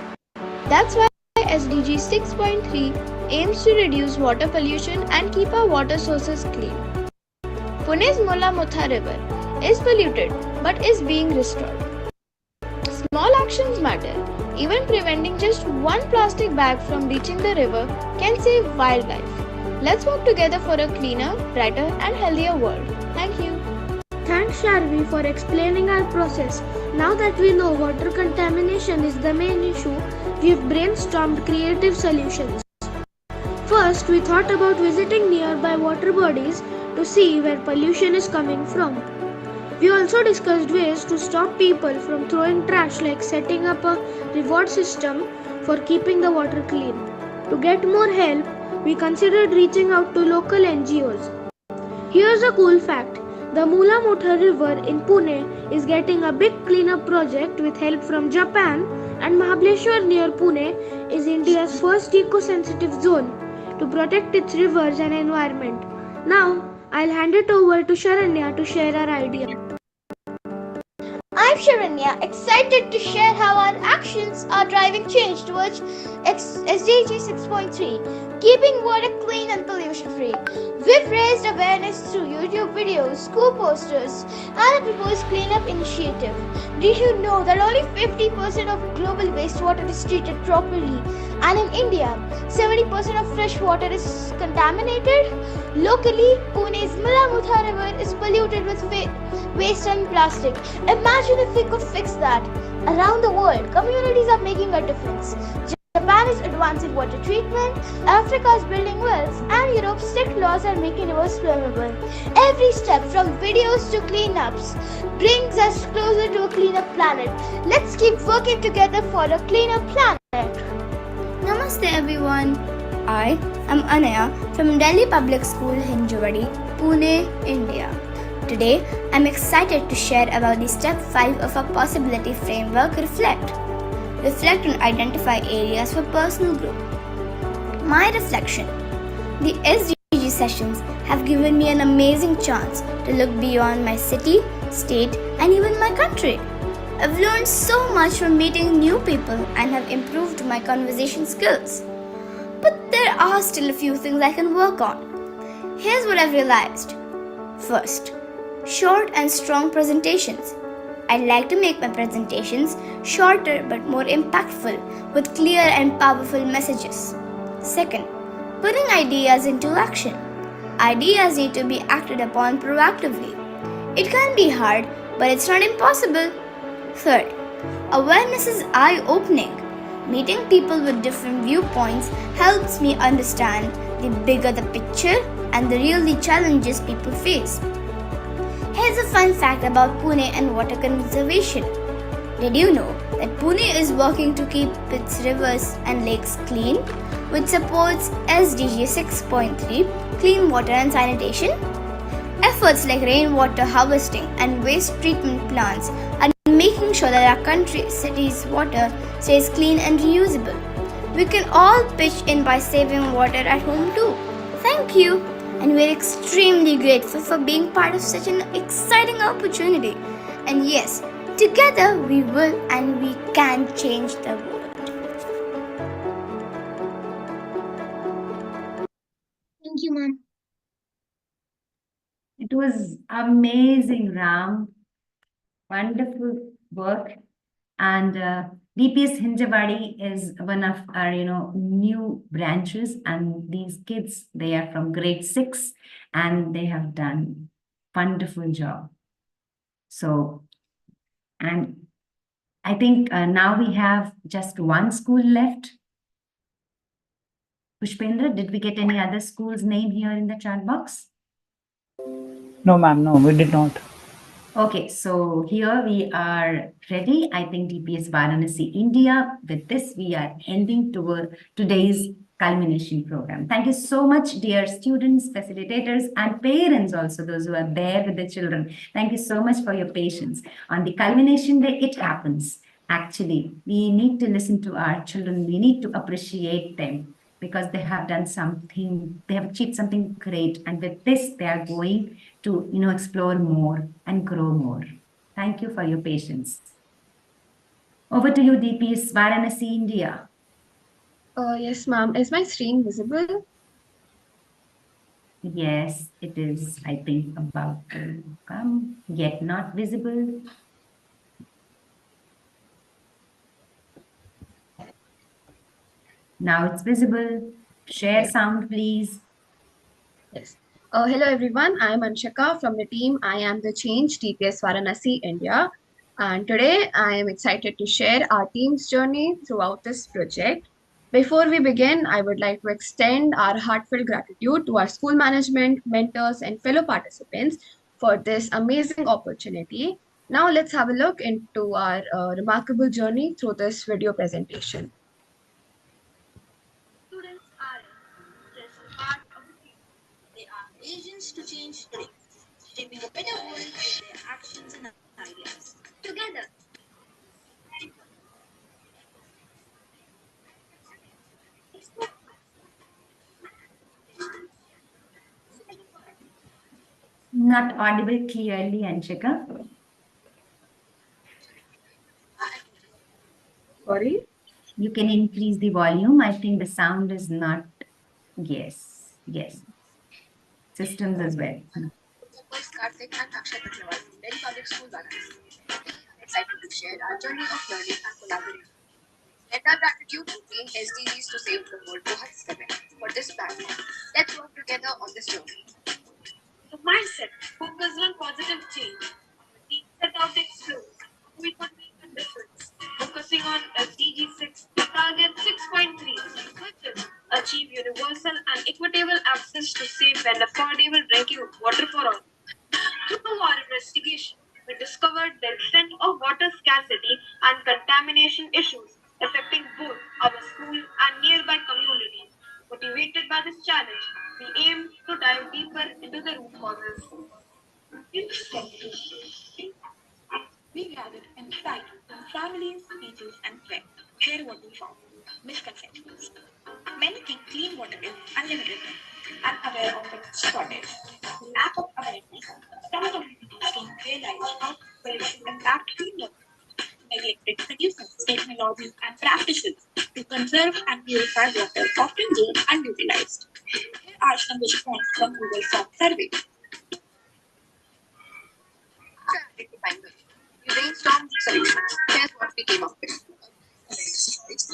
That's why SDG 6.3 aims to reduce water pollution and keep our water sources clean. Pune's Mulla Mutha River is polluted but is being restored. Small actions matter. Even preventing just one plastic bag from reaching the river can save wildlife. Let's work together for a cleaner, brighter and healthier world. Thank you. Thanks, Sharvi, for explaining our process. Now that we know water contamination is the main issue, we've brainstormed creative solutions. First, we thought about visiting nearby water bodies to see where pollution is coming from. We also discussed ways to stop people from throwing trash, like setting up a reward system for keeping the water clean. To get more help, we considered reaching out to local NGOs. Here's a cool fact. The Mulla Mutha River in Pune is getting a big cleanup project with help from Japan, and Mahabaleshwar near Pune is India's first eco-sensitive zone to protect its rivers and environment. Now, I'll hand it over to Sharanya to share our idea. I'm Sharanya, excited to share how our actions are driving change towards SDG 6.3, keeping water clean and pollution-free. We've raised awareness through YouTube videos, school posters, and a proposed cleanup initiative. Did you know that only 50% of global wastewater is treated properly? And in India, 70% of fresh water is contaminated? Locally, Pune's Mulla Mutha river is polluted with waste and plastic. Imagine if we could fix that. Around the world, communities are making a difference. Japan is advancing water treatment, Africa is building wells, and Europe's strict laws are making rivers swimmable. Every step, from videos to cleanups, brings us closer to a cleaner planet. Let's keep working together for a cleaner planet. Namaste everyone. I am Anaya from Delhi Public School, Hinjawadi, Pune, India. Today, I'm excited to share about the step 5 of our possibility framework, Reflect. Reflect and identify areas for personal growth. My reflection. The SDG sessions have given me an amazing chance to look beyond my city, state, and even my country. I've learned so much from meeting new people and have improved my conversation skills. But there are still a few things I can work on. Here's what I've realized. First, short and strong presentations. I'd like to make my presentations shorter but more impactful with clear and powerful messages. Second, putting ideas into action. Ideas need to be acted upon proactively. It can be hard, but it's not impossible. Third, awareness is eye-opening. Meeting people with different viewpoints helps me understand the bigger the picture and the real challenges people face. Here's a fun fact about Pune and water conservation. Did you know that Pune is working to keep its rivers and lakes clean, which supports SDG 6.3, clean water and sanitation? Efforts like rainwater harvesting and waste treatment plants are making sure that our city's water stays clean and reusable. We can all pitch in by saving water at home too. Thank you, and we're extremely grateful for being part of such an exciting opportunity. And yes, together we will and we can change the world. Thank you, ma'am. It was amazing, Ram. Wonderful work. And DPS Hinjawadi is one of our, new branches. And these kids, they are from grade 6 and they have done wonderful job. So, and I think now we have just one school left. Pushpendra, did we get any other school's name here in the chat box? No, ma'am, no, we did not. Okay, so here we are ready. I think DPS Varanasi, India. With this, we are ending today's culmination program. Thank you so much, dear students, facilitators, and parents also, those who are there with the children. Thank you so much for your patience. On the culmination day, it happens. Actually, we need to listen to our children. We need to appreciate them because they have done something, they have achieved something great. And with this, they are going to, explore more and grow more. Thank you for your patience. Over to you, DPS Varanasi, India. Yes, ma'am. Is my screen visible? Yes, it is, I think, about to come, yet not visible. Now it's visible. Share sound, please. Yes. Hello, everyone. I am Anshika from the team I Am the Change, TPS Varanasi, India. And today I am excited to share our team's journey throughout this project. Before we begin, I would like to extend our heartfelt gratitude to our school management, mentors, and fellow participants for this amazing opportunity. Now let's have a look into our remarkable journey through this video presentation. Students are an integral part of the future. They are agents to change things, shaping a better world with their actions and ideas. Together, Not audible clearly, Anshika. Sorry? You can increase the volume. I think the sound is not, yes. Systems as well. Karthik and Akshay Patrawal from Delhi Public School, Varanasi. Excited to share our journey of learning and collaboration. Let our gratitude to Team SDGs to Save the World Cohort 7 for this platform. Let's work together on this journey. The mindset focused on positive change. The team set out to explore how we could make a difference, focusing on SDG6 target 6.3, which is achieve universal and equitable access to safe and affordable drinking water for all. Through our investigation, we discovered the extent of water scarcity and contamination issues affecting both our school and nearby communities. Motivated by this challenge, we aim to dive deeper into the root causes. In this presentation, we gathered insight from families, teachers, and friends. Here what we found. Misconceptions. Many think clean water is unlimited and aware of its shortage. Lack of awareness. Some communities don't realize how pollution impacts clean water. Neglected solutions, technologies, and practices to conserve and purify water often go unutilized. Here are some responses from Google Form survey. We brainstormed solutions. Here's what we came up with.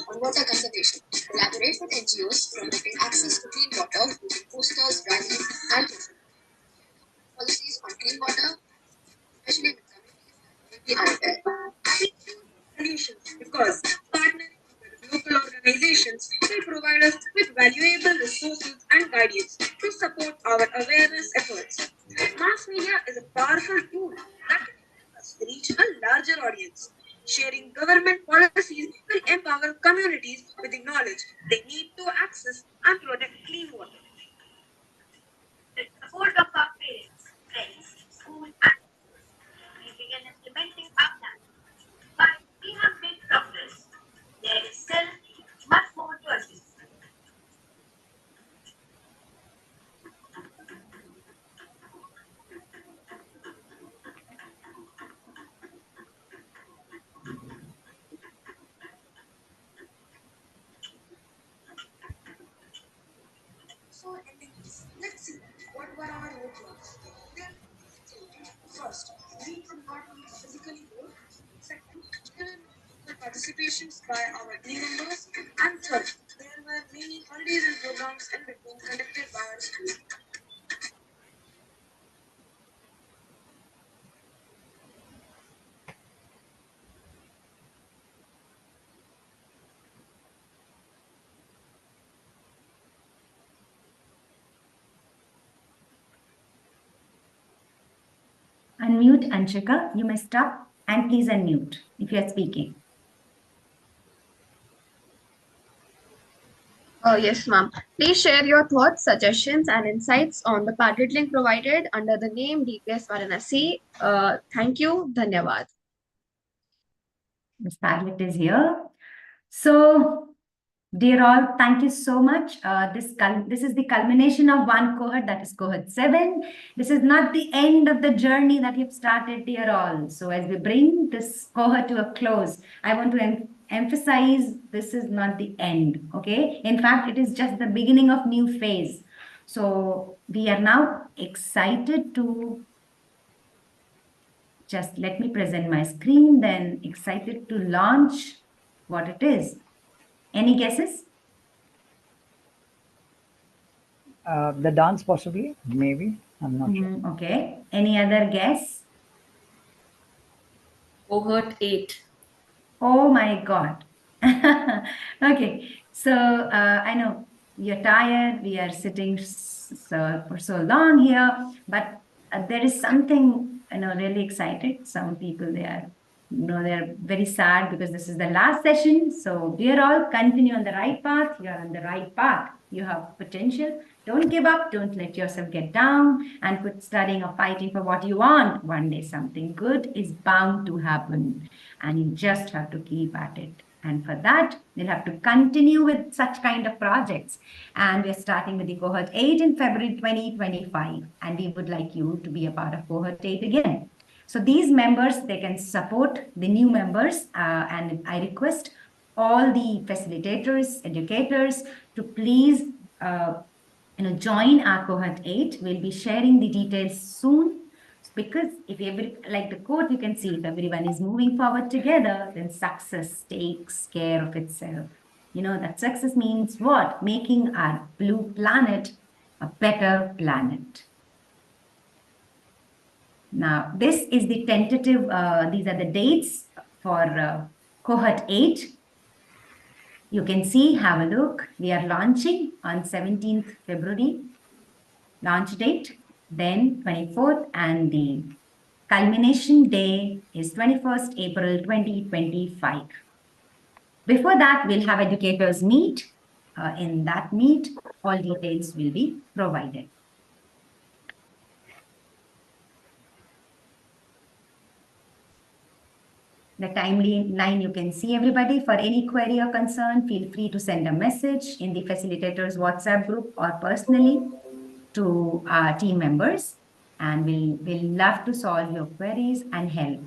On water conservation, collaborate with NGOs promoting access to clean water using posters, rallies, and policies on clean water, especially with communities that may be unaware. Solutions, because partnering with local organizations will provide us with valuable resources and guidance to support our awareness efforts. Mass media is a powerful tool that can help us reach a larger audience. Sharing government policies will empower communities with the knowledge they need to access and protect clean water. With the support of our parents, friends, school, and we began implementing our plan. But we have made progress. There is still much more to achieve. So, let's see what were our roadblocks. First, we could not meet physically both. Second, there were no participations by our team members. And third, there were many holidays and programs in between conducted by our school. Unmute Anshika. You may stop and please unmute if you are speaking. Yes, ma'am. Please share your thoughts, suggestions, and insights on the Padlet link provided under the name DPS Varanasi. Thank you. Dhanyavad. Ms. Padlet is here. So, dear all, thank you so much. This is the culmination of one cohort, that is cohort 7. This is not the end of the journey that you've started, dear all. So as we bring this cohort to a close, I want to emphasize this is not the end, okay? In fact, it is just the beginning of new phase. So we are now excited to, just let me present my screen, then excited to launch what it is. Any guesses? The dance possibly, maybe. I'm not sure. Okay. Any other guess? Cohort 8. Oh my God. Okay. So I know you're tired. We are sitting for so long here, but there is something, really excited. Some people, they're very sad because this is the last session. So we are all continue on the right path. You're on the right path. You have potential. Don't give up. Don't let yourself get down and quit studying or fighting for what you want. One day something good is bound to happen and you just have to keep at it. And for that, we'll have to continue with such kind of projects. And we're starting with the cohort 8 in February 2025. And we would like you to be a part of cohort 8 again. So these members, they can support the new members. And I request all the facilitators, educators to please join our cohort 8. We'll be sharing the details soon. Because if like the quote, you can see if everyone is moving forward together, then success takes care of itself. That success means what? Making our blue planet a better planet. Now, this is the tentative, these are the dates for cohort 8. You can see, have a look. We are launching on 17th February, launch date, then 24th, and the culmination day is 21st April 2025. Before that, we'll have educators meet. In that meet, all details will be provided. The timeline you can see, everybody. For any query or concern, feel free to send a message in the facilitators WhatsApp group or personally to our team members, and we'll love to solve your queries and help.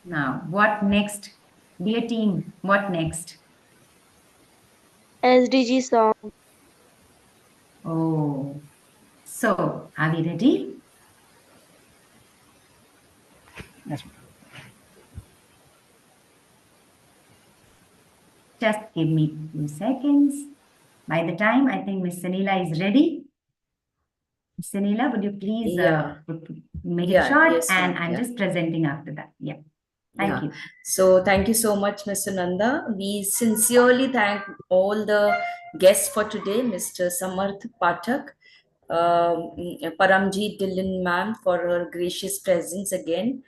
Now, what next? Dear team, what next? SDG song. Oh, so are we ready? Yes. Just give me 2 seconds. By the time I think Miss Sanila is ready. Miss Sanila, would you please make it short? Yes, and I'm just presenting after that. Yeah. Thank you. So thank you so much, Mr. Nanda. We sincerely thank all the guests for today, Mr. Samarth Pathak, Paramjeet Dillon ma'am for her gracious presence again,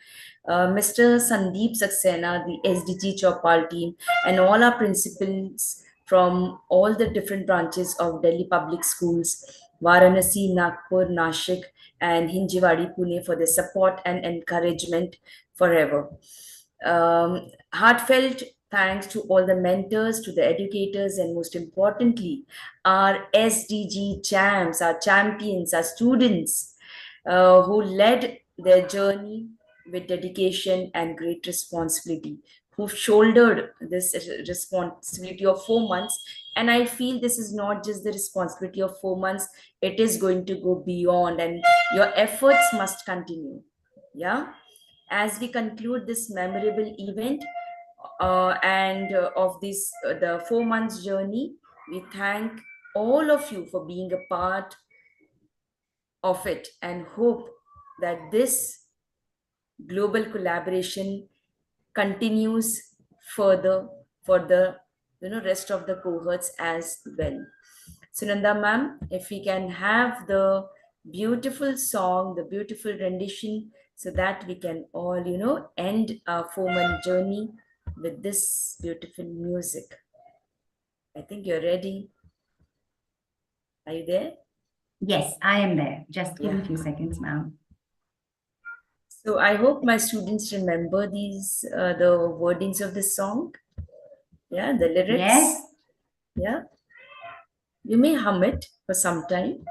Mr. Sandeep Saxena, the SDG Chopal team, and all our principals from all the different branches of Delhi Public Schools, Varanasi, Nagpur, Nashik, and Hinjewadi, Pune for their support and encouragement forever. Heartfelt thanks to all the mentors, to the educators, and most importantly, our SDG champs, our champions, our students who led their journey with dedication and great responsibility, who shouldered this responsibility of 4 months. And I feel this is not just the responsibility of 4 months, it is going to go beyond, and your efforts must continue. Yeah. As we conclude this memorable event of this the 4 months journey, we thank all of you for being a part of it and hope that this global collaboration continues further for the rest of the cohorts as well. Sunanda ma'am, if we can have the beautiful song, the beautiful rendition, so that we can all end our 4-month journey with this beautiful music. I think you're ready. Are you there? Yes, I am there. Just give me a few seconds, ma'am. So I hope my students remember these the wordings of this song. Yeah, the lyrics. Yes. Yeah. You may hum it for some time.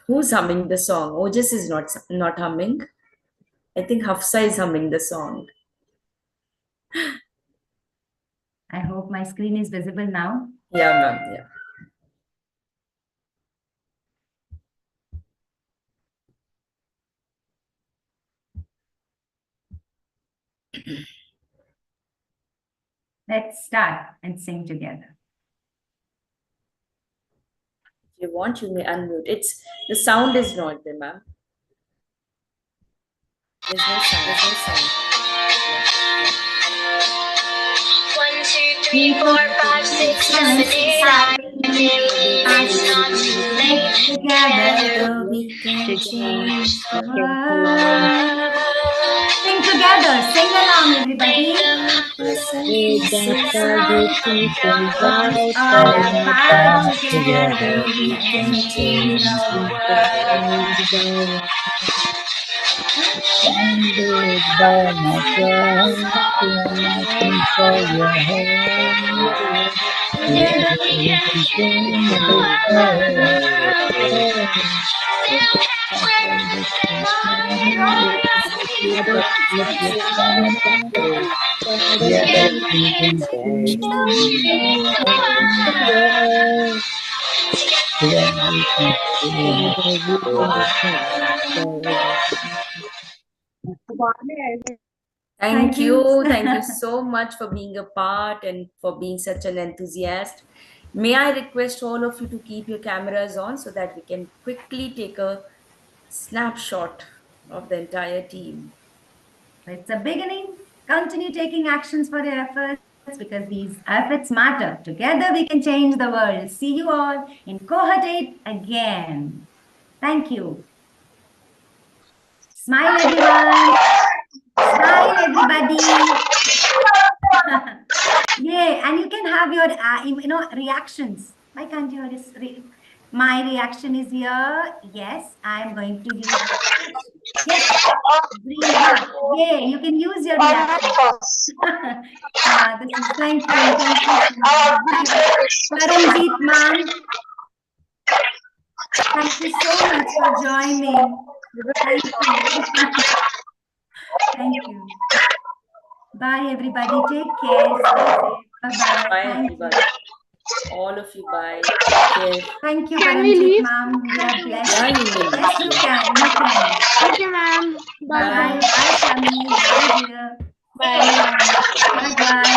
Who's humming the song? Ojas is not humming. I think Hafsa is humming the song. I hope my screen is visible now. Yeah, ma'am. Yeah. Let's start and sing together. If you want, you may unmute. The sound is not there, ma'am. There's no sound. There's no sound. 1, 2, 3, 4, 5, 6, 7, 8, 9, 10. It's not too late. Together we can change the world. Sing together. Sing along, everybody. All about together we can change the world. Standing by my side, nothing for your hand. Together we can change the world. Together we can change the world. Together we can change the world. Thank you. Thank you so much for being a part and for being such an enthusiast. May I request all of you to keep your cameras on so that we can quickly take a snapshot of the entire team. It's a beginning. Continue taking actions for your efforts because these efforts matter. Together we can change the world. See you all in Cohort 8 again. Thank you. Smile, everyone. Smile, everybody. Yay, and you can have your, reactions. Why can't you just my reaction is here. Yes, I'm going to use. Yes, green heart. Yay, you can use your reaction. Yeah, this is, thank you. Paramjeet ma'am. Thank you so much for joining. Thank you. Thank you. Bye, everybody. Take care. Stay safe. Bye-bye. Bye, Thank everybody. you. All of you, bye. Take care. Thank you, Can we Paramjeet leave? ma'am. We are blessed. Yeah, you may leave. Yes, you can. You can. Thank you, ma'am. Bye. Bye. Bye, Shami. Bye, dear. Bye. Bye. Bye.